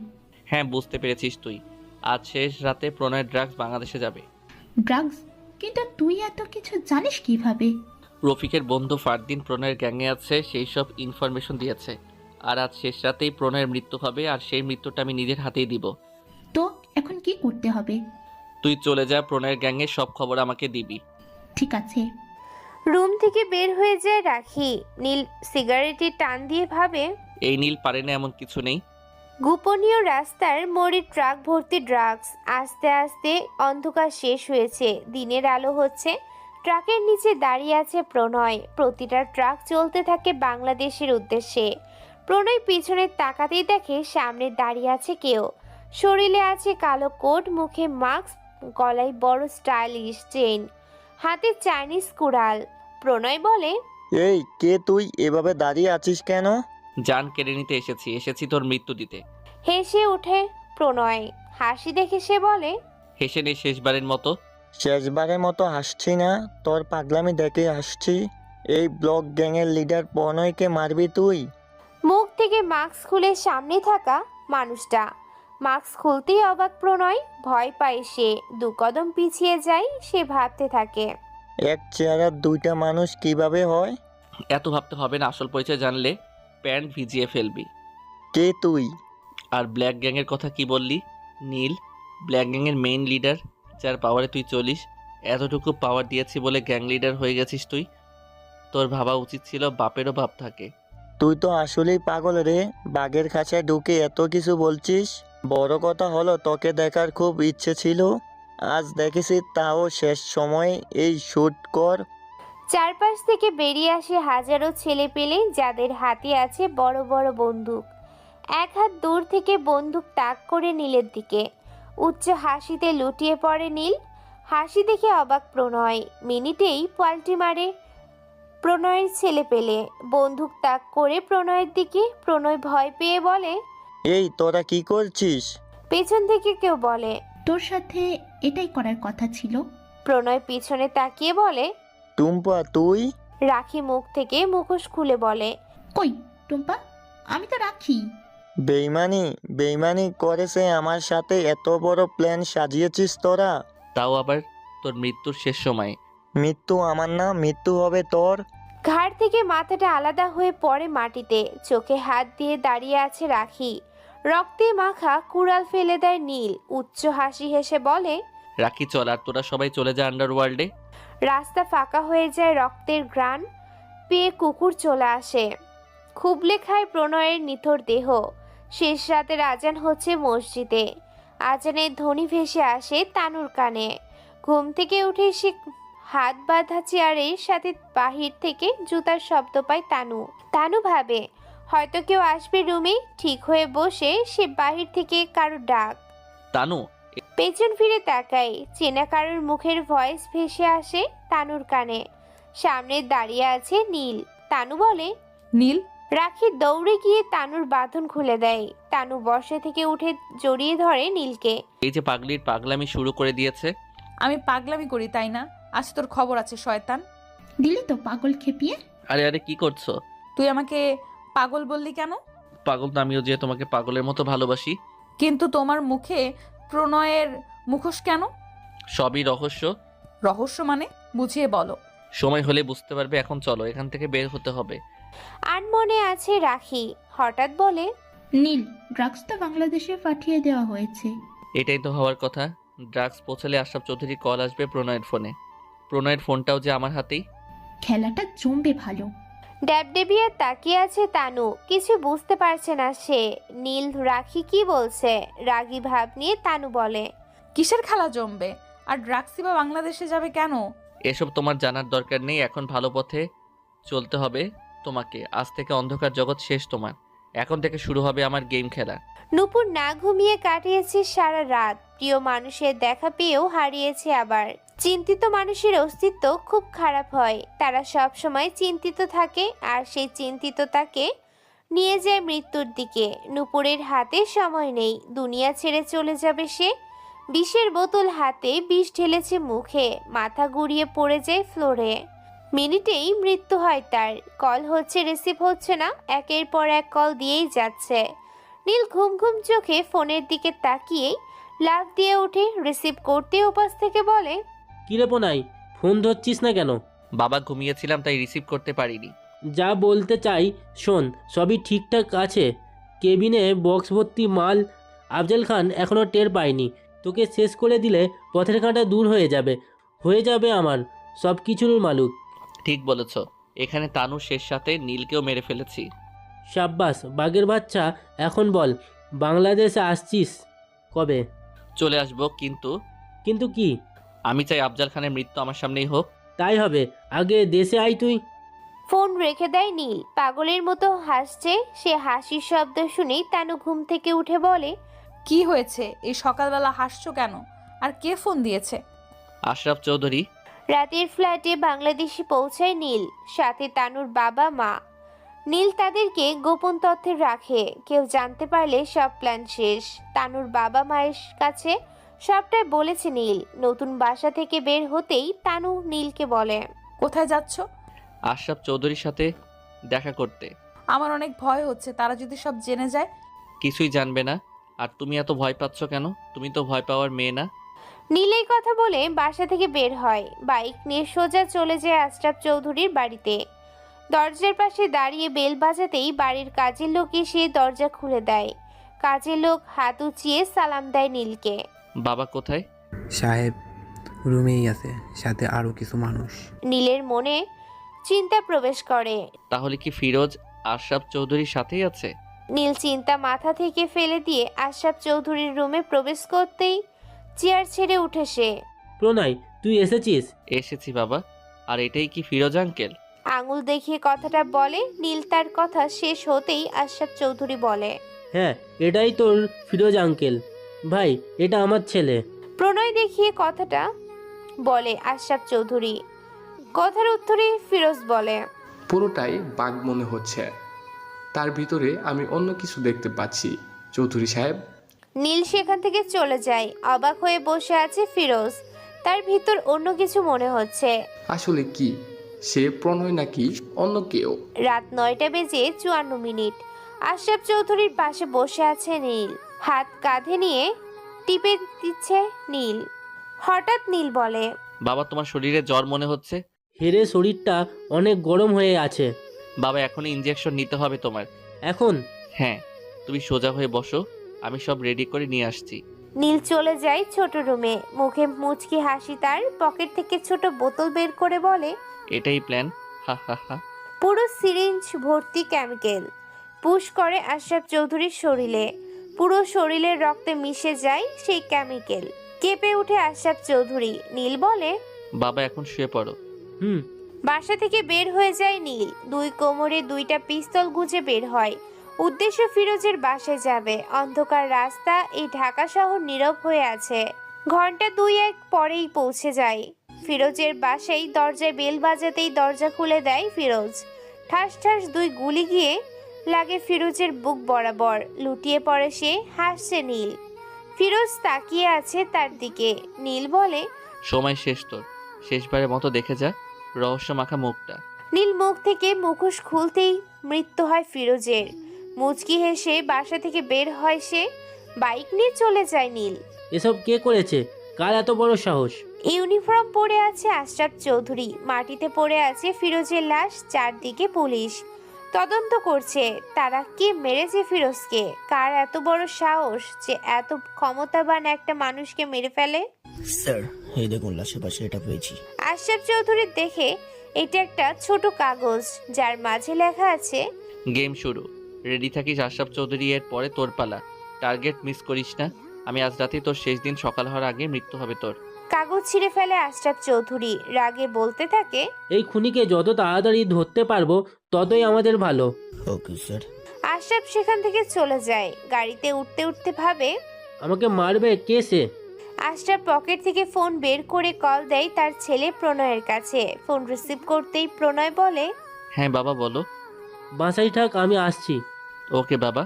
হ্যাঁ, বুঝতে পেরেছিস তুই। আজ শেষ রাতে প্রণয়ের ড্রাগস বাংলাদেশে যাবে। ড্রাগস? কিন্তু তুই এত কিছু জানিস কিভাবে? রফিকের বন্ধু ফারদিন প্রণয়ের গ্যাংয়ে আছে, সেই সব ইনফরমেশন দিয়েছে। আর আজ শেষ রাতেই প্রণয়ের মৃত্যু হবে, আর সেই মৃত্যুটা আমি নিজের হাতেই দিব। তো এখন কি করতে হবে? তুই চলে যা, প্রণয়ের গ্যাংয়ের সব খবর আমাকে দিবি। ঠিক আছে। রুম থেকে বের হয়ে যায় রাখি। নীল সিগারেটে টান দিয়ে ভাবে, এই নীল পারে না এমন কিছু নেই। গোপনীয় রাস্তার মোড়ে ট্রাক ভর্তি ড্রাগস। আস্তে আস্তে অন্ধকার শেষ হয়েছে, দিনের আলো হচ্ছে। ট্রাকের নিচে দাঁড়িয়ে আছে প্রণয়। প্রতিটা ট্রাক চলতে থাকে বাংলাদেশের উদ্দেশ্যে। প্রণয় পিছনে তাকাতেই দেখে সামনে দাঁড়িয়ে আছে কেউ। শরীরে আছে কালো কোট, মুখে মাস্ক, গলায় বড় স্টাইলিশ চেইন, হাতে চাইনিজ কুড়াল। প্রণয় বলে, এই কে তুই? এভাবে দাঁড়িয়ে আছিস কেন? জান কেড়ে নিতে এসেছি তোর মৃত্যু দিতে। হেসে ওঠে প্রণয়। হাসি দেখে সে বলে, হেসে নে শেষবারের মতো। শেষবারের মতো হাসছি না, তোর পাগলামি দেখে হাসছি। এই ব্লক গ্যাংয়ের লিডার প্রণয়কে মারবি তুই? মুখ থেকে মাস্ক খুলে সামনে থাকা মানুষটা। মাস্ক খুলতেই অবাক প্রণয়। ভয় পায় সে, 2 কদম পিছিয়ে যায়। সে ভাবতে থাকে, এক চেহারার 2টা মানুষ কিভাবে হয়? এত ভাবতে হবে না, আসল পরিচয় জানলে প্যান্ট ভিজিয়ে ফেলবি। কে তুই? আর ব্ল্যাক গ্যাংয়ের কথা কি বললি? নীল, ব্ল্যাক গ্যাংয়ের মেইন লিডার, যার পাওয়ারে তুই চলিস। এতটুকু পাওয়ার দিয়েছি বলে গ্যাং লিডার হয়ে গেছিস তুই? তোর ভাবা উচিত ছিল বাপেরও ভাব থাকে। তুই তো আসলেই পাগল রে, বাঘের খাঁচায় ঢুকে এত কিছু বলছিস। বড় কথা হলো তোকে দেখার খুব ইচ্ছে ছিল, আজ দেখেছি, তাও শেষ সময়ে এই শুট কর। চারপাশ থেকে বেরিয়ে আসে হাজারো ছেলে পেলে, যাদের হাতে আছে বড় বড় বন্দুক। এক হাত দূর থেকে বন্দুক তাক করে নীলের দিকে। উচ্চ হাসিতে লুটিয়ে পড়ে নীল। হাসি দেখে অবাক প্রণয়। মিনিটেই পাল্টি মারে প্রণয়ের ছেলে পেলে। বন্দুক তাক করে প্রণয়ের দিকে। প্রণয় ভয় পেয়ে বলে, এই তোরা কি করছিস? পেছন থেকে কেউ বলে, তোর সাথে এটাই করার কথা ছিল। প্রণয় পিছনে তাকিয়ে বলে, টুম্পা তুই? রাখি মুখ থেকে মুখোশ খুলে বলে, কই টুম্পা? আমি তো রাখি। বেইমানি করেছে আমার সাথে। এত বড় প্ল্যান সাজিয়েছিস তোরা, তাও আবার তোর মৃত্যুর শেষ সময়। মৃত্যু আমার না, মৃত্যু হবে তোর। ঘাড় থেকে মাথাটা আলাদা হয়ে পড়ে মাটিতে। চোখে হাত দিয়ে দাঁড়িয়ে আছে রাখি। রক্তে মাখা কুড়াল ফেলে দেয় নীল। উচ্চ হাসি হেসে বলে, রাখি চল, আর তোরা সবাই চলে যা আন্ডারওয়ার্ল্ডে। রাস্তা ফাঁকা হয়ে যায়। রক্তের ঘ্রাণ পেয়ে কুকুর চলে আসে। খুবলে খায় প্রণয়ের নিথর দেহ। শেষ রাতের আজান হচ্ছে মসজিদে। আজানের ধ্বনি ভেসে আসে তানুর কানে। ঘুম থেকে উঠে সে হাত বাঁধা চেয়ারের সাথে বাহির থেকে জুতার শব্দ পায় তানু ভাবে হয়তো কেউ আসবে রুমে। ঠিক হয়ে বসে সে বাহির থেকে কারো ডাক। তানু। পেছন ফিরে তাকায়। চেনা কারোর মুখের ভয়েস ভেসে আসে তানুর কানে। সামনে দাঁড়িয়ে আছে নীল। তানু বলে, নীল রাখি দৌড়ে গিয়ে তানুর বাঁধন খুলে দেয়। তানু বসে থেকে উঠে জড়িয়ে ধরে নীলকে। এই যে পাগলির পাগলামি শুরু করে দিয়েছে। আমি পাগলামি করি তাই না? আজ তোর খবর আছে শয়তান। দিলি তো পাগল খেপিয়ে। আরে আরে কি করছো? তুই আমাকে পাগল বললি কেন? পাগল তো আমিও যে তোমাকে পাগলের মতো ভালোবাসি। কিন্তু তোমার মুখে প্রণয়ের মুখোশ কেন? সবই রহস্য। রহস্য মানে? বুঝিয়ে বলো। সময় হলে বুঝতে পারবে, এখন চলো, এখান থেকে বের হতে হবে। আনমনে আছে রাখি, হঠাৎ বলে, নীল, ড্রাগস তো বাংলাদেশে পাঠিয়ে দেওয়া হয়েছে। এটাই তো হওয়ার কথা। ড্রাগস পৌঁছালে আশরাফ চৌধুরী কল আসবে প্রণয়ের ফোনে। প্রণয়ের ফোনটাও যে আমার হাতেই। খেলাটা জমবে ভালো। ড্যাবডেবিয়া তাকিয়ে আছে তানু, কিছু বুঝতে পারছে না সে। নীল রাখি কি বলছে, রাগী ভাব নিয়ে তানু বলে, কিসের খেলা জমবে? আর ড্রাগসই বা বাংলাদেশে যাবে কেন? এসব তোমার জানার দরকার নেই। এখন ভালো পথে চলতে হবে তোমাকে। আজ থেকে অন্ধকার জগৎ শেষ তোমার। এখন থেকে শুরু হবে আমার গেম খেলা। নূপুর না ঘুমিয়ে কাটিয়েছে সারা রাত। প্রিয় মানুষের দেখা পেয়েও হারিয়েছে আবার। চিন্তিত মানুষের অস্তিত্ব খুব খারাপ হয়। তারা সব সময় চিন্তিত থাকে, আর সেই চিন্তিততাকে নিয়ে যায় মৃত্যুর দিকে। নূপুরের হাতে সময় নেই, দুনিয়া ছেড়ে চলে যাবে সে। বিষের বোতল হাতে বিষ ঢেলেছে মুখে, মাথা গুড়িয়ে পড়ে যায় ফ্লোরে। মিনিটেই মৃত্যু হয় তার। কল হচ্ছে, রিসিভ হচ্ছে না, একের পর এক কল দিয়েই যাচ্ছে। নীল ঘুম ঘুম চোখে ফোনের দিকে তাকিয়েই লাফ দিয়ে উঠে রিসিভ করতে উপাস থেকে বলে, কিরে পোনাই, ফোন ধরছিস না কেন? বাবা ঘুমিয়েছিলাম তাই রিসিভ করতে পারিনি। যা বলতে চাই শোন, সবই ঠিকঠাক আছে। কেবিনে বক্স ভর্তি মাল। আফজাল খান এখনও টের পায়নি। তোকে শেষ করে দিলে পথের কাঁটা দূর হয়ে যাবে আমার সব কিছুর মালুক। ঠিক বলেছ। এখানে তানুর শেষ সাথে নীলকেও মেরে ফেলেছি। সাব্বাস বাঘের বাচ্চা। এখন বল, বাংলাদেশে আসছিস কবে? চলে আসবো, কিন্তু কিন্তু কি? আমি চাই আফজাল খানের মৃত্যু আমার সামনেই হোক। তাই হবে, আগে দেশে আয় তুই। ফোন রেখে দেয় নীল। পাগলের মতো হাসছে সে। হাসির শব্দ শুনেই তানু ঘুম থেকে উঠে বলে, কি হয়েছে? এই সকালবেলা হাসছো কেন? আর কে ফোন দিয়েছে? আশরাফ চৌধুরী। রাতের ফ্ল্যাটে বাংলাদেশে পৌঁছায় নীল, সাথে তানুর বাবা মা। নীল তাদেরকে গোপন তথ্যে রাখে, কেউ জানতে পারলে সব প্ল্যান শেষ। তানুর বাবা মায়ের কাছে সবটাই বলেছে নীল। নতুন বাসা থেকে বের হতেই তানু নীলকে বলে, কোথায় যাচ্ছ? আশরাফ চৌধুরীর সাথে দেখা করতে। আমার অনেক ভয় হচ্ছে, তারা যদি সব জেনে যায়। কিছুই জানবে না। আর তুমি এত ভয় পাচ্ছ কেন? তুমি তো ভয় পাওয়ার মেয়ে না। নীল এই কথা বলে বাসা থেকে বের হয়। বাইক নিয়ে সোজা চলে যায় আশরাফ চৌধুরীর বাড়িতে। দরজার পাশে দাঁড়িয়ে বেল বাজাতেই বাড়ির কাজের লোক এসে দরজা খুলে দেয়। কাজের লোক হাত উঁচিয়ে সালাম দেয় নীলকে। বাবা কোথায়? সাহেব রুমেই আছে, সাথে আরো কিছু মানুষ। নীলের মনে চিন্তা প্রবেশ করে। তাহলে কি ফিরোজ আশরাফ চৌধুরীর সাথেই আছে? নীল চিন্তা মাথা থেকে ফেলে দিয়ে আশরাফ চৌধুরীর রুমে প্রবেশ করতেই চেয়ার ছেড়ে উঠে সে। প্রণয়, তুই এসেছিস? এসেছি বাবা। আর এটাই কি ফিরোজ আঙ্কেল? আঙুল দেখিয়ে কথাটা বলে নীল। তার কথা শেষ হতেই আশরাফ চৌধুরী বলে, হ্যাঁ, এটাই তোর ফিরোজ আঙ্কেল। ভাই, এটা আমার ছেলে। প্রণয় দেখিয়ে কথাটা বলে আশরাফ চৌধুরী। কথার উত্তরে ফিরোজ বলে, পুরোটাই বাঘ মনে হচ্ছে, তার ভিতরে আমি অন্য কিছু দেখতে পাচ্ছি চৌধুরী সাহেব। নীল সেখান থেকে চলে যায়। অবাক হয়ে বসে আছে ফিরোজ। তার ভিতর অন্য কিছু মনে হচ্ছে। আসলে কি সে প্রণয় নাকি অন্য কেউ? রাত 9:54 আশরাফ চৌধুরীর পাশে বসে আছে নীল। হাত কাঁধে নিয়ে টিপে দিচ্ছে নীল। হঠাৎ নীল বলে, বাবা তোমার শরীরে জ্বর মনে হচ্ছে। হেরে শরীরটা অনেক গরম হয়ে আছে। বাবা এখনই ইনজেকশন নিতে হবে তোমার। এখন? হ্যাঁ, তুমি সোজা হয়ে বসো, আমি সব রেডি করে নিয়ে আসছি। নীল চলে যায় ছোট রুমে। মুখে মুচকি হাসি তার। পকেট থেকে ছোট বোতল বের করে বলে, এটাই প্ল্যান, হা হা হা। পুরো সিরিঞ্জ ভর্তি কেমিক্যাল পুশ করে আশরাফ চৌধুরীর শরীরে। পুরো শরীরের রক্তে মিশে যায় সেই কেমিক্যাল। কেঁপে উঠে আশরাফ চৌধুরী। নীল বলে, বাবা এখন শুয়ে পড়ো। বাসা থেকে বের হয়ে যায় নীল। দুই কোমরে দুইটা পিস্তল গুজে বের হয়। উদ্দেশ্য ফিরোজের বাসায় যাবে। অন্ধকার রাস্তা, এই ঢাকা শহর নীরব হয়ে আছে। ঘন্টা 2-1 পরেই পৌঁছে যায় ফিরোজের বাসায়। দরজায় বেল বাজাতেই দরজা খুলে দেয় ফিরোজ। ঠাস ঠাস 2 গুলি গিয়ে লাগে ফিরোজের বুক বরাবর। লুটিয়ে পড়ে সে, হাসছে নীল। ফিরোজ তাকিয়ে আছে তার দিকে। নীল বলে, সময় শেষ তোর, শেষবারের মতো দেখে যা রহস্য মাখা মুখটা। নীল মুখ থেকে মুখোশ খুলতেই মৃত্যু হয় ফিরোজের। মুচকি হেসে বাসা থেকে বের হয় সে। বাইক নিয়ে চলে যায় নীল। এসব কে করেছে? কার এত বড় সাহস? ইউনিফর্ম পরে আছে আশরাফ চৌধুরী, মাটিতে পড়ে আছে ফিরোজের লাশ, চারদিকে পুলিশ তদন্ত করছে। তারা কে মেরেছে ফিরোজকে? কার এত বড় সাহস যে এত ক্ষমতাবান একটা মানুষকে মেরে ফেলে? স্যার, এই দেখুন লাশের পাশে এটা পেয়েছি। আশরাফ চৌধুরী দেখে এটা একটা ছোট কাগজ, যার মাঝে লেখা আছে, গেম শুরু, রেডি থাকিস আশরাফ চৌধুরী, এর পরে তোর পালা। টার্গেট মিস করিস না। আমি আজ রাতে তোর শেষ দিন, সকাল হওয়ার আগে মৃত্যু হবে তোর। কাগজ ছিঁড়ে ফেলে আশরাফ চৌধুরী। রাগে বলতে থাকে, এই খুনিকে যত তাড়াতাড়ি ধরতে পারবো ততই আমাদের ভালো। Okay sir. আশরাফ সেখান থেকে চলে যায়। গাড়িতে উঠতে উঠতে ভাবে, আমাকে মারবে কে সে? আশরাফ পকেট থেকে ফোন বের করে কল দেয় তার ছেলে প্রণয়ের কাছে। ফোন রিসিভ করতেই প্রণয় বলে, হ্যাঁ বাবা বলো। বাসায় থাক, আমি আসছি। ওকে বাবা।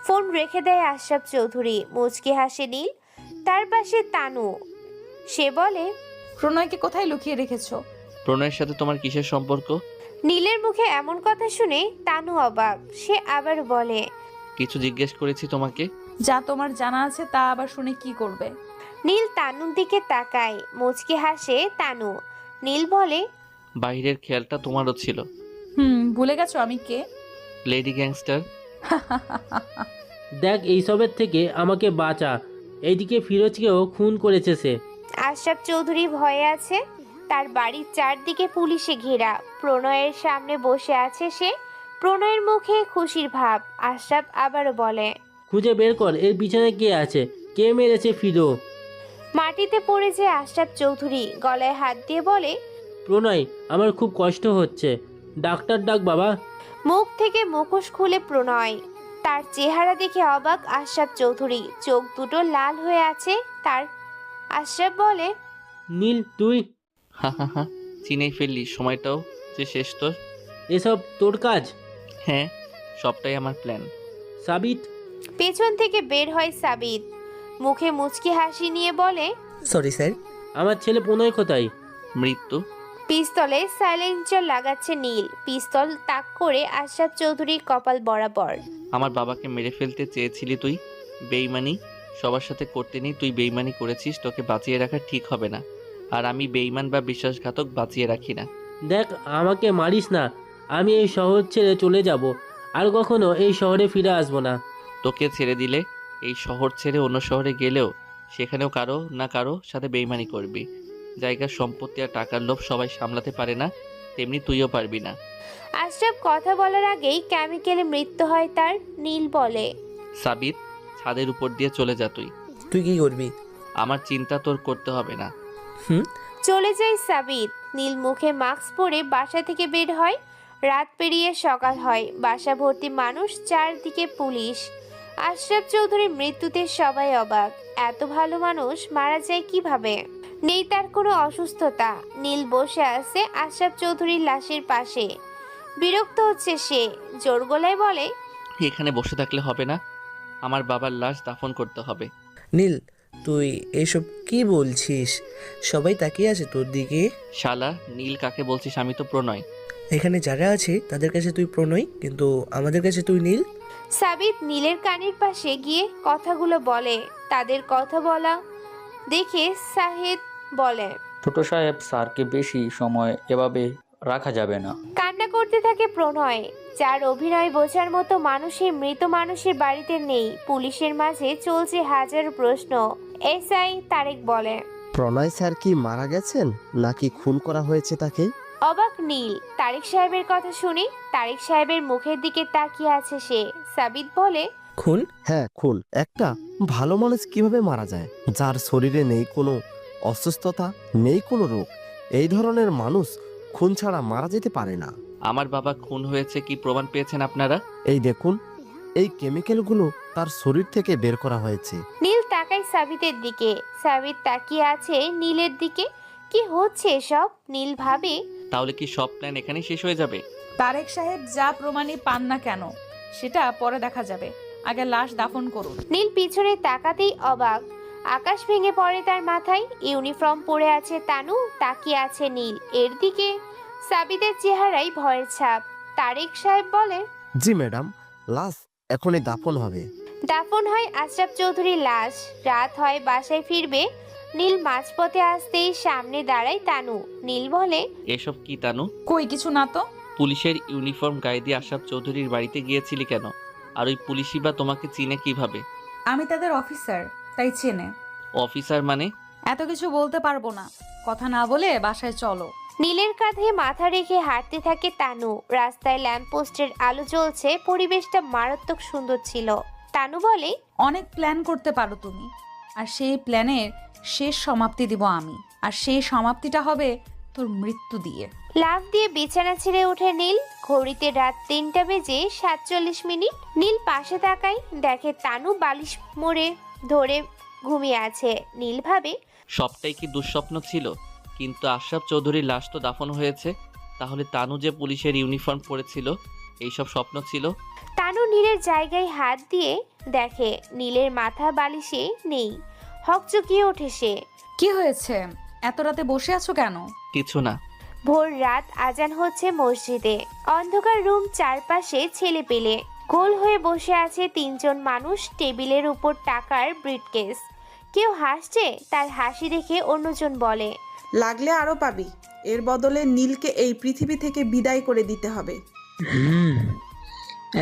ফোন রেখে দেয় আশরাফ চৌধুরী। মুচকি হাসে নীল। তার পাশে তানু। সে বলে, প্রণয়কে কোথায় লুকিয়ে রেখেছো? প্রণয়ের সাথে তোমার কিসের সম্পর্ক? নীলের মুখে এমন কথা শুনে তানু অবাক। সে আবার বলে, কিছু জিজ্ঞেস করেছি তোমাকে। যা তোমার জানা আছে তা আবার শুনে কি করবে? নীল তানুর দিকে তাকায়। মুচকি হাসে তানু। নীল বলে, বাইরের খেয়ালটা তোমারও ছিল। ভুলে গেছো আমি কে? Lady gangster. দেখ, এইসবের থেকে আমাকে বাঁচা। এইদিকে ফিরোজকেও খুন করেছে সে। আশরাফ চৌধুরী ভয়ে আছে। তার বাড়ির চারদিকে পুলিশে ঘেরা। প্রণয়ের সামনে বসে আছে সে। প্রণয়ের মুখে খুশির ভাব। আশরাফ আবারও বলে, খুঁজে বের কর এর পিছনে কে আছে, কে মেরেছে ফিরো। মাটিতে পড়ে যে আশরাফ চৌধুরী গলায় হাত দিয়ে বলে, প্রণয়, আমার খুব কষ্ট হচ্ছে, ডাক্তার ডাক বাবা। মুখ থেকে মুখোশ খুলে প্রণয়। তার চেহারা দেখে অবাক আশরাফ চৌধুরী। চোখ দুটো লাল হয়ে আছে তার। আশরাফ বলে, নীল তুই? হা হা হা, চিনেই ফেললি। সময়টাও যে শেষ তোর। এসব তোর কাজ? হ্যাঁ, সবটাই আমার প্ল্যান। সাবিত? পেছন থেকে বের হয় সাবিত। মুখে মুচকি হাসি নিয়ে বলে, সরি স্যার। আমার ছেলে প্রণয় কোথায়? মৃত্যু। পিস্তলে সাইলেন্সার লাগাচ্ছে নীল। পিস্তল তাক করে আশরাফ চৌধুরীর কপাল বরাবর। আমার বাবাকে মেরে ফেলতে চেয়েছিলি তুই। বেইমানি সবার সাথে করতে নেই, তুই বেইমানি করেছিস। তোকে বাঁচিয়ে রাখা ঠিক হবে না। আর আমি বেইমান বা বিশ্বাসঘাতক বাঁচিয়ে রাখি না। দেখ, আমাকে মারিস না। আমি এই শহর ছেড়ে চলে যাব, আর কখনো এই শহরে ফিরে আসবো না। তোকে ছেড়ে দিলে এই শহর ছেড়ে অন্য শহরে গেলেও সেখানেও কারো না কারো সাথে বেইমানি করবি। জায়গার সম্পত্তি আর টাকার লোভ সবাই সামলাতে পারে না, তেমনি তুইও পারবি না। আশরাফ কথা বলার আগেই কেমিক্যালে মৃত্যু হয় তার। নীল বলে, সাবিত, ছাদের উপর দিয়ে চলে যা। তুই তুই কি করবি? আমার চিন্তা তোর করতে হবে না। চলে যায় সাবিত। নীল মুখে মাস্ক পরে বাসা থেকে বের হয়। রাত পেরিয়ে সকাল হয়। বাসা ভর্তি মানুষ, চারদিকে পুলিশ। আশরাফ চৌধুরীর মৃত্যুতে সবাই অবাক। এত ভালো মানুষ মারা যায় কিভাবে? নেই তার কোনো অসুস্থতা। নীল বসে আছে আশরাফ চৌধুরীর লাশের পাশে। বিরক্ত হচ্ছে সে। জোর গলায় বলে, এখানে বসে থাকলে হবে না, আমার বাবার লাশ দাফন করতে হবে। নীল, তুই এসব কি বলছিস? সবাই তাকিয়ে আছে তোর দিকে। শালা, নীল কাকে বলছিস? আমি তো প্রণয়। এখানে যারা আছে তাদের কাছে তুই প্রণয়, কিন্তু আমাদের কাছে তুই নীল। সাবিত নীলের কানের পাশে গিয়ে কথাগুলো বলে। তাদের কথা বলা দেখে সাহেদ বলে, ছোট সাহেব, স্যারকে বেশি সময় এভাবে রাখা যাবে না। কান্না করতে থাকে প্রণয়। যার অভিনয় বোঝার মতো মানুষের মৃত মানুষের বাড়িতে নেই। পুলিশের মাঝে চলছে হাজার প্রশ্ন। এসআই তারেক বলে, প্রণয় স্যার কি মারা গেছেন নাকি খুন করা হয়েছে তাকে? অবাক নীল। তারেক সাহেবের কথা শুনে তারেক সাহেবের মুখের দিকে তাকিয়ে আছে সে। সাবিত বলে, খুন? হ্যাঁ খুন। একটা ভালো মানুষ কিভাবে মারা যায়, যার শরীরে নেই কোনো অসুস্থতা, নেই কোনো রোগ? এই ধরনের মানুষ খুন ছাড়া মারা যেতে পারে না। আমার বাবা খুন হয়েছে কি প্রমাণ পেয়েছেন আপনারা? এই দেখুন, এই কেমিক্যালগুলো তার শরীর থেকে বের করা হয়েছে। নীল তাকায় সাবিতের দিকে। সাবিত তাকিয়ে আছে নীলের দিকে। কি হচ্ছে এসব? নীল ভাবে, তাহলে কি সব প্ল্যান এখানেই শেষ হয়ে যাবে? তারেক সাহেব যা প্রমাণই পান না কেন, সেটা পরে দেখা যাবে, আগে লাশ দাফন করুন। নীল পিছনে তাকাতেই অবাক, আকাশ ভেঙে পড়ে তার মাথায়। ইউনিফর্ম পরে আছে তানু, তাকিয়ে আছে নীল এর দিকে। সাবিতের চেহারায় ভয়ের ছাপ। তারেক সাহেব বলে, জি ম্যাডাম, লাশ এখনই দাফন হবে। দাফন হয় আশরাফ চৌধুরীর লাশ, রাত হয় বাসায় ফিরবে। নীল মাঝপথে আসতেই সামনে দাঁড়ায় তানু। নীল বলে, এসব কি তানু? কই কিছু না তো। পুলিশের ইউনিফর্ম গায়ে দিয়ে আশরাফ চৌধুরীর বাড়িতে গিয়েছিলি কেন? আর ওই পুলিশই বা তোমাকে চিনে কিভাবে? আমি তাদের অফিসার, তাই চেনে। অফিসার মানে? এত কিছু বলতে পারবো না, কথা না বলে বাসায় চলো। নীলের কাঁধে মাথা রেখে হাঁটতে থাকে তানু। রাস্তায় ল্যাম্পপোস্টের আলো জ্বলছে, পরিবেশটা মারাত্মক সুন্দর ছিল। তানু বলে, অনেক প্ল্যান করতে পারো তুমি, আর সেই প্ল্যানের শেষ সমাপ্তি দিব আমি, আর সেই সমাপ্তিটা হবে তোর মৃত্যু দিয়ে। লাফ দিয়ে বিছানা ছেড়ে ওঠে নীল। ঘড়িতে রাত 3টা বেজে 47 মিনিট। নীল পাশে তাকায়, দেখে তানু বালিশ মোড়ে ধরে ঘুমিয়ে আছে। নীল ভাবে, সবটাই কি দুঃস্বপ্ন ছিল? কিন্তু আশরাফ চৌধুরীর লাশ তো দাফন হয়েছে, তাহলে তানু যে পুলিশের ইউনিফর্ম পরেছিল এইসব স্বপ্ন ছিল? তানু নীলের জায়গায় হাত দিয়ে দেখে নীলের মাথা বালিশে নেই। হকচকিয়ে ওঠে সে। কি হয়েছে, এত রাতে বসে আছো কেন? কিছু না। ভোর রাত, আজান হচ্ছে মসজিদে। অন্ধকার রুম, চারপাশে ছেলে পেলে গোল হয়ে বসে আছে 3জন মানুষ। টেবিলের উপর টাকার ব্রিফকেস। কেউ হাসছে, তার হাসি দেখে অন্যজন বলে, লাগলে আরো পাবি। এর বদলে নীলকে এই পৃথিবী থেকে বিদায় করে দিতে হবে।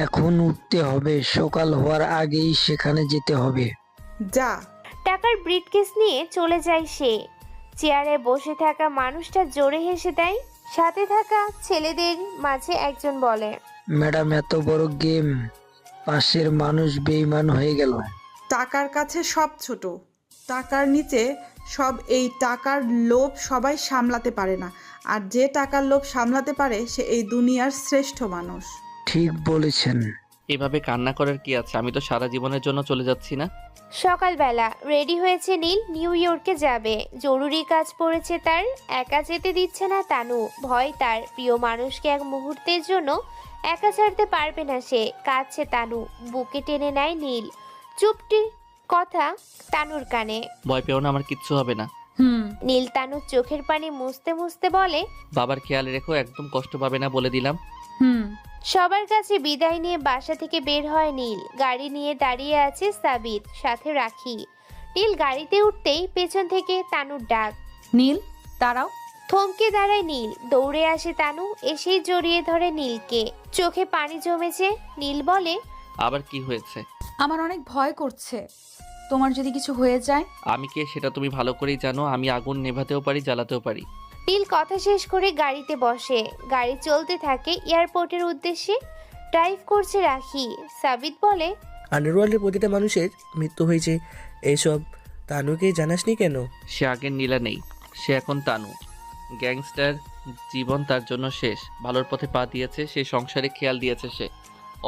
এখন উঠতে হবে, সকাল হওয়ার আগেই সেখানে যেতে হবে। যা। টাকার ব্রিফকেস নিয়ে চলে যায় সে। চেয়ারে বসে থাকা মানুষটা জোরে হেসে দেয়। সাথে থাকা ছেলেদের মাঝে একজন বলে, ম্যাডাম, এত বড় গেম, পাশের মানুষ বেঈমান হয়ে গেল। টাকার কাছে সব ছোট, টাকার নিচে সব। এই টাকার লোভ সবাই সামলাতে পারে না, আর যে টাকার লোভ সামলাতে পারে সে এই দুনিয়ার শ্রেষ্ঠ মানুষ। ঠিক বলেছেন। এভাবে কান্না করার কি আছে? আমি তো সারা জীবনের জন্য চলে যাচ্ছি না। সকালবেলা রেডি হয়েছে নীল, নিউ ইয়র্কে যাবে। জরুরি কাজ পড়েছে তার। একা যেতে দিচ্ছে না তানু। ভয় তার, প্রিয় মানুষকে এক মুহূর্তের জন্য একা ছাড়তে পারবে না সে। কাঁদছে তানু, বুকে টেনে নেয় নীল। চুপটি কথা তানুর কানে। ভয় পেও না, আমার কিচ্ছু হবে না। নীল তানুর চোখের পানি মুছতে মুছতে বলে, বাবার খেয়াল রেখো, একদম কষ্ট পাবে না বলে দিলাম। সবার কাছে বিদায় নিয়ে বাসা থেকে বের হয় নীল। গাড়ি নিয়ে দাঁড়িয়ে আছে সাবিত, সাথে রাখি। নীল গাড়িতে উঠতেই পেছন থেকে তানুর ডাক, নীল দাঁড়াও। থমকে দাঁড়ায় নীল। দৌড়ে আসে তানু, এসেই জড়িয়ে ধরে নীলকে। চোখে পানি জমেছে। নীল বলে, আবার কি হয়েছে? আমার অনেক ভয় করছে, তোমার যদি কিছু হয়ে যায়। আমি কে সেটা তুমি ভালো করেই জানো। আমি আগুন নেভাতেও পারি, জ্বালাতেও পারি। নীল কথা শেষ করে গাড়িতে বসে। গাড়ি চলতে থাকে এয়ারপোর্টের উদ্দেশ্যে। ড্রাইভ করছে রাখি। সাবিত বলে, আন্ডারওয়ার্ল্ডের প্রতিটা মানুষের মৃত্যু হয়েছে, এইসব তানুকে জানাসনি কেন? সে আগের নীলা নেই, সে এখন তানু। গ্যাংস্টার জীবন তার জন্য শেষ। ভালোর পথে পা দিয়েছে সে, সংসারে খেয়াল দিয়েছে সে।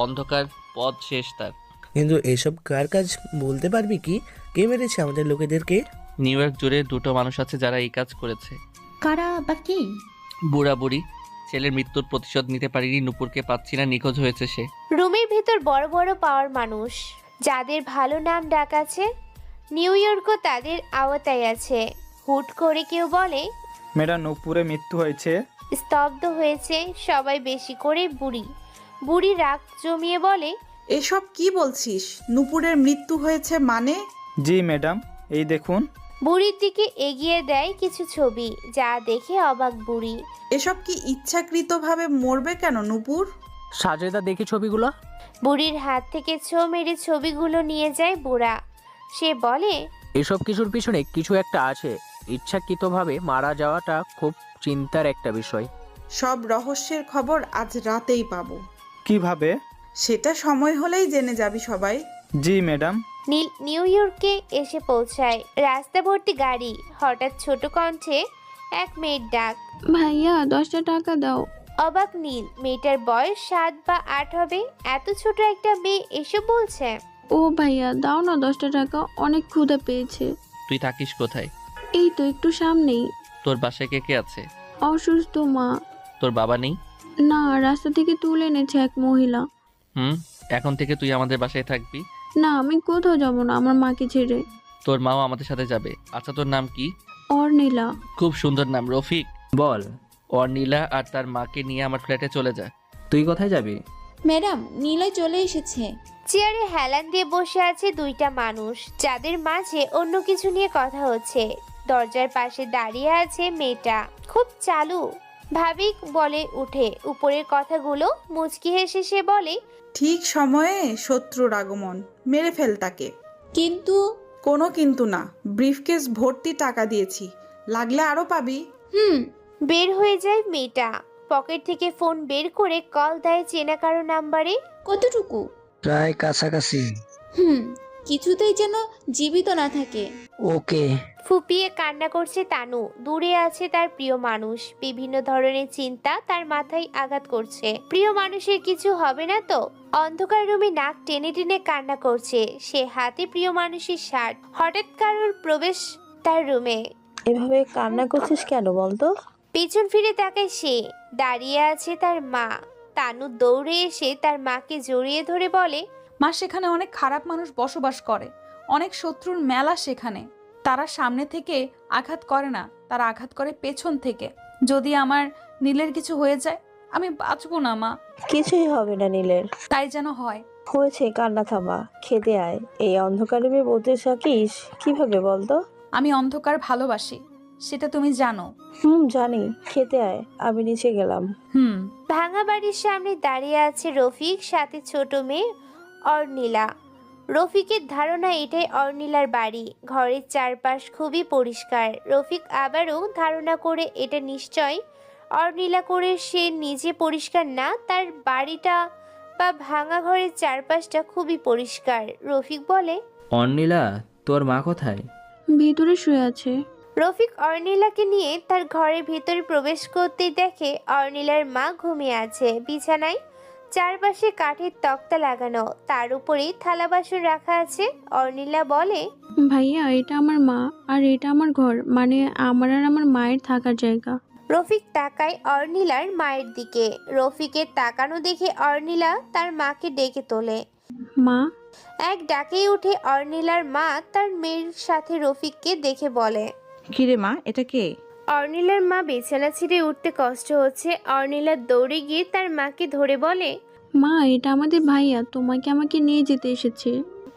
অন্ধকার পথ শেষ তার। কিন্তু এইসব কার কাজ বলতে পারবি কি? কে মেরেছে আমাদের লোকেদেরকে? নিউ ইয়র্ক জুড়ে 2টো মানুষ আছে যারা এই কাজ করেছে। কারা বা কি? বুড়া বুড়ি। ছেলের মৃত্যুর প্রতিশোধ নিতে পারিনি, নুপুরকে পাচ্ছি না, নিখোঁজ হয়েছে সে। রুমের ভিতর বড় বড় পাওয়ার মানুষ, যাদের ভালো নাম ডাক আছে। নিউ ইয়র্কও তাদের আওতায় আছে। হুট করে কেউ বলে, ম্যাডাম, নূপুরে মৃত্যু হয়েছে। স্তব্ধ হয়েছে সবাই, বেশি করে বুড়ি। বুড়ি রাগ জমিয়ে বলে, এসব কি বলছিস? নূপুরের মৃত্যু হয়েছে মানে? জি ম্যাডাম, এই দেখুন। বুড়ির দিকে এগিয়ে দেয় কিছু ছবি, যা দেখে অবাক বুড়ি। এসব কি ইচ্ছাকৃতভাবে মরবে কেন নূপুর? সাজেদা, দেখি ছবিগুলো। বুড়ির হাত থেকে ছো মেরে ছবিগুলো নিয়ে যায় বুড়া। সে বলে, এসব কিছুর পিছনে কিছু একটা আছে। ইচ্ছাকৃতভাবে মারা যাওয়াটা খুব চিন্তার একটা বিষয়। সব রহস্যের খবর আজ রাতেই পাবো। কিভাবে? সেটা সময় হলেই জেনে যাবি সবাই। জি ম্যাডাম। নীল নিউ ইয়র্কে এসে পৌঁছায়। রাস্তা ভর্তি গাড়ি। হঠাৎ ছোট কণ্ঠে এক মেয়ের ডাক, ভাইয়া 10টা টাকা দাও। অবাক নীল। মেয়েটার বয়স 7 বা 8 হবে। এত ছোট একটা মেয়ে এসব বলছে। ও ভাইয়া, দাও না 10টা টাকা, অনেক ক্ষুধা পেয়েছে। তুই থাকিস কোথায়? এই তো একটু সামনেই। তোর বাসায় কে কে আছে? অসুস্থ মা। তোর বাবা নেই? না, রাস্তা থেকে তুলে এনেছে এক মহিলা। এখন থেকে তুই আমাদের বাসায় থাকবি। না, আমি কোথাও যাব না আমার মাকে ছেড়ে। তোর মাও আমাদের সাথে যাবে। আচ্ছা, তোর নাম কি? অর্নিলা। খুব সুন্দর নাম, রফিক। বল। অর্নিলা আর তার মাকে নিয়ে আমার ফ্ল্যাটে চলে যা। তুই কোথায় যাবি? ম্যাডাম, নীলয় চলে এসেছে। চেয়ারে হেলান দিয়ে বসে আছে দুইটা মানুষ, যাদের মাঝে অন্য কিছু নিয়ে কথা হচ্ছে। দরজার পাশে দাঁড়িয়ে আছে মেয়েটা, খুব চালু। ভাবিক বলে উঠে উপরের কথাগুলো। মুচকি হেসে সে বলে, ঠিক সময়ে শত্রুর আগমন, মেরে ফেল তাকে। কিন্তু কোনো কিন্তু না, ব্রিফকেস ভর্তি টাকা দিয়েছি, লাগলে আরো পাবি। বের হয়ে যায় মেয়েটা। পকেট থেকে ফোন বের করে কল দেয় চেনা কারো নাম্বারে। কতটুকু? প্রায় কাছাকাছি। কিছুতেই যেন জীবিত না থাকে। ওকে। ফুপিয়ে কান্না করছে তানু। দূরে আছে তার প্রিয় মানুষ। বিভিন্ন ধরনের চিন্তা তার মাথায় আঘাত করছে। প্রিয় মানুষের কিছু হবে না তো? অন্ধকার রুমে নাক টেনে টেনে কান্না করছে সে, হাতে প্রিয় মানুষের শার্ট। হঠাৎ কারোর প্রবেশ তার রুমে। এভাবে কান্না করছিস কেন বলতো? পেছন ফিরে তাকায় সে, দাঁড়িয়ে আছে তার মা। তানু দৌড়ে এসে তার মাকে জড়িয়ে ধরে বলে, মা, সেখানে অনেক খারাপ মানুষ বসবাস করে, অনেক শত্রুর মেলা সেখানে। তারা সামনে থেকে আঘাত করে না, তারা আঘাত করে পেছন থেকে। যদি আমার নীলের কিছু হয়ে যায় আমি বাঁচবো না মা। কিছুই হবে না নীলের। তাই যেন হয়। হয়েছে, কান্না থামা, খেতে আয়। এই অন্ধকারে বলতে থাকিস কিভাবে বলতো? আমি অন্ধকার ভালোবাসি, সেটা তুমি জানো। জানি। খেতে আয়, আমি নিচে গেলাম। ভাঙা বাড়ির সামনে দাঁড়িয়ে আছে রফিক, সাথে ছোট মেয়ে অর্নিলা। রফিকের ধারণা এটাই অর্নিলার বাড়ি। ঘরের চারপাশ খুবই পরিষ্কার। রফিক আবারও ধারণা করে এটা নিশ্চয় অর্নিলা করে, সে নিজে পরিষ্কার না, তার বাড়িটা বা ভাঙা ঘরের চারপাশটা খুবই পরিষ্কার। রফিক বলে, অর্নিলা, তোর মা কোথায়? ভিতরে শুয়ে আছে। রফিক অর্নিলাকে নিয়ে তার ঘরের ভিতরে প্রবেশ করতেই দেখে অর্নিলার মা ঘুমিয়ে আছে বিছানায়। চারপাশে কাঠের তক্তা লাগানো, তার উপরেই থালা বাসন রাখা আছে। অর্নিলা বলে, ভাইয়া, এটা আমার মা আর এটা আমার ঘর, মানে আমার আর আমার মায়ের থাকার জায়গা। রফিক তাকায় অর্নিলার মায়ের দিকে। রফিকের তাকানো দেখে অর্নিলা তার মাকে ডেকে তোলে। মা। এক ডাকেই উঠে অর্নিলার মা তার মেয়ের সাথে রফিককে দেখে বলে, কিরে মা, এটা কে? অর্নিলার মা বিছানা ছেড়ে উঠতে কষ্ট হচ্ছে। অর্নিলা দৌড়ে গিয়ে তার মাকে ধরে বলে, মা, এটা আমাদের ভাইয়া, তোমাকে আমাকে নিয়ে যেতে এসেছে।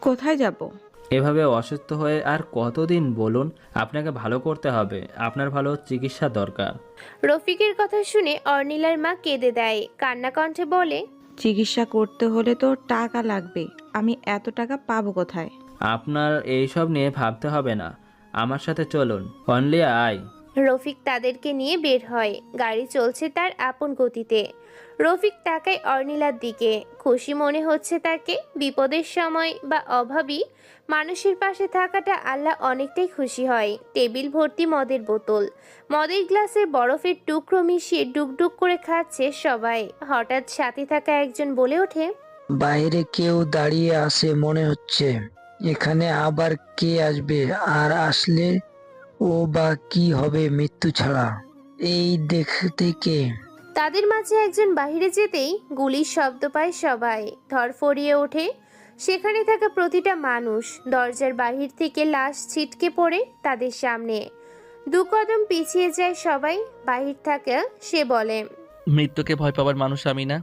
কোথায় যাব? এভাবে অসুস্থ হয়ে আর কতদিন বলুন? আপনাকে ভালো করতে হবে, আপনার ভালো চিকিৎসা দরকার। রফিকের কথা শুনে অর্নিলার মা কেঁদে দেয়, কান্না কণ্ঠে বলে, চিকিৎসা করতে হলে তো টাকা লাগবে, আমি এত টাকা পাবো কোথায়? আপনার এইসব নিয়ে ভাবতে হবে না, আমার সাথে চলুন। অনলিয়া, আয়। রফিক তাদেরকে নিয়ে বের হয়। গাড়ি চলছে তার আপন গতিতে। রফিক তাকায় অর্নিলার দিকে। খুশি মনে হচ্ছে তাকে। বিপদের সময় বা অভাবী মানুষের পাশে থাকাটা আল্লাহ অনেকটাই খুশি হয়। টেবিল ভর্তি মদের বোতল, মদের গ্লাসে বরফের টুকরো মিশিয়ে ডুকডুক করে খাচ্ছে সবাই। হঠাৎ সাথে থাকা একজন বলে ওঠে, বাইরে কেউ দাঁড়িয়ে আছে মনে হচ্ছে। এখানে আবার কে আসবে? আর আসলে ও বা কি হবে মৃত্যু ছাড়া? এই দেখতে কে? তাদের মাঝে একজন বাহিরে যেতেই গুলির শব্দ পায় সবাই। ধরফড়িয়ে ওঠে সেখানে থাকা প্রতিটা মানুষ। দরজার বাহির থেকে লাশ ছিটকে পড়ে তাদের সামনে। দু কদম পিছিয়ে যায় সবাই। বাহির থাকা সে বলে, মৃত্যুকে ভয় পাবার মানুষ আমি না।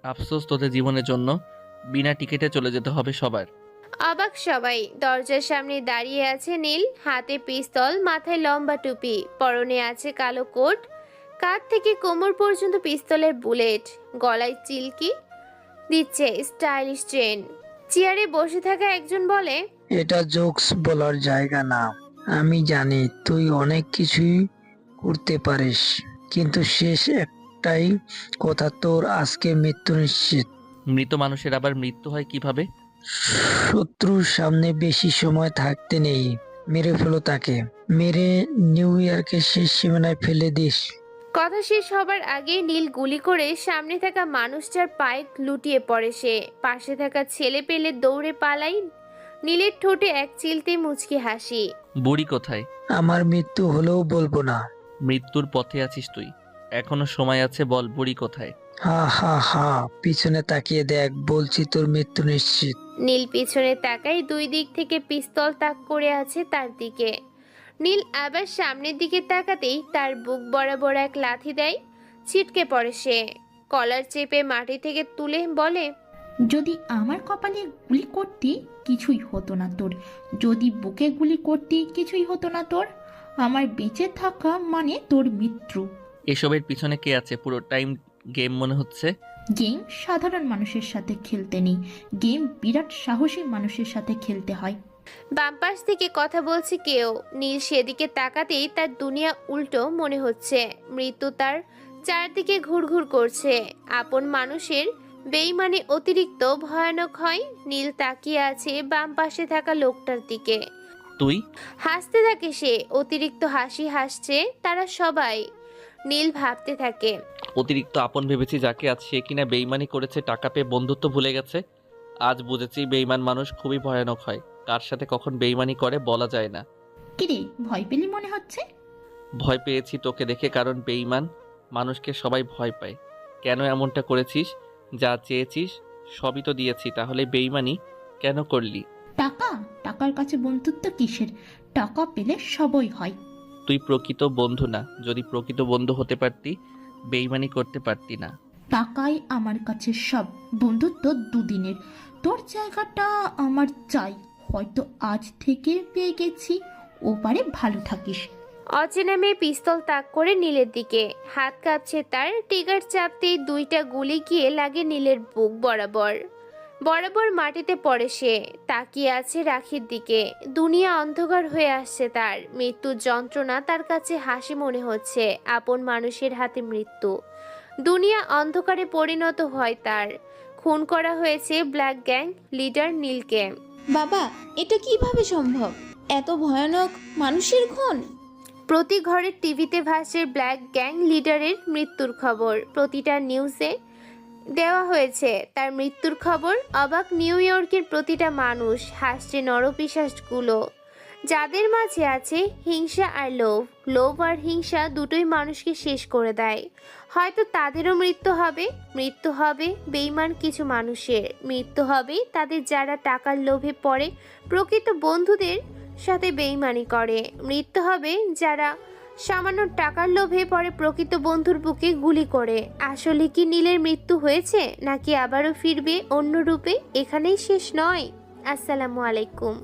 আফসোস তোদের জীবনের জন্য, বিনা টিকিটে চলে যেতে হবে সবার। অবাক সবাই। দরজার সামনে দাঁড়িয়ে আছে নীল, হাতে পিস্তল, মাথায় লম্বা টুপি, পরনে আছে কালো কোট, কাঁধ থেকে কোমর পর্যন্ত পিস্তলের বুলেট, গলায় চিলকি দিচ্ছে স্টাইলিশ চেন। চেয়ারে বসে থাকা একজন বলে, এটা জোকস বলার জায়গা না। আমি জানি তুই অনেক কিছুই করতে পারিস, কিন্তু শেষ একটাই কথা, তোর আজকে মৃত্যু নিশ্চিত। মৃত মানুষের আবার মৃত্যু হয় কিভাবে? শত্রুর সামনে বেশি সময় থাকতে নেই, মেরে ফেলো তাকে। মেরে নিউ ইয়র্কের শেষ সীমানায় ফেলে দিস। কথা শেষ হবার আগে নীল গুলি করে সামনে থাকা মানুষটার পায়ে লুটিয়ে পড়ে সে। পাশে থাকা ছেলে পেলে দৌড়ে পালাই। নীলের ঠোঁটে এক চিলতে মুচকি হাসি। বুড়ি কোথায়? আমার মৃত্যু হলেও বলবো না। মৃত্যুর পথে আছিস তুই, এখনো সময় আছে, বল বুড়ি কোথায়? হা হা হা, পিছনে তাকিয়ে দেখ, বলছি তোর মৃত্যু নিশ্চিত। নীল পিছনে তাকায়, দুই দিক থেকে পিস্তল তাক করে আছে তার দিকে। নীল আবার সামনের দিকে তাকাতেই তার বুক বরাবর এক লাথি দেয়। ছিটকে পড়ে সে, কলার চেপে মাটি থেকে তুলে বলে, যদি আমার কপালে গুলি করতে কিছুই হতো না তোর, যদি বুকে গুলি করতে কিছুই হতো না তোর, আমার বেঁচে থাকা মানে তোর মৃত্যু। এসবের পিছনে কে আছে? পুরো টাইম গেম মনে হচ্ছে। গেম সাধারণ মানুষের সাথে খেলতে নেই, গেম বিরাট সাহসী মানুষের সাথে খেলতে হয়। বাম পাশ থেকে কথা বলছে কেউ। নীল সেদিকে তাকাতেই তার দুনিয়া উল্টো মনে হচ্ছে। মৃত্যু তার চারদিকে ঘুরঘুর করছে। আপন মানুষের বেইমানি অতিরিক্ত ভয়ানক হয়। নীল তাকিয়ে আছে বাম পাশে থাকা লোকটার দিকে। তুই? হাসতে থাকে সে, অতিরিক্ত হাসি হাসছে তারা সবাই। নীল ভাবতে থাকে, অতিরিক্ত আপন ভেবেছি যাকে, আজ সে কিনা বেইমানি করেছে, টাকা পেয়ে বন্ধুত্ব ভুলে গেছে। আজ বুঝেছি বেইমান মানুষ খুবই ভয়ানক হয়। কার সাথে কখন বেইমানি করে বলা যায় না। কিরে, ভয় পেলি মনে হচ্ছে? ভয় পেয়েছি তোকে দেখে, কারণ বেইমান মানুষকে সবাই ভয় পায়। কেন এমনটা করেছিস? যা চেয়েছিস সবই তো দিয়েছি, তাহলে বেইমানি কেন করলি? টাকা, টাকার কাছে বন্ধুত্ব কিসের? টাকা পেলে সবই হয়। তুই প্রকৃত বন্ধু না। যদি প্রকৃত বন্ধু হতে পারতি বেইমানি করতে পারতি না। টাকাই আমার কাছে সব, বন্ধুত্ব দুদিনের। তোর জায়গাটা আমার চাই, হয়তো আজ থেকে পেয়ে গেছি, ওপারে ভালো থাকিস। অচেনা মেয়ে পিস্তল তাক করে নীলের দিকে। হাত কাঁপছে তার, ট্রিগার চাপতেই দুইটা গুলি গিয়ে লাগে নীলের বুক বরাবর। বরাবর মাটিতে পড়ে সে, তাকিয়ে আছে রাখির দিকে। দুনিয়া অন্ধকার হয়ে আসছে তার। মৃত্যুর যন্ত্রণা তার কাছে হাসি মনে হচ্ছে। আপন মানুষের হাতে মৃত্যু, দুনিয়া অন্ধকারে পরিণত হয় তার। খুন করা হয়েছে ব্ল্যাক গ্যাং লিডার নীলকে। বাবা, এটা কিভাবে সম্ভব? এত ভয়ানক মানুষের খুন? প্রতি ঘরের টিভিতে ভাসে ব্ল্যাক গ্যাং লিডারের মৃত্যুর খবর। প্রতিটা নিউজে দেওয়া হয়েছে তার মৃত্যুর খবর। অবাক নিউ ইয়র্কের প্রতিটা মানুষ, হাসছে নরপিশাচগুলো যাদের মাঝে আছে হিংসা আর লোভ। লোভ আর হিংসা দুটোই মানুষকে শেষ করে দেয়। হয়তো তাদেরও মৃত্যু হবে। মৃত্যু হবে বেইমান কিছু মানুষের। মৃত্যু হবে তাদের যারা টাকার লোভে পড়ে প্রকৃত বন্ধুদের সাথে বেইমানি করে। মৃত্যু হবে যারা সামান্য টাকার লোভে পড়ে প্রকৃত বন্ধুর বুকে গুলি করে। আসলে কি নীলের মৃত্যু হয়েছে, নাকি আবারও ফিরবে অন্য রূপে? এখানেই শেষ নয়। আসসালামু আলাইকুম।